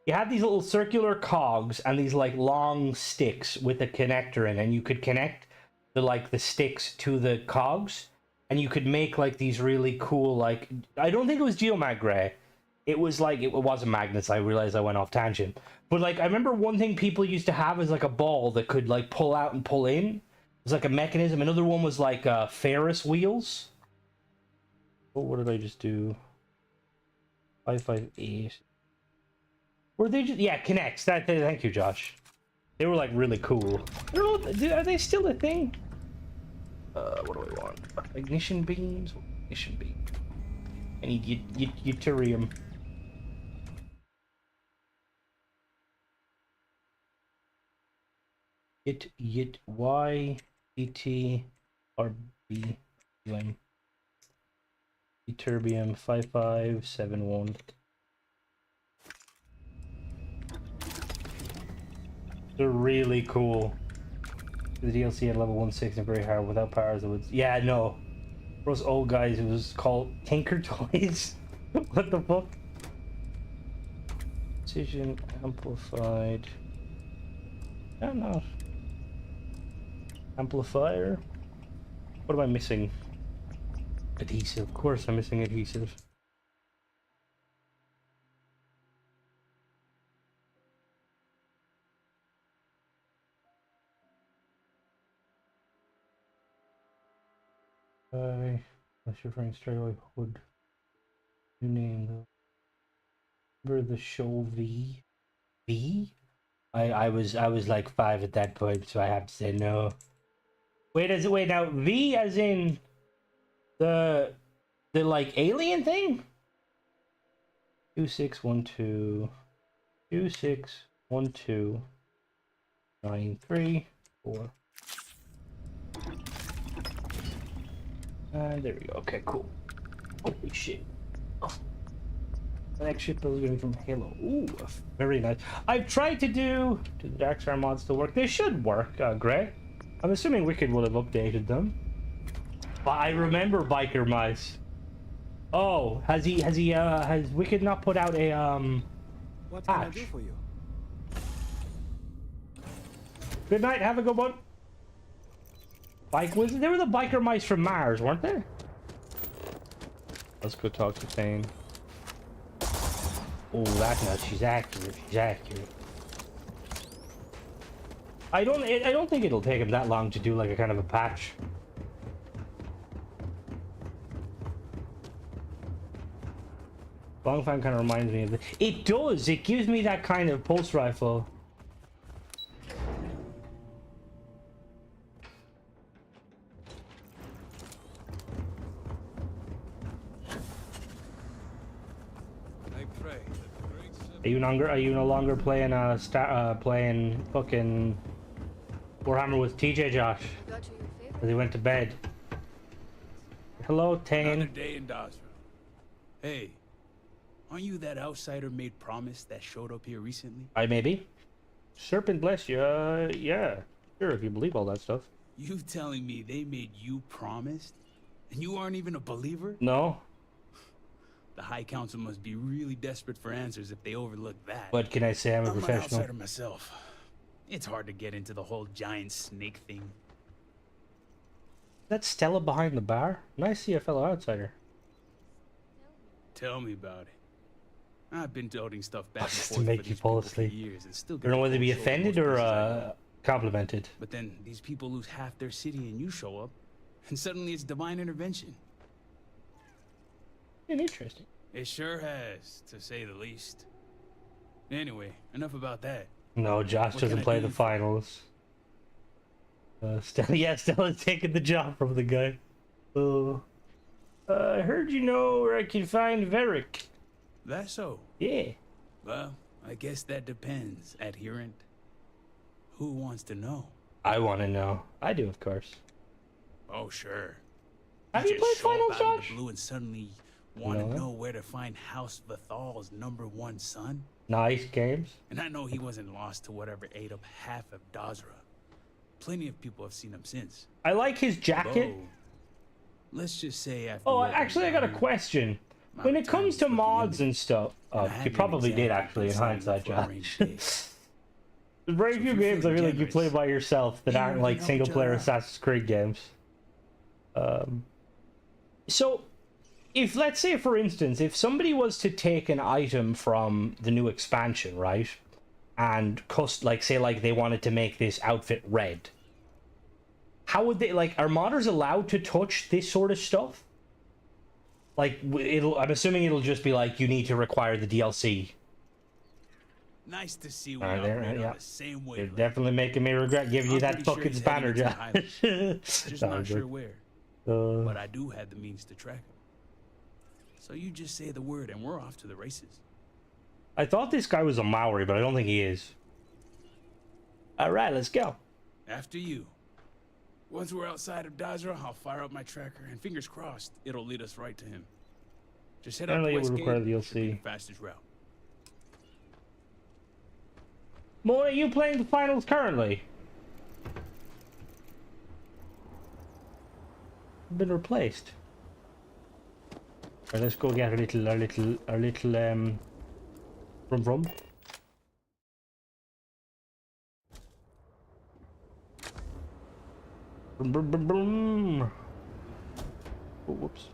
you had these little circular cogs and these like long sticks with a connector in, and you could connect the sticks to the cogs, and you could make like these really cool like I don't think it was geomag gray. It was like it wasn't magnets. I realized I went off tangent. But like I remember one thing people used to have is like a ball that could like pull out and pull in. It was like a mechanism. Another one was like Ferris wheels. Oh, what did I just do? 558. Were they just connects? Thank you, Josh. They were like really cool. Are they still a thing? What do I want? Ignition beams? Ignition beam. I need yttrium. Y E T R B U M. Ytterbium 5571. They're really cool. The DLC at level 16 and very hard without powers. It would no. For us old guys, it was called Tinker Toys. What the fuck? Precision amplified. No. Amplifier. What am I missing? Adhesive. Of course I'm missing adhesive. Unless you're referring straight away, hood. New name though. Remember the show V? V? I was like 5 at that point, so I have to say no. Wait now V as in the like alien thing? 2612 2612 934. And there we go. Okay, cool. Holy shit. Oh. The next ship is going to be from Halo. Ooh, very nice. I've tried to do the Darkstar mods to work. They should work, Gray. I'm assuming Wicked will have updated them. But I remember Biker Mice. Oh, has Wicked not put out a What can I do for you? Good night, have a good one. They were the Biker Mice from Mars, weren't they? Let's go talk to Thane. Oh, that's nuts. She's accurate. I don't think it'll take him that long to do like a kind of a patch. Longfang kind of reminds me of it. It does. It gives me that kind of pulse rifle. Are you no longer playing playing fucking Warhammer with TJ Josh? Because he went to bed. Hello, Tane. Another day in Dosra. Hey, aren't you that outsider made promise that showed up here recently? I maybe. Serpent bless you. Yeah, sure, if you believe all that stuff. You telling me they made you promise, and you aren't even a believer? No. The High Council must be really desperate for answers if they overlook that. What can I say? I'm a professional. an outsider myself. It's hard to get into the whole giant snake thing. That's Stella behind the bar? Nice to see a fellow outsider. Tell me about it. I've been toting stuff back and Just forth to make for you these fall people for asleep. years and still I don't know whether to be offended or complimented. But then these people lose half their city and you show up, and suddenly it's divine intervention. Interesting. It sure has, to say the least. Anyway, enough about that. No, Josh What doesn't can I play do the for you? finals. Stella's taking the job from the guy. I heard you know where I can find Varric. That's so. Yeah. Well, I guess that depends, adherent. Who wants to know? I want to know. I do, of course. Oh, sure. Have you just played show up finals, out of Josh? the blue and suddenly want to No. know where to find House Vithal's #1 son? Nice games. And I know he wasn't lost to whatever ate up half of Dosra. Plenty of people have seen him since. I like his jacket. Although, let's just say after. Oh, what actually, I went got a down, question. my When it time comes is to looking mods limited. and stuff, And I you haven't probably did exactly actually in been signed hindsight, up for a Josh. range day. There's very So few if you're games I feel feeling like you play generous, by yourself that here aren't we like can help single each player other out. Assassin's Creed games. So, if let's say for instance, if somebody was to take an item from the new expansion, right, and say they wanted to make this outfit red, how would they are modders allowed to touch this sort of stuff? I'm assuming it'll just be like you need to require the DLC. Nice to see we Alright, there, operate on yeah. the same way. You're definitely making me regret giving you I'm that pretty sure fucking he's spanner, heading into Josh. Highlands. Just No, not I'm sure good. where. But I do have the means to track him. So you just say the word and we're off to the races. I thought this guy was a Maori, but I don't think he is. Alright, let's go. After you. Once we're outside of Dazra, I'll fire up my tracker, and fingers crossed, it'll lead us right to him. Just head out Apparently the it west would require gate, the should be DLC. the fastest route. Mo, are you playing the finals currently? Been replaced. Alright, let's go get our little rum. Brum. Oh, whoops.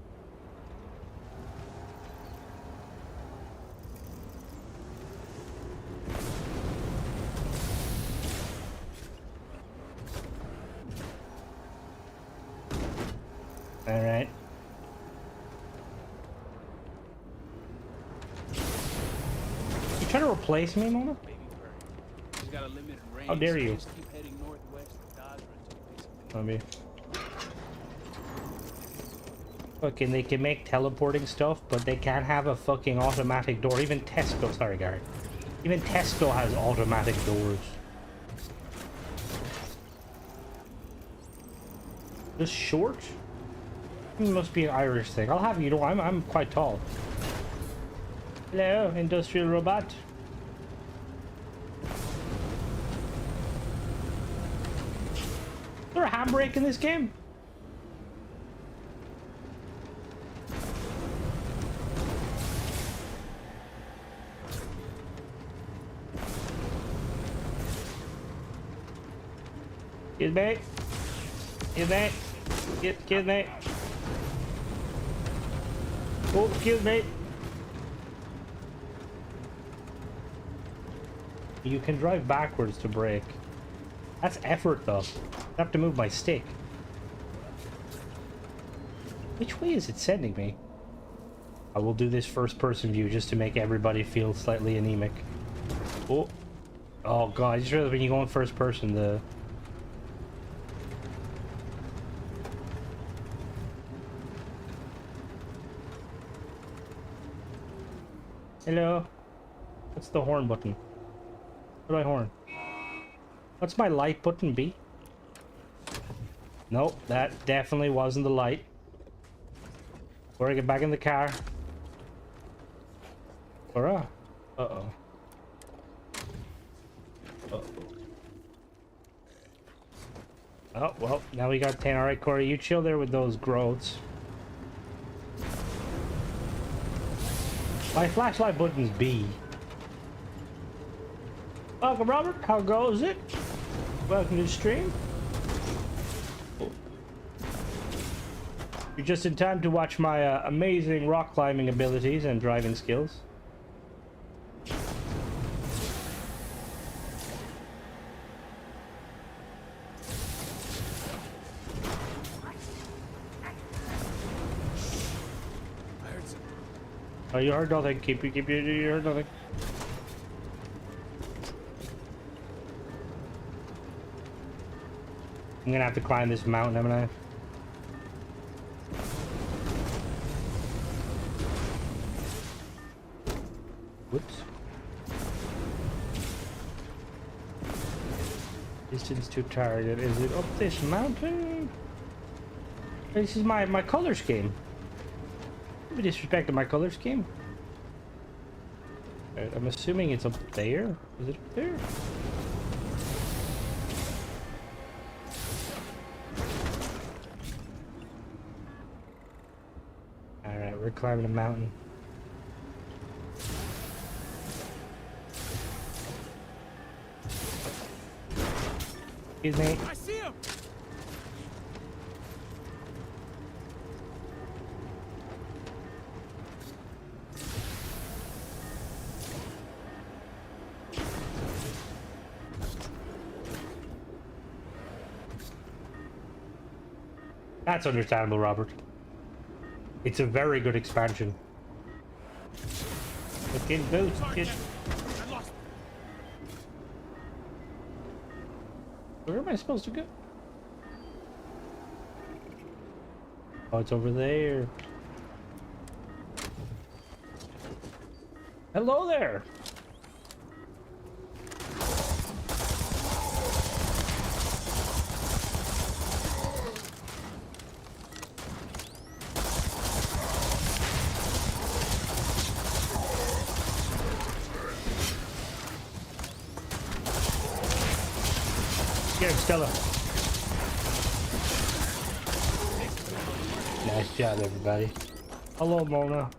All right. You trying to replace me, Mona? He's got a limited range. How dare so you? Just keep heading northwest of Dazra until you pick something. Maybe. Fucking, they can make teleporting stuff, but they can't have a fucking automatic door. Even Tesco, sorry, Gary. Even Tesco has automatic doors. This short? It must be an Irish thing. I'll have you know, I'm quite tall. Hello, industrial robot. Is there a handbrake in this game? Excuse me. Excuse me. Excuse me. Oh, excuse me. You can drive backwards to brake. That's effort, though. I have to move my stick. Which way is it sending me? I will do this first-person view just to make everybody feel slightly anemic. Oh. Oh god, I just realized when you go in first person, the... Hello? What's the horn button? What do I horn? What's my light button be? Nope, that definitely wasn't the light. Before I get back in the car. Cora? Uh-oh. Uh-oh. Oh, well, now we got 10. Alright, Corey, you chill there with those growths. My flashlight button's B. Welcome, Robert. How goes it? Welcome to the stream. You're just in time to watch my amazing rock climbing abilities and driving skills. Oh, you heard nothing. Keep you heard nothing. I'm gonna have to climb this mountain, haven't I? Whoops. Distance to target. Is it up this mountain? This is my color scheme. Don't be disrespecting my color scheme. Right, I'm assuming it's up there. Is it up there? Alright, we're climbing a mountain. Excuse me. I see him. That's understandable, Robert. It's a very good expansion. Looking boots, kid. Where am I supposed to go? Oh, it's over there. Hello there. Stella. Nice job, everybody. Hello, Mona.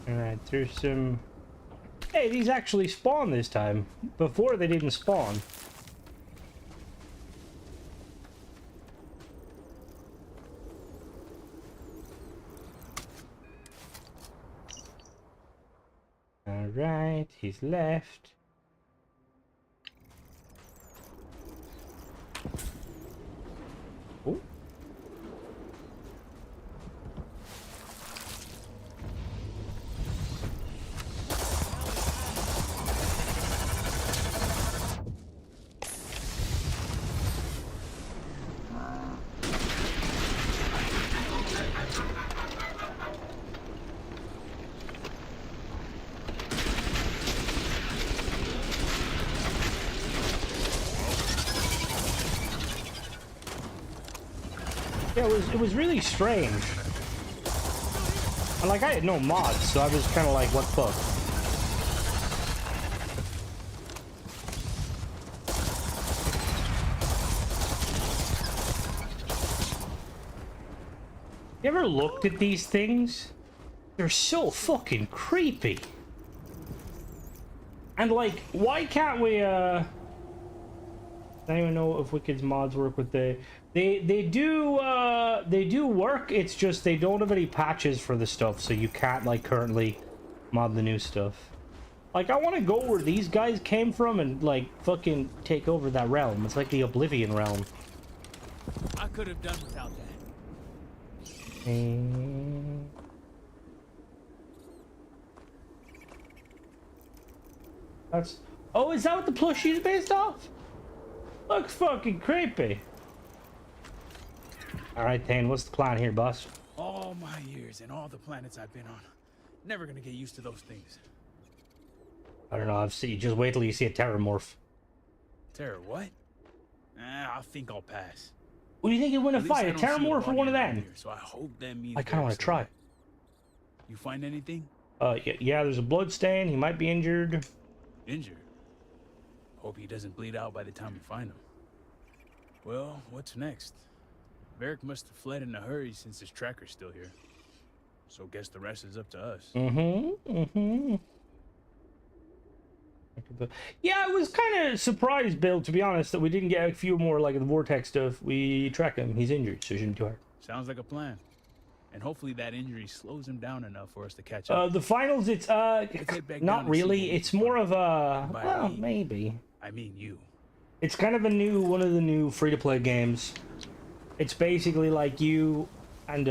Alright, through some... Hey, these actually spawn this time. Before they didn't spawn. Alright, he's left. Oh. Yeah, it was really strange. And like I had no mods, so I was kind of like, what the fuck? You ever looked at these things? They're so fucking creepy. And like, why can't we I don't even know if Wicked's mods work with they do work. It's just they don't have any patches for the stuff, so you can't like currently mod the new stuff. Like, I want to go where these guys came from and like fucking take over that realm. It's like the Oblivion realm. I could have done without that. That's... Oh, is that what the plushie is based off? Looks fucking creepy. Alright, Thane, what's the plan here, boss? All my years and all the planets I've been on. Never gonna get used to those things. I don't know, I've seen... Just wait till you see a terramorph. Terror, what? I think I'll pass. What do you think you'd win a At least fight? I A don't see terramorph or one of around them? here, so I hope that means I kind of want to try. You find anything? Yeah, there's a blood stain. He might be injured. Injured? Hope he doesn't bleed out by the time we find him. Well, what's next? Varric must have fled in a hurry since his tracker's still here. So guess the rest is up to us. Yeah, I was kind of surprised, Bill, to be honest, that we didn't get a few more like the Vortex stuff. We track him. He's injured, so it shouldn't be too hard. Sounds like a plan. And hopefully that injury slows him down enough for us to catch up. The finals, it's not really. It's more of a well, maybe. I mean you. It's kind of one of the new free-to-play games. It's basically like you and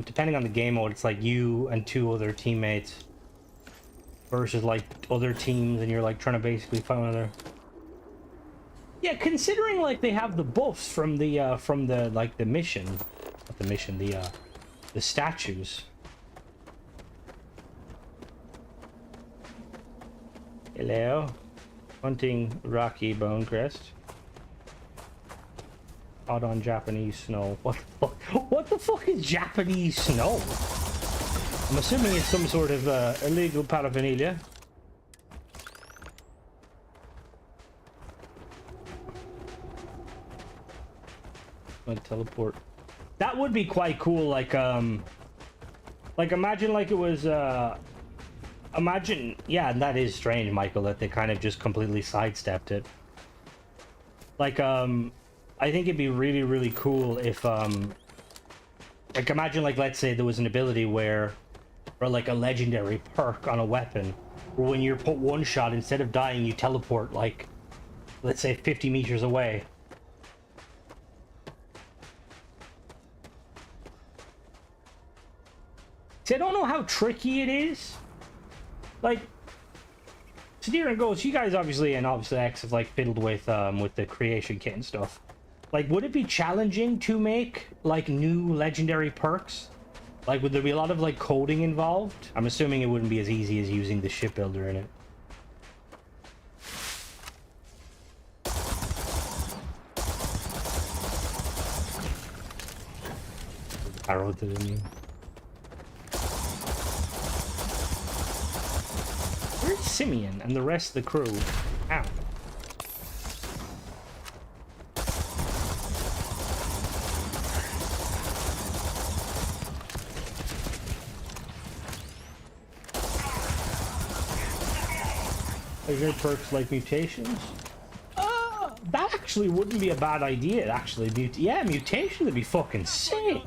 depending on the game mode, it's like you and 2 other teammates versus like other teams, and you're like trying to basically find another. Yeah, considering like they have the buffs from the like the mission, not the mission, the statues. Hello, hunting Rocky Bonecrest. Out on Japanese snow. What the fuck? What the fuck is Japanese snow? I'm assuming it's some sort of illegal paraphernalia. Like teleport. That would be quite cool. Like imagine like it was imagine, yeah, that is strange, Michael, that they kind of just completely sidestepped it. Like I think it'd be really, really cool if like imagine like let's say there was an ability where, or like a legendary perk on a weapon where when you're put one shot, instead of dying you teleport like let's say 50 meters away. See, I don't know how tricky it is. Like Sadir and Ghost, you guys obviously X have like fiddled with the creation kit and stuff. Like, would it be challenging to make like new legendary perks? Like, would there be a lot of like coding involved? I'm assuming it wouldn't be as easy as using the shipbuilder in it. Arrow to the knee. Where's Simeon and the rest of the crew? Ow. Are there perks like mutations? That actually wouldn't be a bad idea, actually. Yeah, mutation would be fucking sick.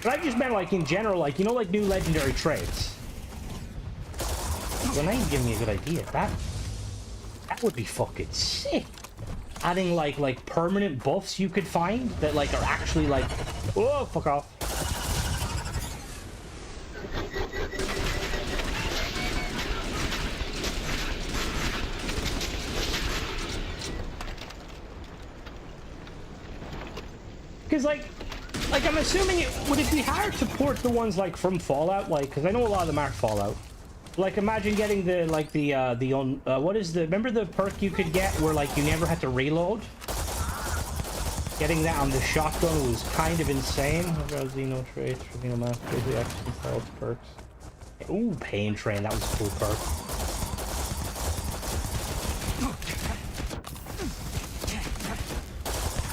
But I just meant like in general, like, you know, like new legendary traits. Well, now you give me a good idea. That would be fucking sick. Adding like permanent buffs you could find that like are actually like, oh, fuck off. Because like I'm assuming would it be hard to port the ones like from Fallout, like, because I know a lot of them aren't Fallout. Like, imagine getting the like what is the, remember the perk you could get where like you never had to reload? Getting that on the shotgun was kind of insane. Xeno traits, Xeno master, the action styles perks. Ooh, Pain Train, that was a cool perk.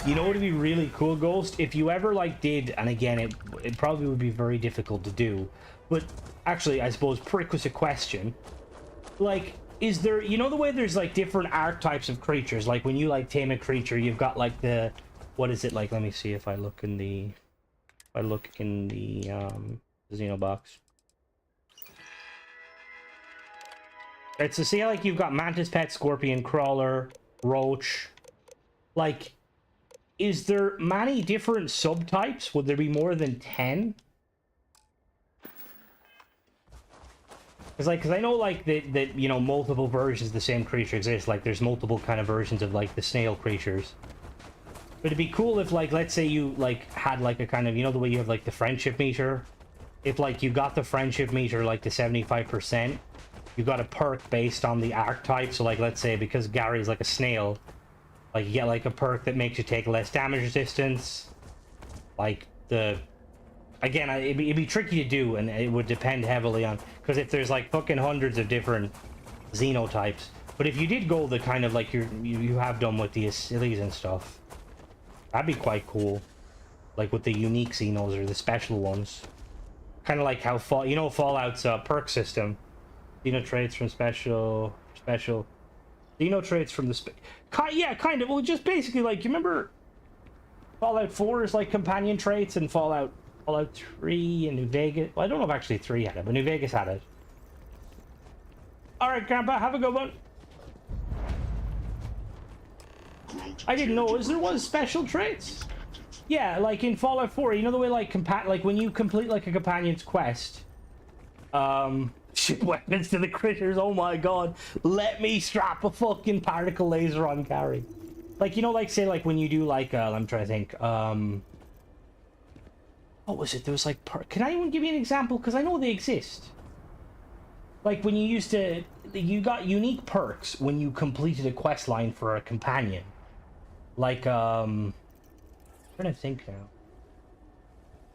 You know what would be really cool, Ghost? If you ever like did, and again, it probably would be very difficult to do, but actually, I suppose prerequisite question. Like, is there, you know the way there's like different archetypes of creatures, like when you like tame a creature, you've got like the, what is it like? Let me see if I look in the Xenobox. Right, so see how like you've got mantis pet, scorpion, crawler, roach. Like, is there many different subtypes? Would there be more than 10? Because I know like that you know, multiple versions of the same creature exist. Like there's multiple kind of versions of like the snail creatures. But it'd be cool if, like, let's say you like had like a kind of, you know, the way you have like the friendship meter. If like you got the friendship meter like to 75%, you got a perk based on the archetype. So like, let's say because Gary's like a snail, like you get like a perk that makes you take less damage resistance. Like the, again, it'd be tricky to do, and it would depend heavily on, because if there's like fucking hundreds of different xenotypes. But if you did go the kind of like you have done with the Asilies and stuff, that'd be quite cool. Like with the unique xenos or the special ones. Kind of like how Fallout's perk system. Xeno traits from special. Xeno traits from the yeah, kind of. Well, just basically like, you remember Fallout 4 is like companion traits, and Fallout 3 and New Vegas. Well, I don't know if actually 3 had it, but New Vegas had it. All right, Grandpa, have a good one. I didn't know there was special traits. Yeah, like in Fallout 4, you know the way like like when you complete like a companion's quest, ship weapons to the critters. Oh my god, let me strap a fucking particle laser on Gary. Like, you know, like say like when you do like I'm trying to think, what was it? There was like, can anyone give me an example? Because I know they exist. Like when you you got unique perks when you completed a quest line for a companion. Like, I'm trying to think now. I'm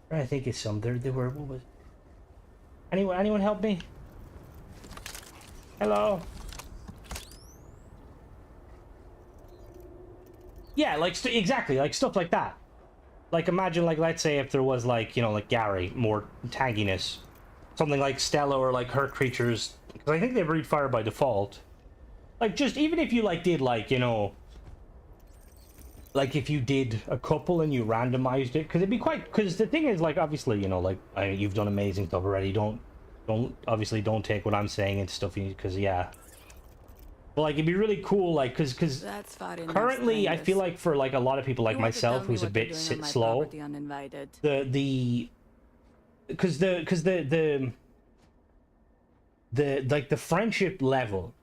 trying to think of some. There were, what was... Anyone help me? Hello? Yeah, like, exactly, like stuff like that. Like, imagine, like, let's say if there was, like, you know, like Gary, more tankiness. Something like Stella or, like, her creatures. Because I think they breathe fire by default. Like, just, even if you, like, did, like, you know... Like, if you did a couple and you randomized it, because it'd be quite... Because the thing is, like, obviously, you know, like, you've done amazing stuff already. Don't take what I'm saying and stuff, because, yeah. But, like, it'd be really cool, like, because currently, I feel like for, like, a lot of people like myself, who's a bit slow, like, the friendship level,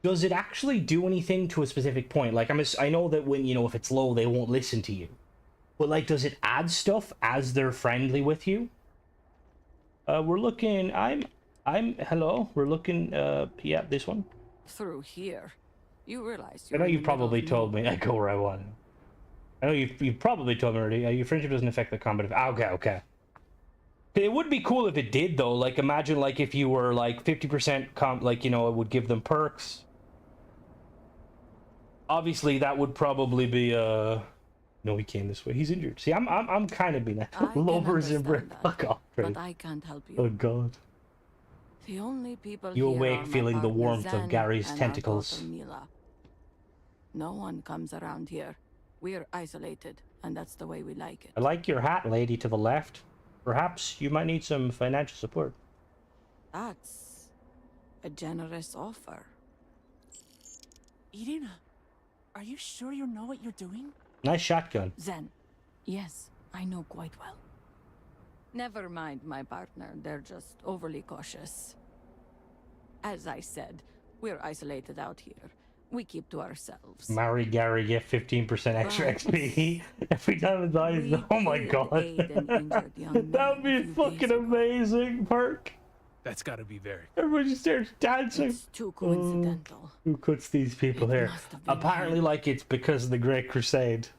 does it actually do anything to a specific point? Like, I know that when, you know, if it's low, they won't listen to you. But, like, does it add stuff as they're friendly with you? We're looking, hello, we're looking, yeah, this one. Through here, you realize I know you've probably told me I go where I want. I know you've probably told me already. Your friendship doesn't affect the combat. Okay. It would be cool if it did, though. Like, imagine, like, if you were, like, 50% like, you know, it would give them perks. Obviously, that would probably be, no, he came this way. He's injured. See, I'm kind of being lovers and breath. Fuck off, but I can't help you. Oh, God. The only people you here awake are feeling the warmth Zen of Gary's and tentacles. Mila. No one comes around here. We're isolated, and that's the way we like it. I like your hat, lady to the left. Perhaps you might need some financial support. That's a generous offer. Irina, are you sure you know what you're doing? Nice shotgun. Zen. Yes, I know quite well. Never mind my partner, they're just overly cautious. As I said, we're isolated out here. We keep to ourselves. Marry Gary, get 15% extra XP every time it dies. Oh my god. That would be a fucking amazing perk. That's gotta be very. Everybody just starts dancing. It's too coincidental. Who puts these people here? Apparently, like, it's because of the Great Crusade.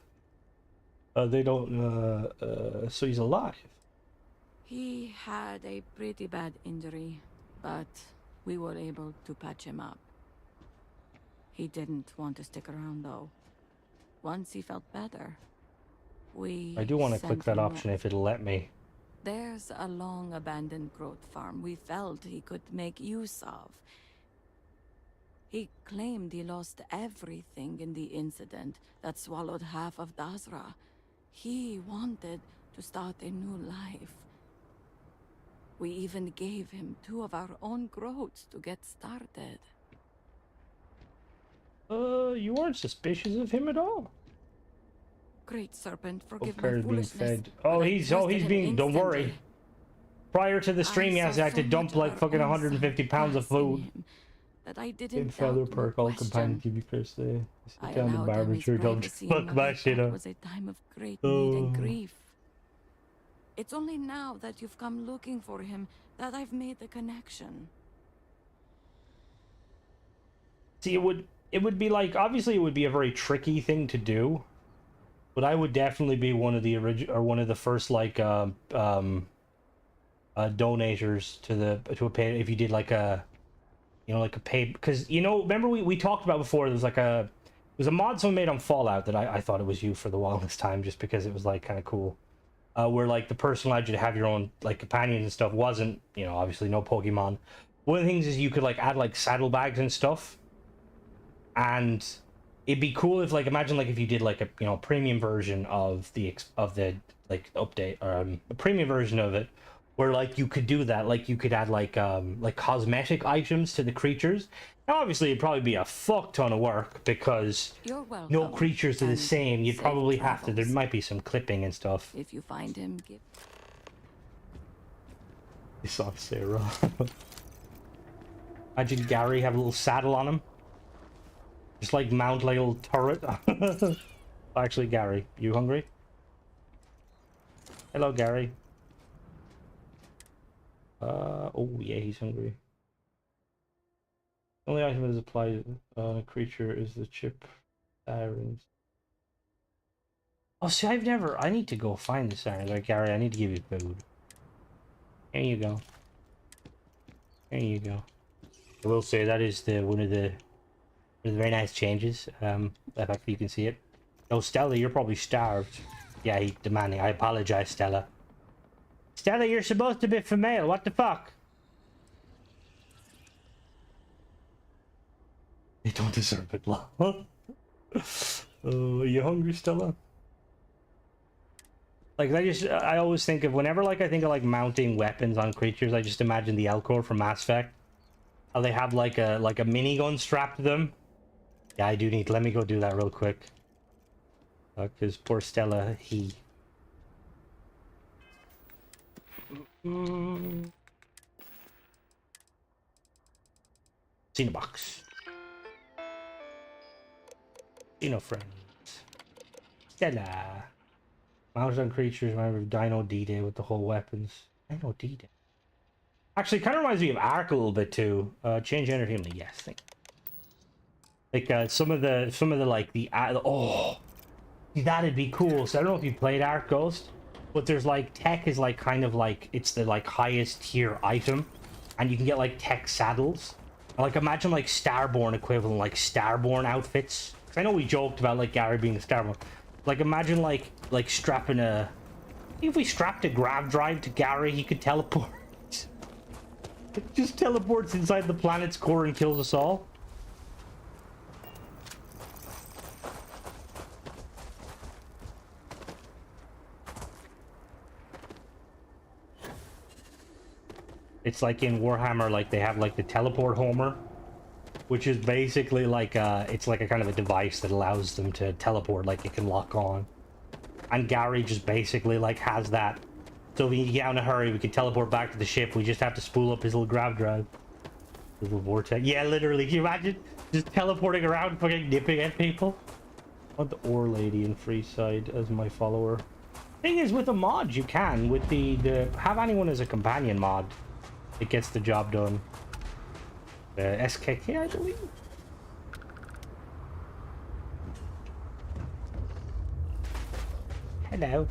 They don't, so he's alive. He had a pretty bad injury, but we were able to patch him up. He didn't want to stick around, though. Once he felt better, I do want to click that option if it'll let me. There's a long abandoned growth farm we felt he could make use of. He claimed he lost everything in the incident that swallowed half of Dazra. He wanted to start a new life. We even gave him 2 of our own growths to get started. You weren't suspicious of him at all. Great Serpent, forgive my Being foolishness. fed. but Oh, I he's trusted him being. Don't worry. instantly. Prior to the stream, he I has saw had to so dump much of like our fucking own 150 son pounds of pass in food. him that I In didn't feather doubt nor perk, all companions question. give you curse there. I Sit down the allowed him his barber don't privacy fuck in my what I shit thought up. was a time of great need and Oh. grief. It's only now that you've come looking for him that I've made the connection. See, it would be like, obviously it would be a very tricky thing to do, but I would definitely be one of the original or one of the first like donators to a pay, if you did like a, you know, like a pay, because, you know, remember we talked about before, there was like a, it was a mod someone made on Fallout that I thought it was you for the longest time, just because it was like kind of cool, where like the person allowed you to have your own like companions and stuff. Wasn't, you know, obviously no Pokemon. One of the things is you could like add like saddlebags and stuff, and it'd be cool if, like, imagine like if you did like a, you know, premium version of the like update, or a premium version of it, where like you could do that, like you could add like cosmetic items to the creatures. Now obviously it'd probably be a fuck ton of work because no creatures are the same. You'd probably have to, there might be some clipping and stuff. If you find him, give... You saw Sarah. Imagine Gary have a little saddle on him. Just like mount like a little turret. Actually, Gary, you hungry? Hello, Gary. Oh yeah, he's hungry. The only item that is applied on a creature is the chip sirens. Oh, see, I need to go find the sirens. Like, Gary, I need to give you food. Here you go. There you go. I will say that is one of the very nice changes. The fact that you can see it. Oh, Stella, you're probably starved. Yeah, he's demanding. I apologize, Stella. Stella, you're supposed to be female. What the fuck? They don't deserve it, love. Oh, are you hungry, Stella? Like, I always think of, whenever like I think of like mounting weapons on creatures, I just imagine the Elcor from Mass Effect. How they have like a minigun strapped to them. Yeah, I do need, let me go do that real quick. Because poor Stella, he... Xenobox. Xeno friends. Stella. Mounted on creatures, remember Dino D-Day with the whole weapons. Dino D-Day. Actually, kind of reminds me of Ark a little bit too. Change entertainment, yes. Like some of the like the oh, that'd be cool. So I don't know if you played Ark Ghost, but there's like tech is like kind of like it's the like highest tier item, and you can get like tech saddles. Like imagine like Starborn equivalent, like Starborn outfits. Cause I know we joked about like Gary being a Starborn. Like imagine like strapping a. If we strapped a grav drive to Gary, he could teleport. It just teleports inside the planet's core and kills us all. It's like in Warhammer, like they have like the teleport homer, which is basically like it's like a kind of a device that allows them to teleport, like it can lock on. And Gary just basically like has that. So if we get out in a hurry, we can teleport back to the ship. We just have to spool up his little grav drive. His little vortex. Yeah, literally. Can you imagine just teleporting around, fucking nipping at people? I want the ore lady in Freeside as my follower. Thing is, with a mod, you can. With the have anyone as a companion mod, it gets the job done. SKK, I believe. Hello.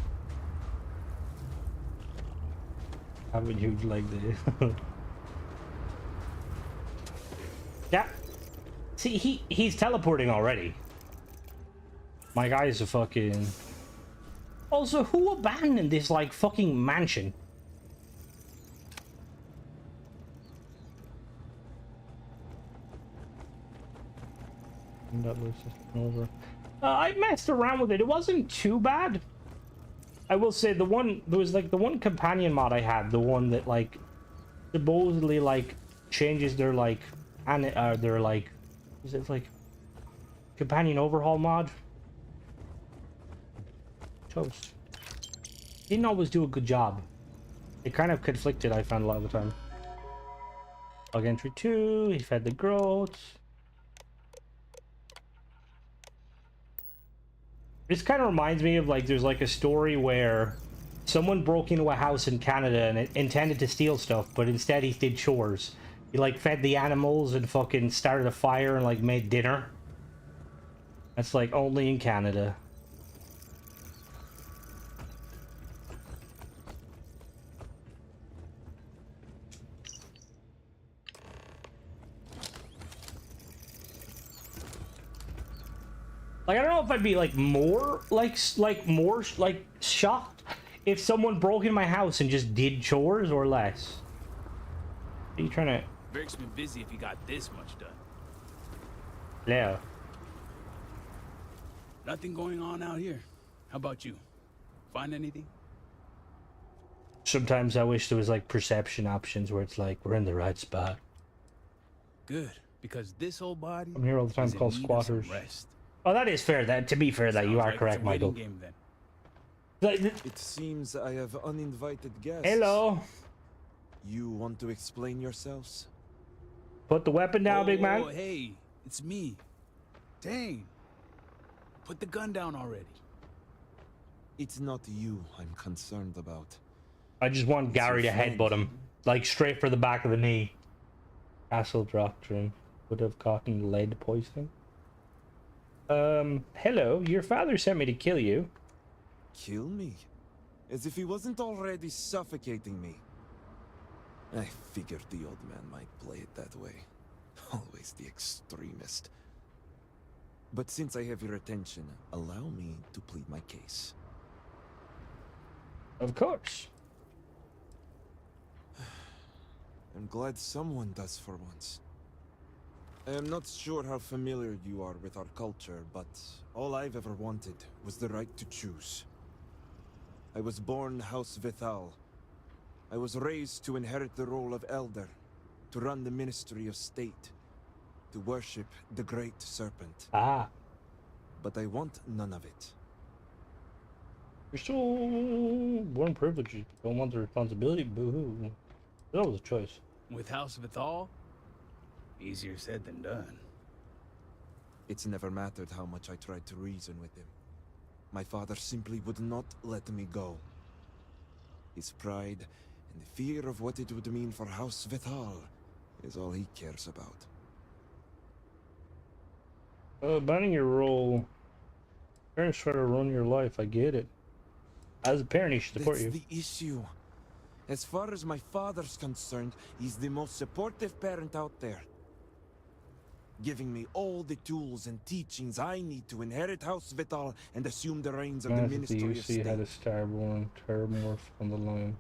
How would you like this? Yeah. See, he's teleporting already. My guy's a fucking... Also, who abandoned this, like, fucking mansion? That was just over. I messed around with it. It wasn't too bad. I will say there was like the one companion mod I had, the one that like supposedly like changes their like their like, is it like companion overhaul mod? Toast. Didn't always do a good job. It kind of conflicted, I found a lot of the time. Log entry 2, he fed the growths. This kind of reminds me of like there's like a story where someone broke into a house in Canada and it intended to steal stuff, but instead he did chores. He like fed the animals and fucking started a fire and like made dinner. That's like only in Canada. Like, I don't know if I'd be like more shocked if someone broke in my house and just did chores, or less. Are you trying to? Beric's been busy if he got this much done. Yeah. Nothing going on out here. How about you? Find anything? Sometimes I wish there was like perception options where it's like we're in the right spot. Good, because this whole body. I'm here all the time called squatters. Oh, that is fair. That to be fair, that you are correct, Michael. Game, then. It seems I have uninvited guests. Hello. You want to explain yourselves? Put the weapon down, big man. Oh, hey, it's me. Dang. Put the gun down already. It's not you I'm concerned about. I just want Gary to headbutt him, like straight for the back of the knee. Castle doctrine would have gotten lead poisoning. Hello. Your father sent me to kill you. Kill me? As if he wasn't already suffocating me. I figured the old man might play it that way. Always the extremist. But since I have your attention, allow me to plead my case. Of course. I'm glad someone does for once. I am not sure how familiar you are with our culture, but all I've ever wanted was the right to choose. I was born House Vithal. I was raised to inherit the role of elder, to run the Ministry of State, to worship the Great Serpent. Ah. But I want none of it. You're so born privileged. You don't want the responsibility. Boo-hoo. That was a choice. With House Vithal? Easier said than done. It's never mattered how much I tried to reason with him. My father simply would not let me go. His pride and the fear of what it would mean for House Vithal is all he cares about. Abandoning your role. Parents try to ruin your life. I get it. As a parent, he should support you. That's the issue. As far as my father's concerned, he's the most supportive parent out there. Giving me all the tools and teachings I need to inherit House Vithal and assume the reins of the Ministry of State. had a starborn terramorph on the line.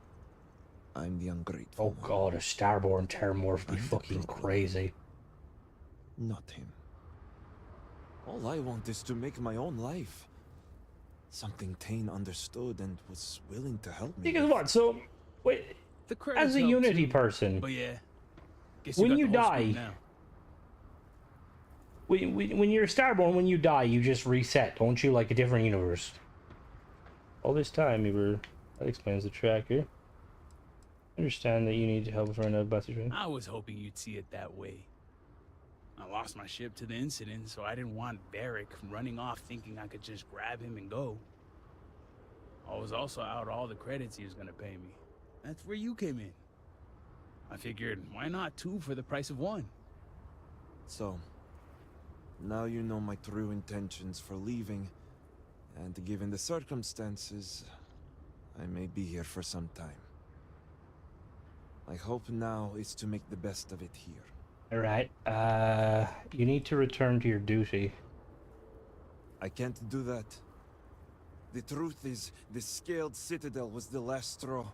I'm the ungrateful. Oh god, a starborn terramorph would be fucking crazy. Not him. All I want is to make my own life. Something Tane understood and was willing to help me. Because what? So, wait, as a Unity person, but yeah, when you die, when you're Starborn, when you die, you just reset, don't you? Like a different universe. All this time, you were. That explains the tracker. I understand that you need help for another bus train. I was hoping you'd see it that way. I lost my ship to the incident, so I didn't want Beric running off thinking I could just grab him and go. I was also out all the credits he was gonna pay me. That's where you came in. I figured, why not 2 for the price of 1? So, now you know my true intentions for leaving, and given the circumstances, I may be here for some time. My hope now is to make the best of it here. Alright, you need to return to your duty. I can't do that. The truth is, the Scaled Citadel was the last straw.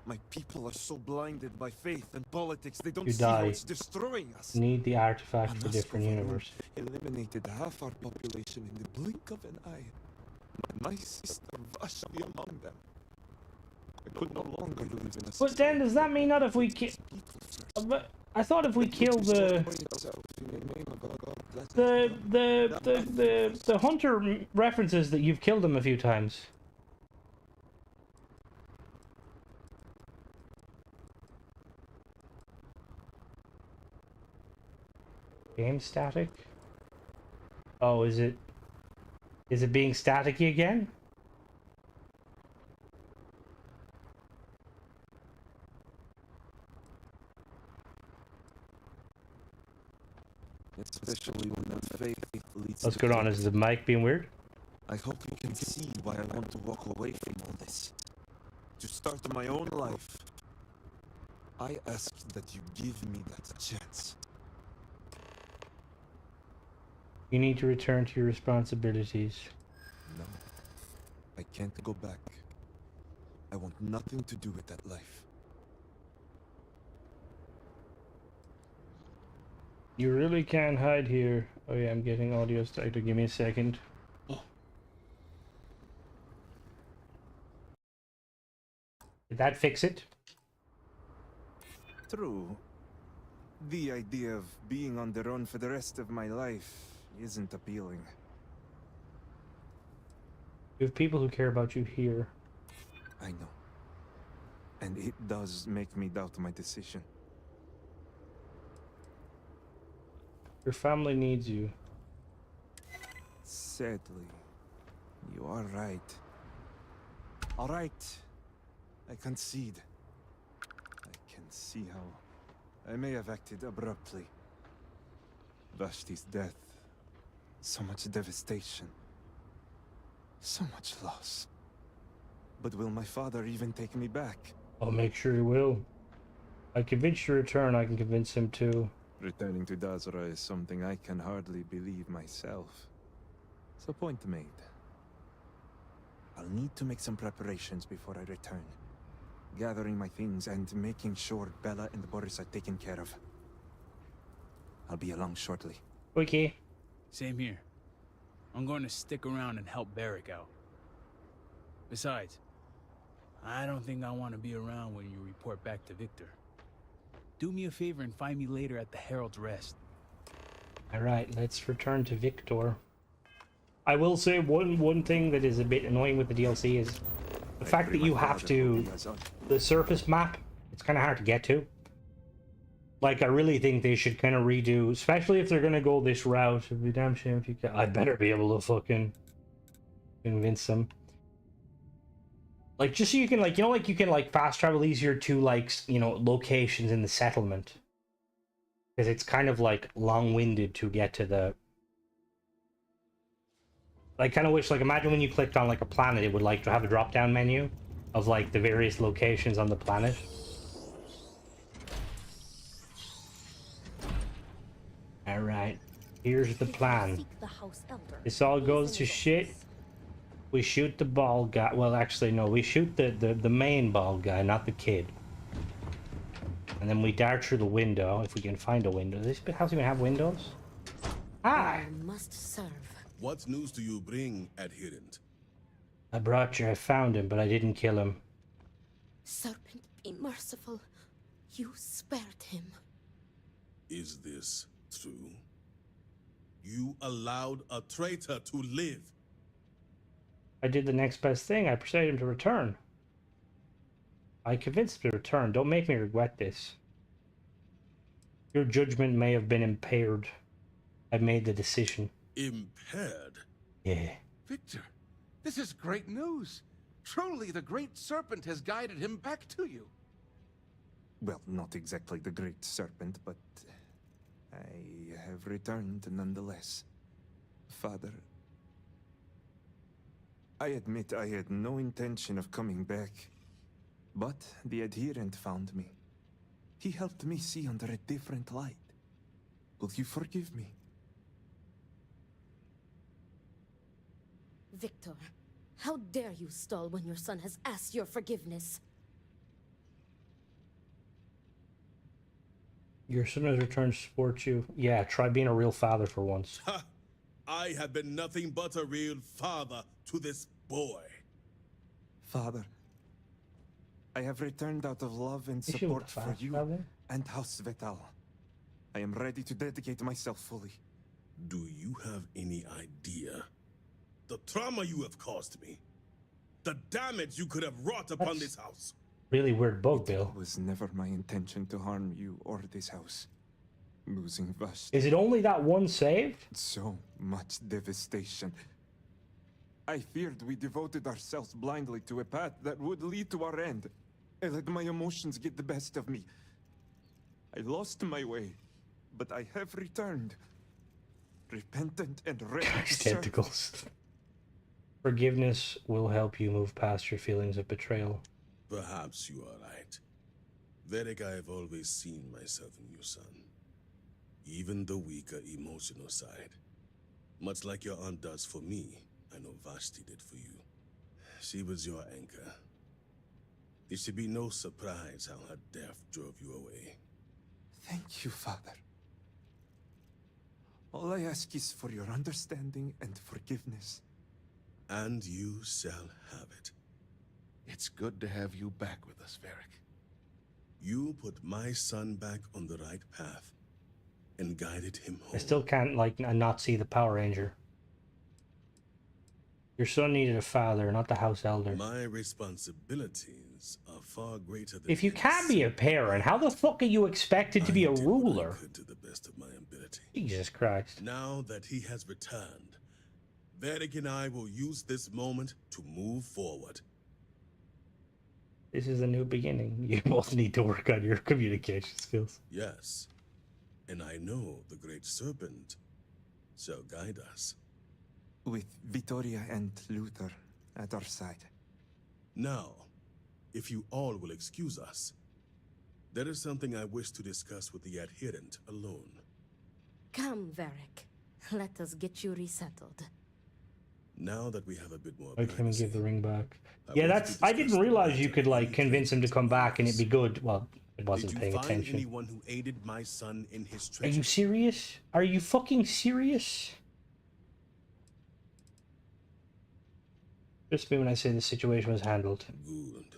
My people are so blinded by faith and politics, they don't You see how die. it's destroying us. Need the artifact for Anasko different universe. eliminated half our population in the blink of an eye. My sister Vashti among them. I could no longer live in a But then does that mean that if we kill... But I thought if we kill the hunter references that you've killed him a few times. Game static? Oh, is it being staticky again? Especially when that faith leads What's to going on? guilt. Is the mic being weird? I hope you can see why I want to walk away from all this. To start my own life. I ask that you give me that chance. You need to return to your responsibilities. No. I can't go back. I want nothing to do with that life. You really can't hide here. Oh yeah, I'm getting audio started. Give me a second. Did that fix it? True. The idea of being on the run for the rest of my life isn't appealing. You have people who care about you here. I know. And it does make me doubt my decision. Your family needs you. Sadly, you are right. All right. I concede. I can see how I may have acted abruptly. Vashti's death. So much devastation. So much loss. But will my father even take me back? I'll make sure he will. I convinced you to return, I can convince him too. Returning to Dazra is something I can hardly believe myself. So point made. I'll need to make some preparations before I return. Gathering my things and making sure Bella and Boris are taken care of. I'll be along shortly. Okay. Same here. I'm going to stick around and help Barrick out. Besides, I don't think I want to be around when you report back to Victor. Do me a favor and find me later at the Herald's Rest. Alright, let's return to Victor. I will say one thing that is a bit annoying with the DLC is the fact that you have to... The surface map, it's kind of hard to get to. Like, I really think they should kind of redo, especially if they're going to go this route. It'd be a damn shame if you can... I better be able to fucking convince them. Like, just so you can, like, you know, like, you can, like, fast travel easier to, like, you know, locations in the settlement. Because it's kind of, like, long-winded to get to the... I kind of wish, like, imagine when you clicked on, like, a planet, it would, like, to have a drop-down menu of, like, the various locations on the planet. Alright, here's the plan. This all goes to shit. We shoot the bald guy. Well, actually, no, we shoot the main bald guy, not the kid. And then we dart through the window, if we can find a window. Does this house even have windows? Ah! Must serve. What news do you bring, adherent? I brought you. I found him, but I didn't kill him. Serpent, be merciful. You spared him. Is this true? You allowed a traitor to live. I did the next best thing. I persuaded him to return. I convinced him to return. Don't make me regret this. Your judgment may have been impaired. I made the decision. Impaired? Yeah. Victor, this is great news. Truly, the Great Serpent has guided him back to you. Well, not exactly the Great Serpent, but I have returned nonetheless. Father, I admit I had no intention of coming back, but the adherent found me. He helped me see under a different light. Will you forgive me? Victor, how dare you stall when your son has asked your forgiveness? Your son has returned to support you. Yeah, try being a real father for once. Ha! I have been nothing but a real father to this boy. Father, I have returned out of love and Is she support with for fast you travel? and House Vital. I am ready to dedicate myself fully. Do you have any idea the trauma you have caused me? The damage you could have wrought upon this house? Really weird bug, Bill. It was never my intention to harm you or this house. Losing Vashti. Is it only that one save? So much devastation. I feared we devoted ourselves blindly to a path that would lead to our end. I let my emotions get the best of me. I lost my way, but I have returned. Repentant and ready to serve. Tentacles. Forgiveness will help you move past your feelings of betrayal. Perhaps you are right. Varric, I have always seen myself in you, son. Even the weaker emotional side. Much like your aunt does for me, I know Vashti did for you. She was your anchor. It should be no surprise how her death drove you away. Thank you, Father. All I ask is for your understanding and forgiveness. And you shall have it. It's good to have you back with us, Varric. You put my son back on the right path and guided him home. I still can't, like, not see the Power Ranger. Your son needed a father, not the house elder. My responsibilities are far greater than If you can't be a parent, how the fuck are you expected to be a ruler? to the best of my ability. Jesus Christ. Now that he has returned, Varric and I will use this moment to move forward. This is a new beginning. You both need to work on your communication skills. Yes, and I know the Great Serpent shall guide us. With Vittoria and Luther at our side. Now, if you all will excuse us, there is something I wish to discuss with the adherent alone. Come, Varric. Let us get you resettled. Now that we have a bit more I came and give the ring back. I Yeah, wanted that's. to I didn't discuss the realize you matter could, like, in convince him to come back and it'd be good. Well, I wasn't Did paying you find attention. anyone who aided my son in his Are treachery? you serious? Are you fucking serious? Just me when I say the situation was handled. Good.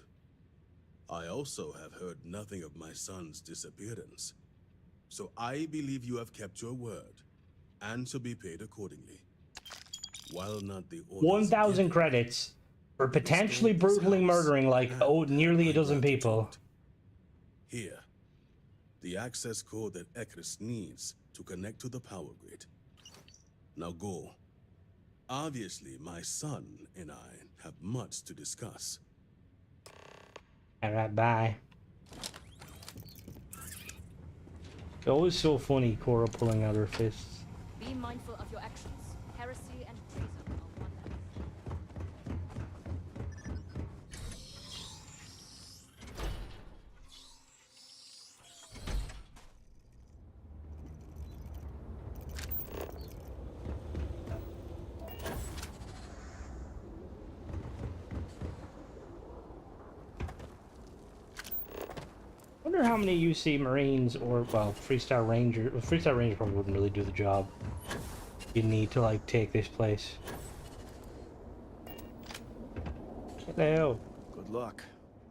I also have heard nothing of my son's disappearance. So I believe you have kept your word and shall be paid accordingly. While not the orders 1,000 given, credits for potentially brutally murdering, like, nearly a dozen people. Here, the access code that Ekris needs to connect to the power grid. Now go. Obviously, my son and I have much to discuss. Alright, bye. It's always so funny, Cora pulling out her fists. Be mindful of your actions. Heresy and treason are one level. I wonder how many UC Marines or, well, Freestyle Ranger. Well, Freestyle Ranger probably wouldn't really do the job you need to, like, take this place. Hello. Good luck.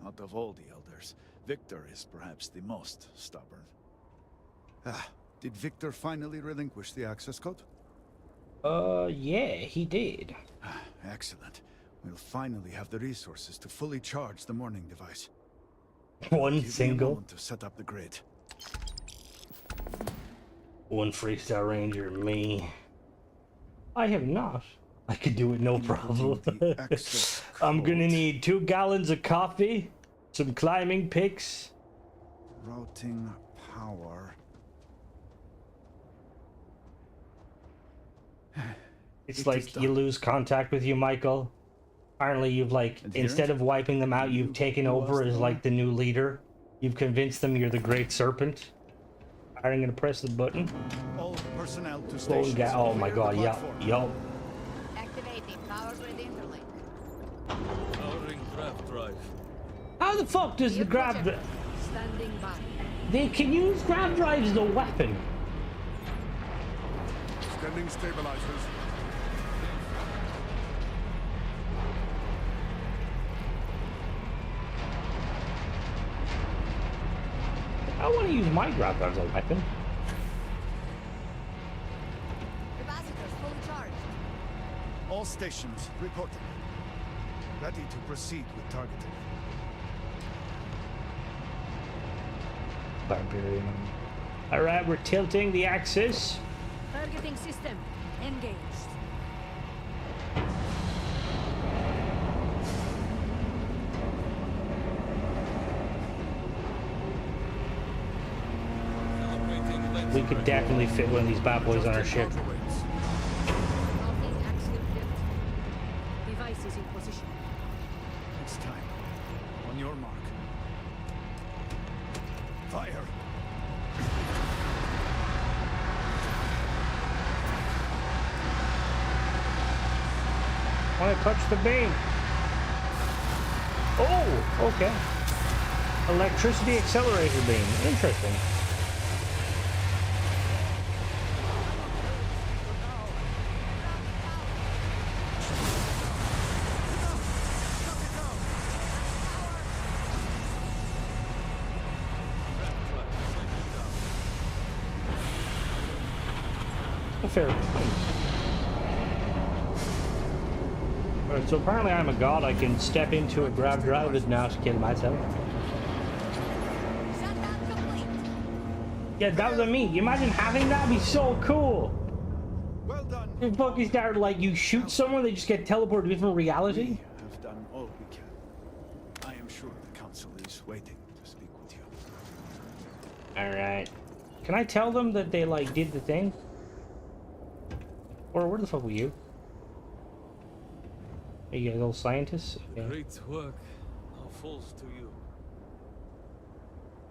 Out of all the elders, Victor is perhaps the most stubborn. Ah, did Victor finally relinquish the access code? Yeah, he did. Excellent. We'll finally have the resources to fully charge the morning device. One Give me a single. moment to set up the grid. One Freestyle Ranger, me. I have not. I could do it no problem. I'm gonna need 2 gallons of coffee, some climbing picks. Routing power. It's like you lose contact with you, Michael. Apparently you've, like, instead of wiping them out, you've taken over as, like, the new leader. You've convinced them you're the Great Serpent. I'm gonna press the button. All personnel to stations. Oh my god, yeah, yo. Activating power grid interlink. Powering grab drive. How the fuck does the grab... Standing by. they can use grab drives as a weapon. Extending stabilizers. I want to use my grab drive as a weapon. Capacitors fully charged. All stations reporting. Ready to proceed with targeting. Barbarian. Alright, we're tilting the axis. Targeting system engaged. We could definitely fit one of these bad boys on our ship. Device is in position. It's time. On your mark. Fire. Want to touch the beam? Oh, okay. Electricity accelerator beam. Interesting. Fair point. Alright, so apparently I'm a god. I can step into a grab drive and now to kill myself. Yeah, that was a me. Imagine having that. That'd be so cool. Well done. If fucking start like you shoot someone, they just get teleported to a different reality. We have done all we can. I am sure the council is waiting to speak with you. Alright. Can I tell them that they like did the thing? Or where the fuck were you? Are you guys all scientists? Okay. Great work. All falls to you.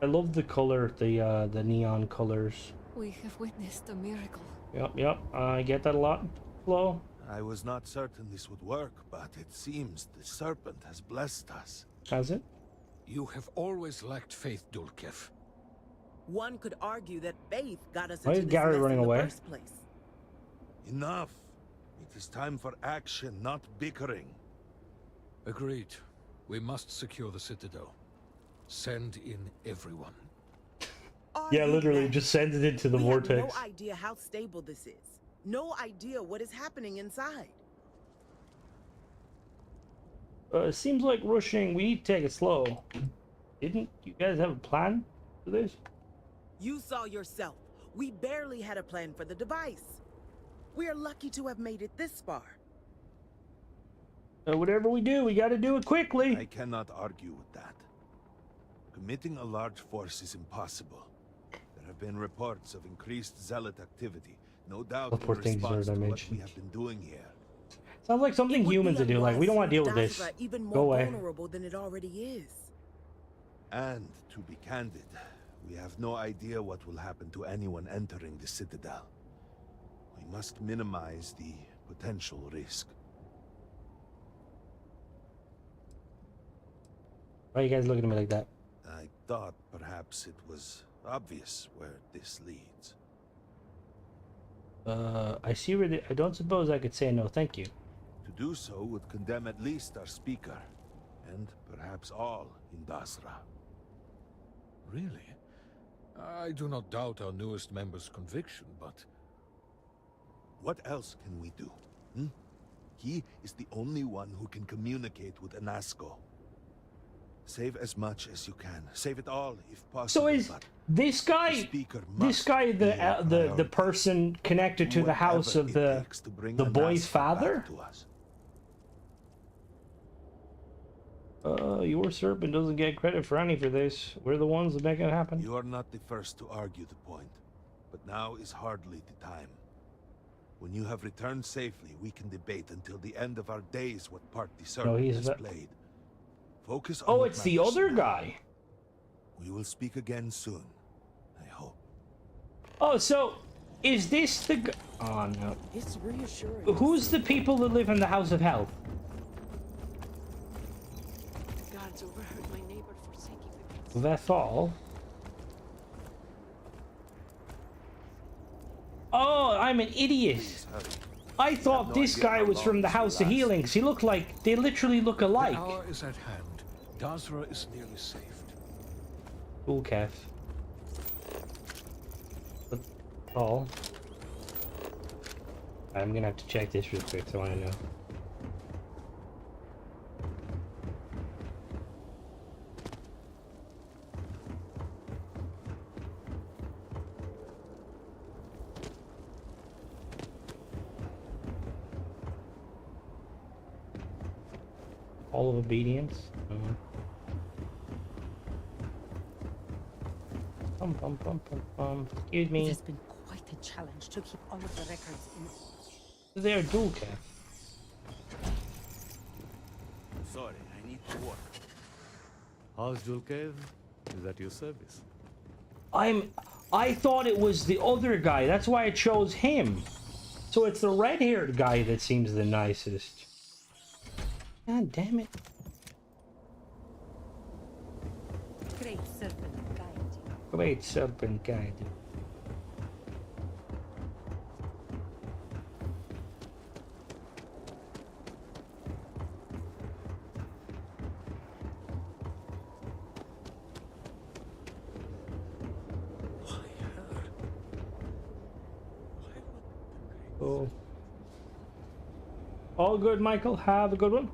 I love the color, the neon colors. We have witnessed a miracle. Yep. I get that a lot. Flo. I was not certain this would work, but it seems the serpent has blessed us. Has it? You have always lacked faith, Dulkev. One could argue that faith got us Why into is this Gary mess running in the away? first place. Enough. It is time for action, not bickering. Agreed. We must secure the Citadel. Send in everyone. Yeah, literally, just send it into the We vortex. have no idea how stable this is. No idea what is happening inside. It seems like rushing. We need to take it slow. Didn't you guys have a plan for this? You saw yourself. We barely had a plan for the device. We are lucky to have made it this far. Whatever we do, we gotta do it quickly. I cannot argue with that. Committing a large force is impossible. There have been reports of increased zealot activity, no doubt in response to what we have been doing here. Sounds like something humans would do. Like, we don't want to deal with this. Dasra even more Go away. vulnerable than it already is. And to be candid, we have no idea what will happen to anyone entering the Citadel. We must minimize the potential risk. Why are you guys looking at me like that? I thought perhaps it was obvious where this leads. I see where I don't suppose I could say no, thank you. To do so would condemn at least our speaker, and perhaps all in Dasra. Really? I do not doubt our newest member's conviction, but... What else can we do? He is the only one who can communicate with Anasco. Save as much as you can. Save it all, if possible. So is this guy, the person connected to the house of the boy's father? Your serpent doesn't get credit for any for this. We're the ones that make it happen. You are not the first to argue the point, but now is hardly the time. When you have returned safely, we can debate until the end of our days what part the serpent has played. Focus on Oh, what it's the matters other now. guy. We will speak again soon, I hope. Oh, so is this the guy? Oh no. It's reassuring. Who's the people that live in the House of Health? Guards overheard my neighbor forsaking the Vethal. I'm an idiot. I thought this guy was from the House of Healings. He looked like... They literally look alike. The hour is at hand. Dazra is nearly saved. Cool, Kev. But... Oh. I'm gonna have to check this real quick, so I know. All of obedience. Excuse me. It has been quite a challenge to keep all of the records in. They're Dulce. Sorry, I need to work. How's Julkev? Is at your service? I thought it was the other guy. That's why I chose him. So it's the red-haired guy that seems the nicest. God damn it. Great serpent guide you. Great serpent guide you. Oh. All good, Michael. Have a good one.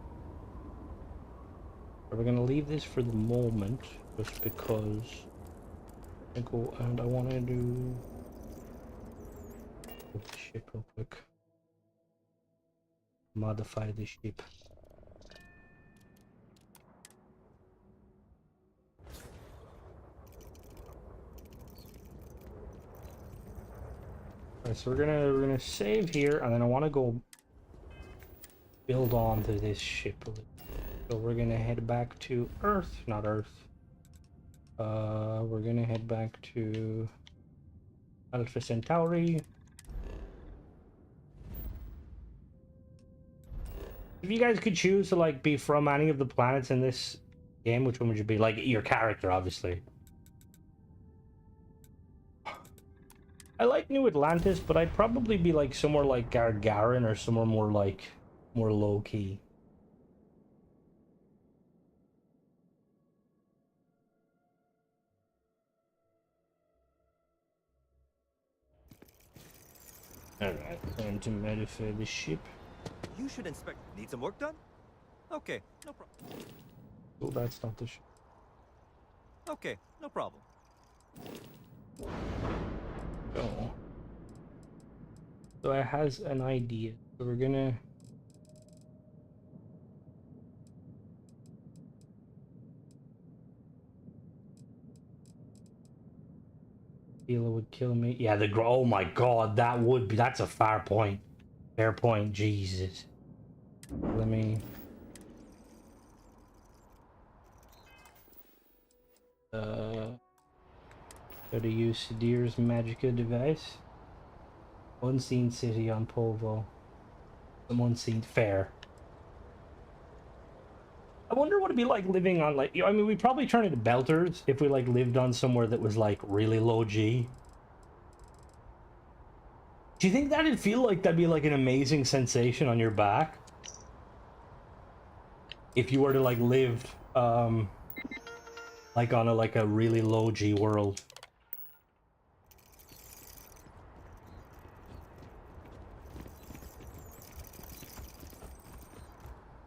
We're gonna leave this for the moment, just because I go and I want to do the ship real quick. Modify the ship. Alright, so we're gonna save here, and then I want to go build on to this ship a little. So we're gonna head back to Earth, not Earth. We're gonna head back to Alpha Centauri. If you guys could choose to like be from any of the planets in this game, which one would you be? Like your character, obviously. I like New Atlantis, but I'd probably be like somewhere like Gargarin or somewhere more like more low key. Alright, time to modify the ship. You should inspect. Need some work done? Okay, no problem. Oh, that's not the ship. Okay, no problem. Oh. So it has an idea. So we're gonna... Hilo would kill me. Yeah, oh my god, that would be... That's a fair point. Fair point, Jesus. Let me... Go to use Sadir's Magica device. Unseen city on Polvo. Some unseen fair. I wonder what it'd be like living on, like, I mean, we'd probably turn into belters if we, like, lived on somewhere that was, like, really low G. Do you think that'd feel like that'd be, like, an amazing sensation on your back? If you were to, like, live, like, on a really low G world.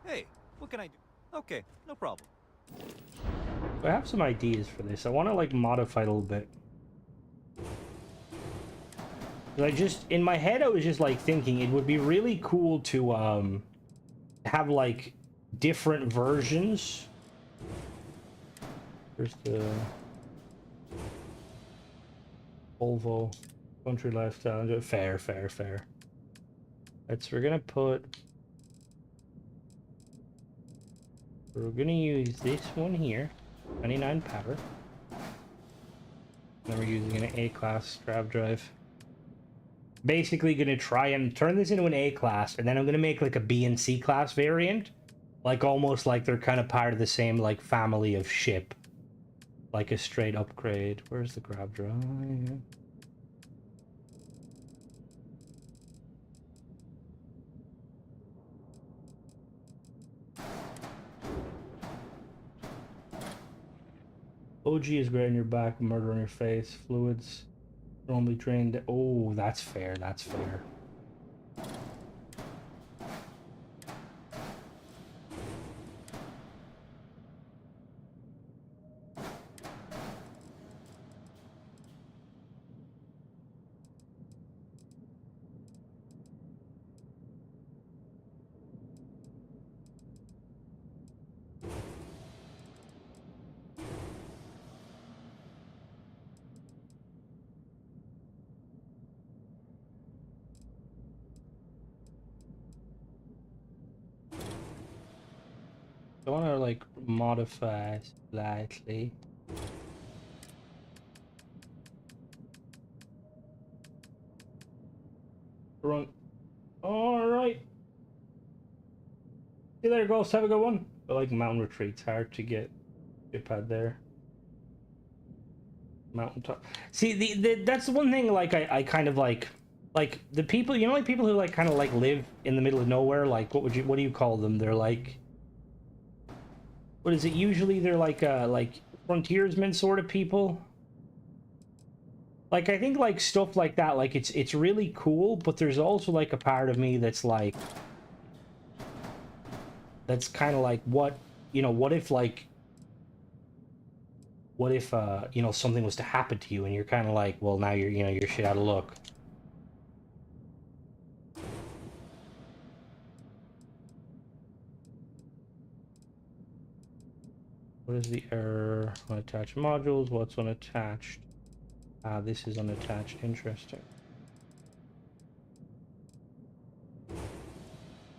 Hey, what can I do? Okay, no problem. I have some ideas for this. I want to like modify it a little bit. I just, in my head, I was just like thinking it would be really cool to have like different versions. There's the Volvo country lifestyle. Fair. We're gonna put. We're gonna use this one here, 29 power. Then we're using an A-class drive drive. Basically gonna try and turn this into an A-class, and then I'm gonna make like a B and C class variant. Like almost like they're kind of part of the same like family of ship. Like a straight upgrade. Where's the grav drive? There we go. We're gonna OG is great on your back, murder on your face. Fluids normally drained. Oh, that's fair. That's fair. I want to like modify slightly. Run. All right. See you later, Ghost. Have a good one. I like mountain retreats. Hard to get ship pad there. Mountaintop. See, that's the one thing. Like I kind of like the people. You know, like people who like kind of like live in the middle of nowhere. Like what do you call them? They're like. What is it? Usually they're like frontiersmen sort of people. Like I think like stuff like that, like it's really cool, but there's also like a part of me that's like that's kind of like what if something was to happen to you and you're kind of like, well, now you're shit out of luck. What is the error? Unattached modules. What's unattached? This is unattached. Interesting.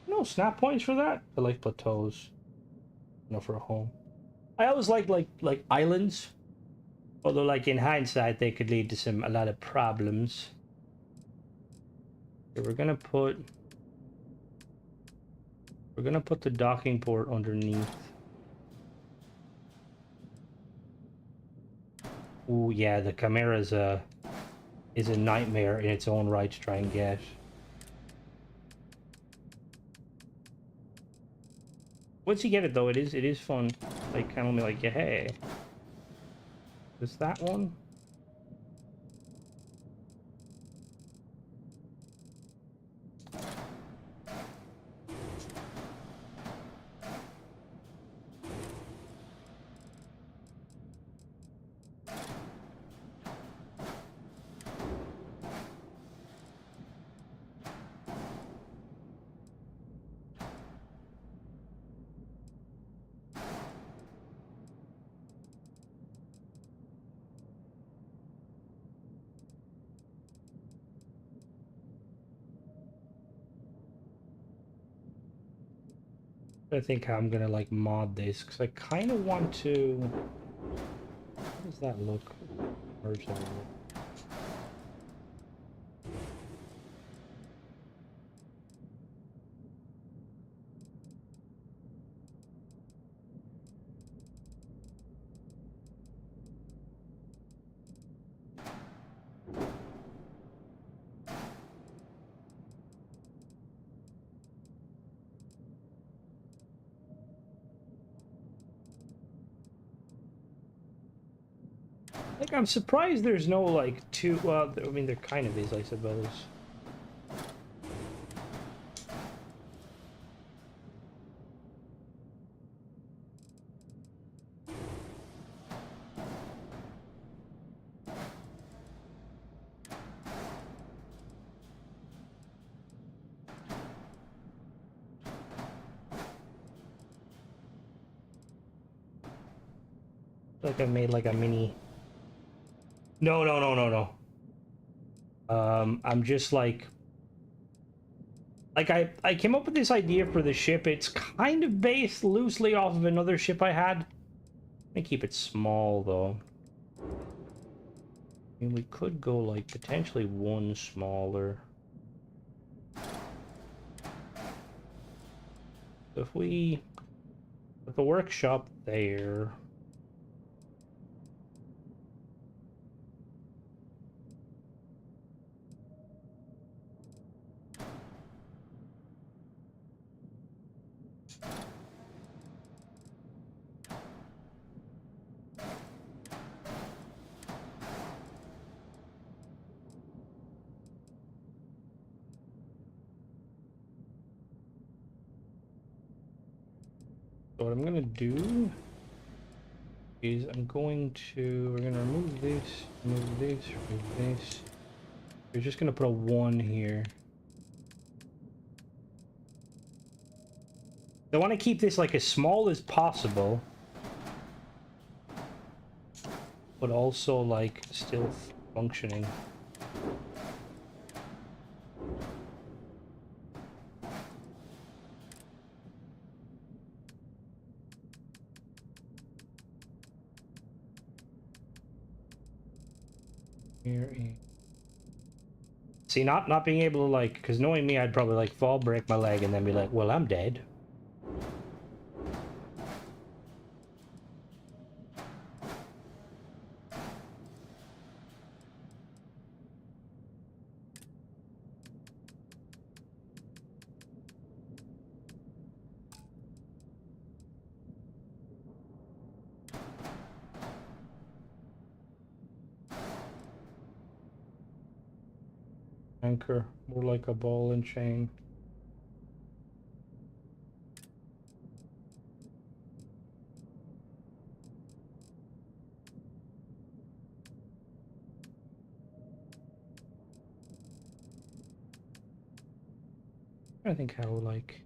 No snap points for that. I like plateaus. No, for a home. I always like islands. Although, like in hindsight, they could lead to a lot of problems. Okay, we're gonna put the docking port underneath. Ooh, yeah, the Chimera is a nightmare in its own right to try and get. Once you get it though, it is fun. Like kind of like, yeah, hey, is that one? I think I'm gonna like mod this because I kind of want to. How does that look? Merge that look. Like, I'm surprised there's no, like, two... Well, I mean, there kind of is, I suppose. Like, I made, like, a mini... No. I'm just, like... Like, I came up with this idea for the ship. It's kind of based loosely off of another ship I had. I'm gonna keep it small, though. I mean, we could go, like, potentially one smaller. If we... Put the workshop there... So what I'm gonna do is we're gonna remove this, remove this, remove this. We're just gonna put a 1 here. I want to keep this like as small as possible, but also like still functioning. See, not being able to like, because knowing me, I'd probably like fall, break my leg, and then be like, well, I'm dead. Anchor, more like a ball and chain. I think how like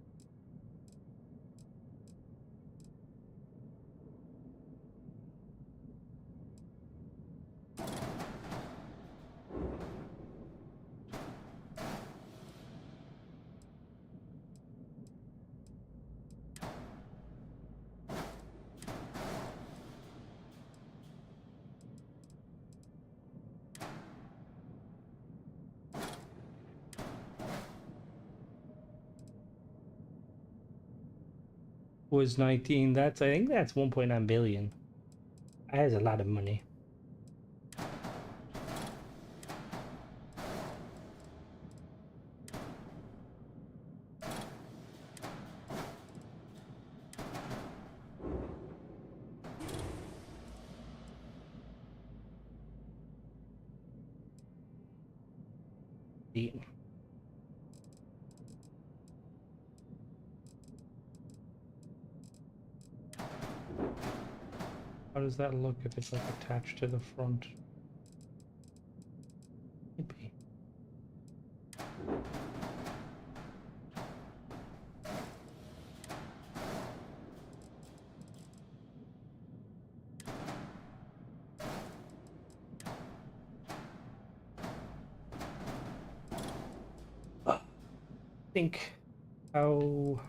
was 19. That's, I think that's 1.9 billion. That is a lot of money. How does that look if it's like attached to the front? Maybe. Think how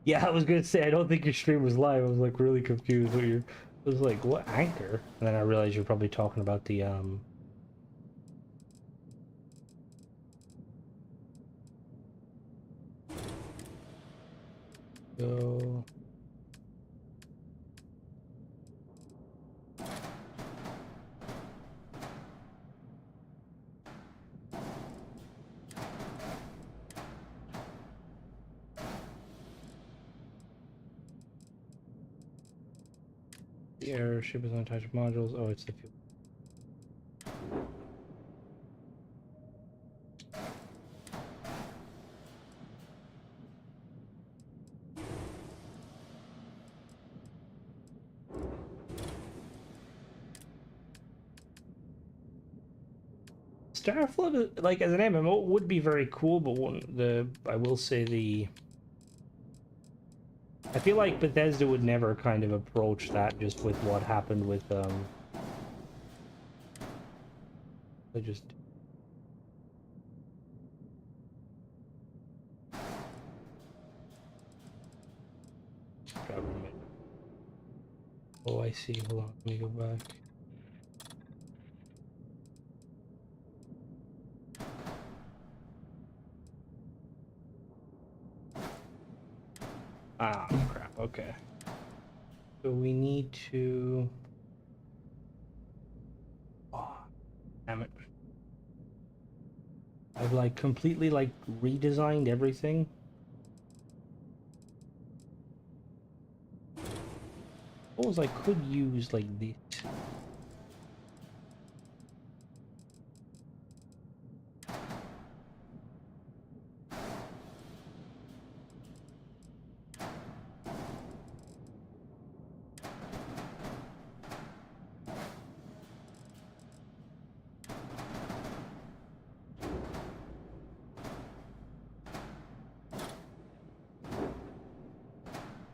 yeah, I was gonna say I don't think your stream was live. I was like really confused what you're I was like, what anchor? And then I realized you're probably talking about the so the airship is unattached modules. Oh, it's the fuel. Starfield, like as an MMO, would be very cool, but I will say I feel like Bethesda would never kind of approach that just with what happened with they just government. Oh, I see. Hold on, let me go back. Ah, crap. Okay. So we need to... Oh, damn it. I've like completely like redesigned everything. Suppose I could use like this.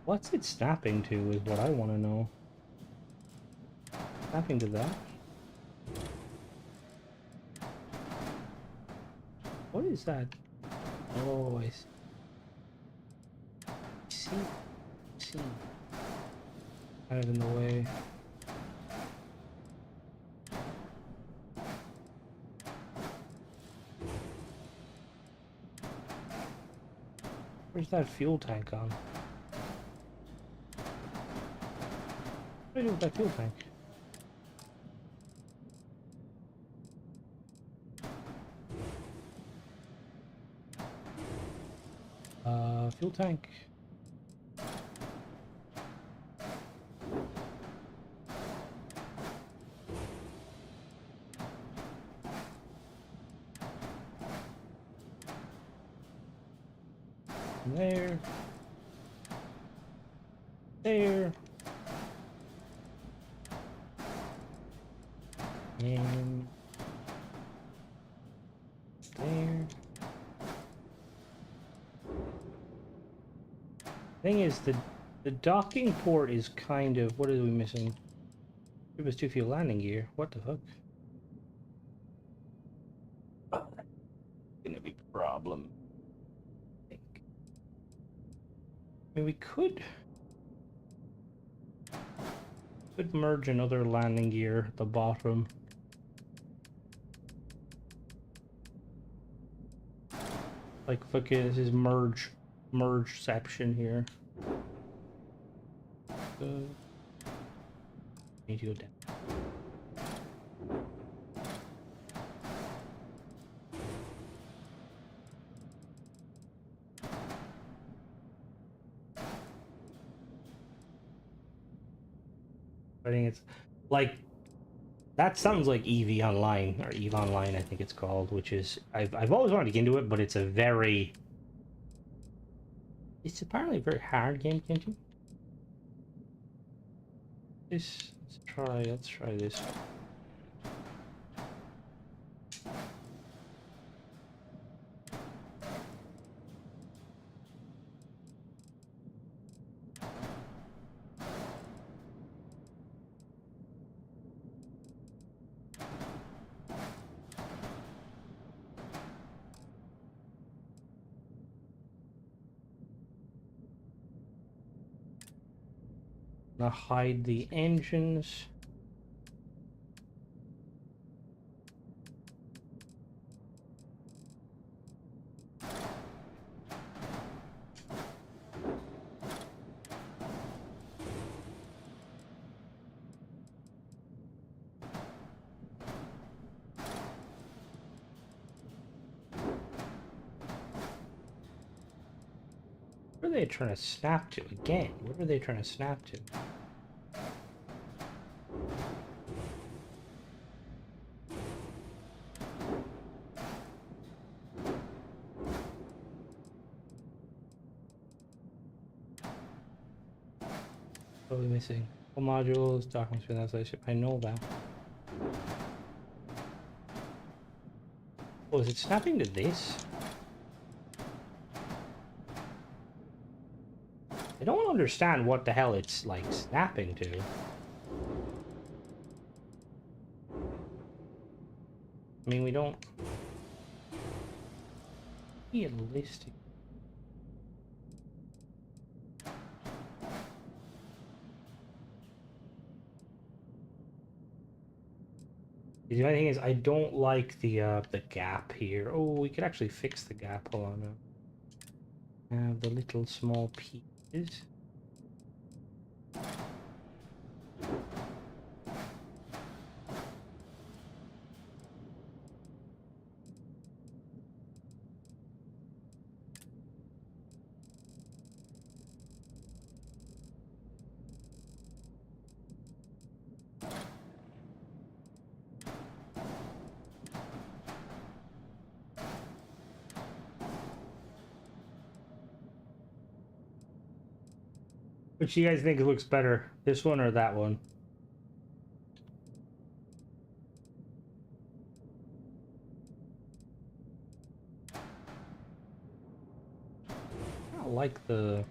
What's it snapping to is what I want to know. Snapping to that? What is that? Oh, I see. See. Kind of in the way. Where's that fuel tank on? What do I do with that fuel tank? Fuel tank. There. There. And there. Thing is, the docking port is kind of... What are we missing? It was too few landing gear. What the fuck? Oh, that's gonna be a problem. I mean, we could merge another landing gear at the bottom. Like, fucking, this is mergeception here. Need to go down. I think it's like that sounds like EV Online or EVE Online, I think it's called, which is I've always wanted to get into it, but it's apparently a very hard game to get into. Let's try this. Now hide the engines. What are they trying to snap to? Again, what are they trying to snap to? What are we missing? All modules, documents for that ship. I know that. Oh, is it snapping to this? I don't understand what the hell it's like snapping to. I mean, we don't see it listed. The only thing is, I don't like the gap here. Oh, we could actually fix the gap. Hold on. The little small piece is. Which do you guys think looks better, this one or that one? I don't like the...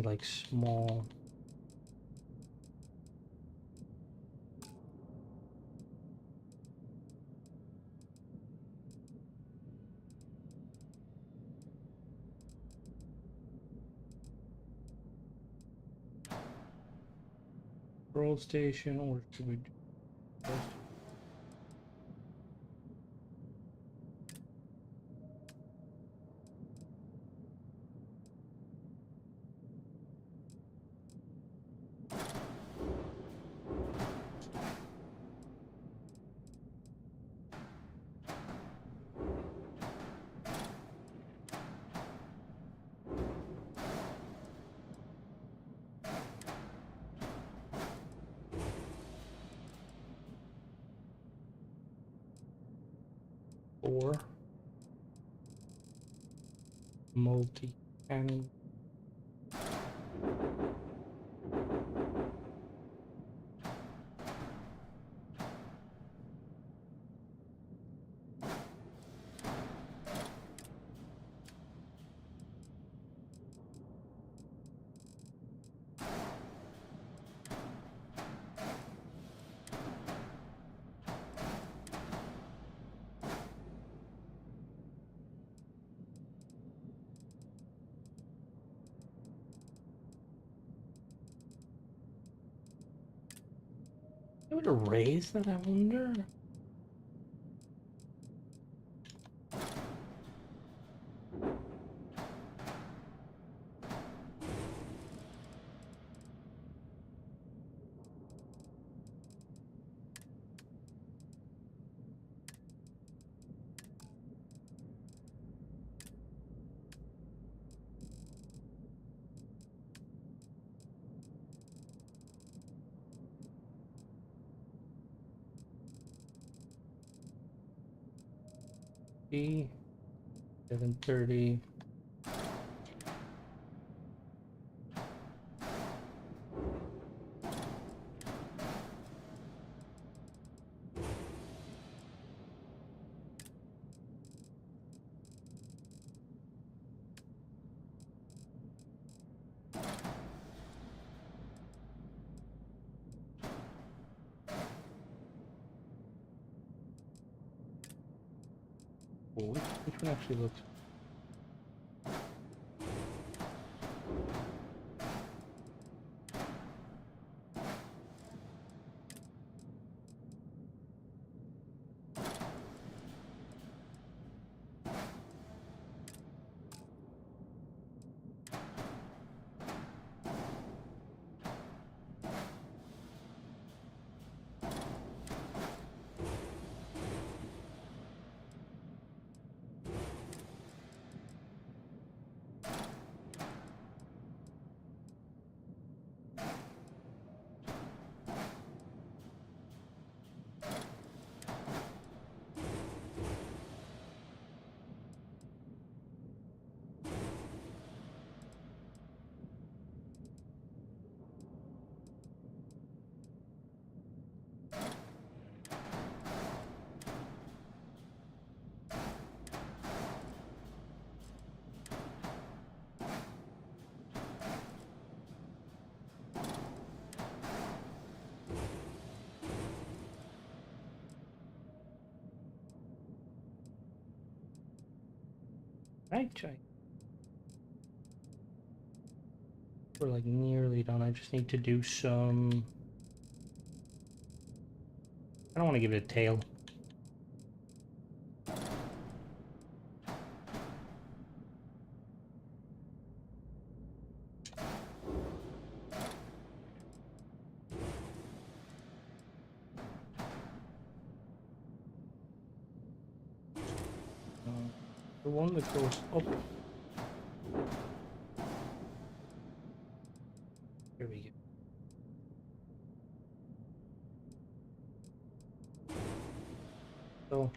like small. Control station, or should we do this? Or multi-cannon. I would erase that, I wonder. B 730. Oh, which one actually looks? Right. We're like nearly done. I just need to do some. I don't want to give it a tail. The one that goes up. Here we go. So.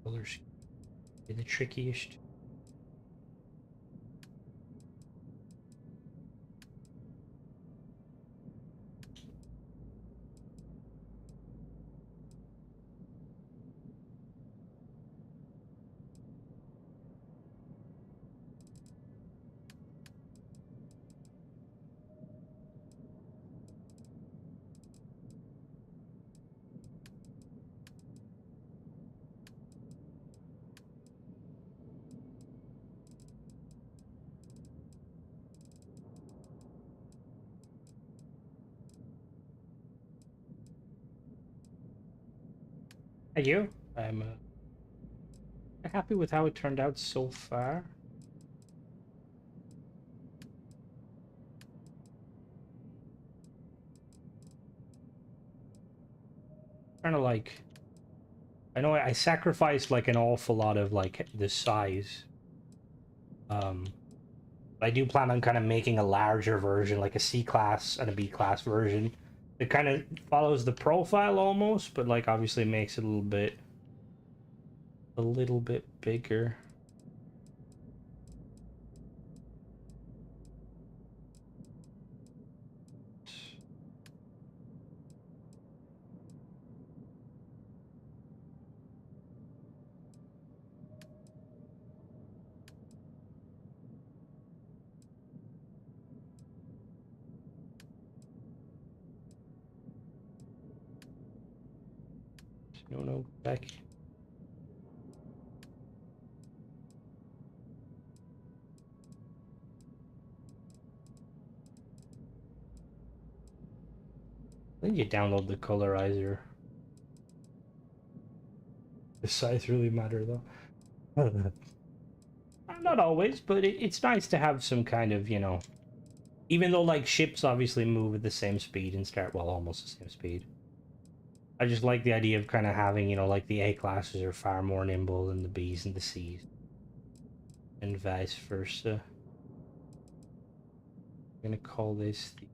Colors be the trickiest. Thank you. I'm happy with how it turned out so far. Kind of like, I know I sacrificed like an awful lot of like the size. I do plan on kind of making a larger version, like a C class and a B class version. It kind of follows the profile almost, but like obviously makes it a little bit bigger. No, back. I think you download the colorizer. The size really matter though. Not always, but it's nice to have some kind of, you know, even though like ships obviously move at the same speed and start, well, almost the same speed. I just like the idea of kind of having, you know, like the A classes are far more nimble than the Bs and the Cs. And vice versa. I'm gonna call this the...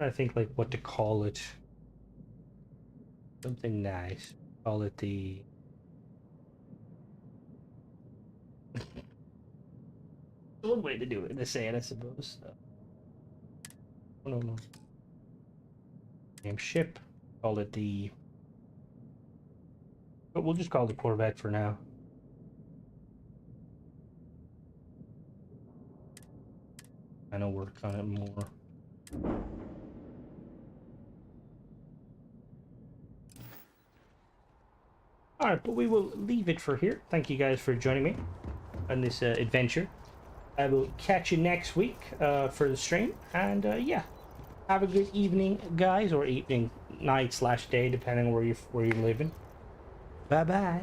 I think like what to call it. Something nice. Call it the... One way to do it, to say it, I suppose. Oh, no. Name ship. Call it the... But we'll just call it the Corvette for now. I know work on it more. Alright, but we will leave it for here. Thank you guys for joining me on this adventure. I will catch you next week for the stream. And yeah, have a good evening, guys, or evening, night / day, depending where you're living. Bye bye.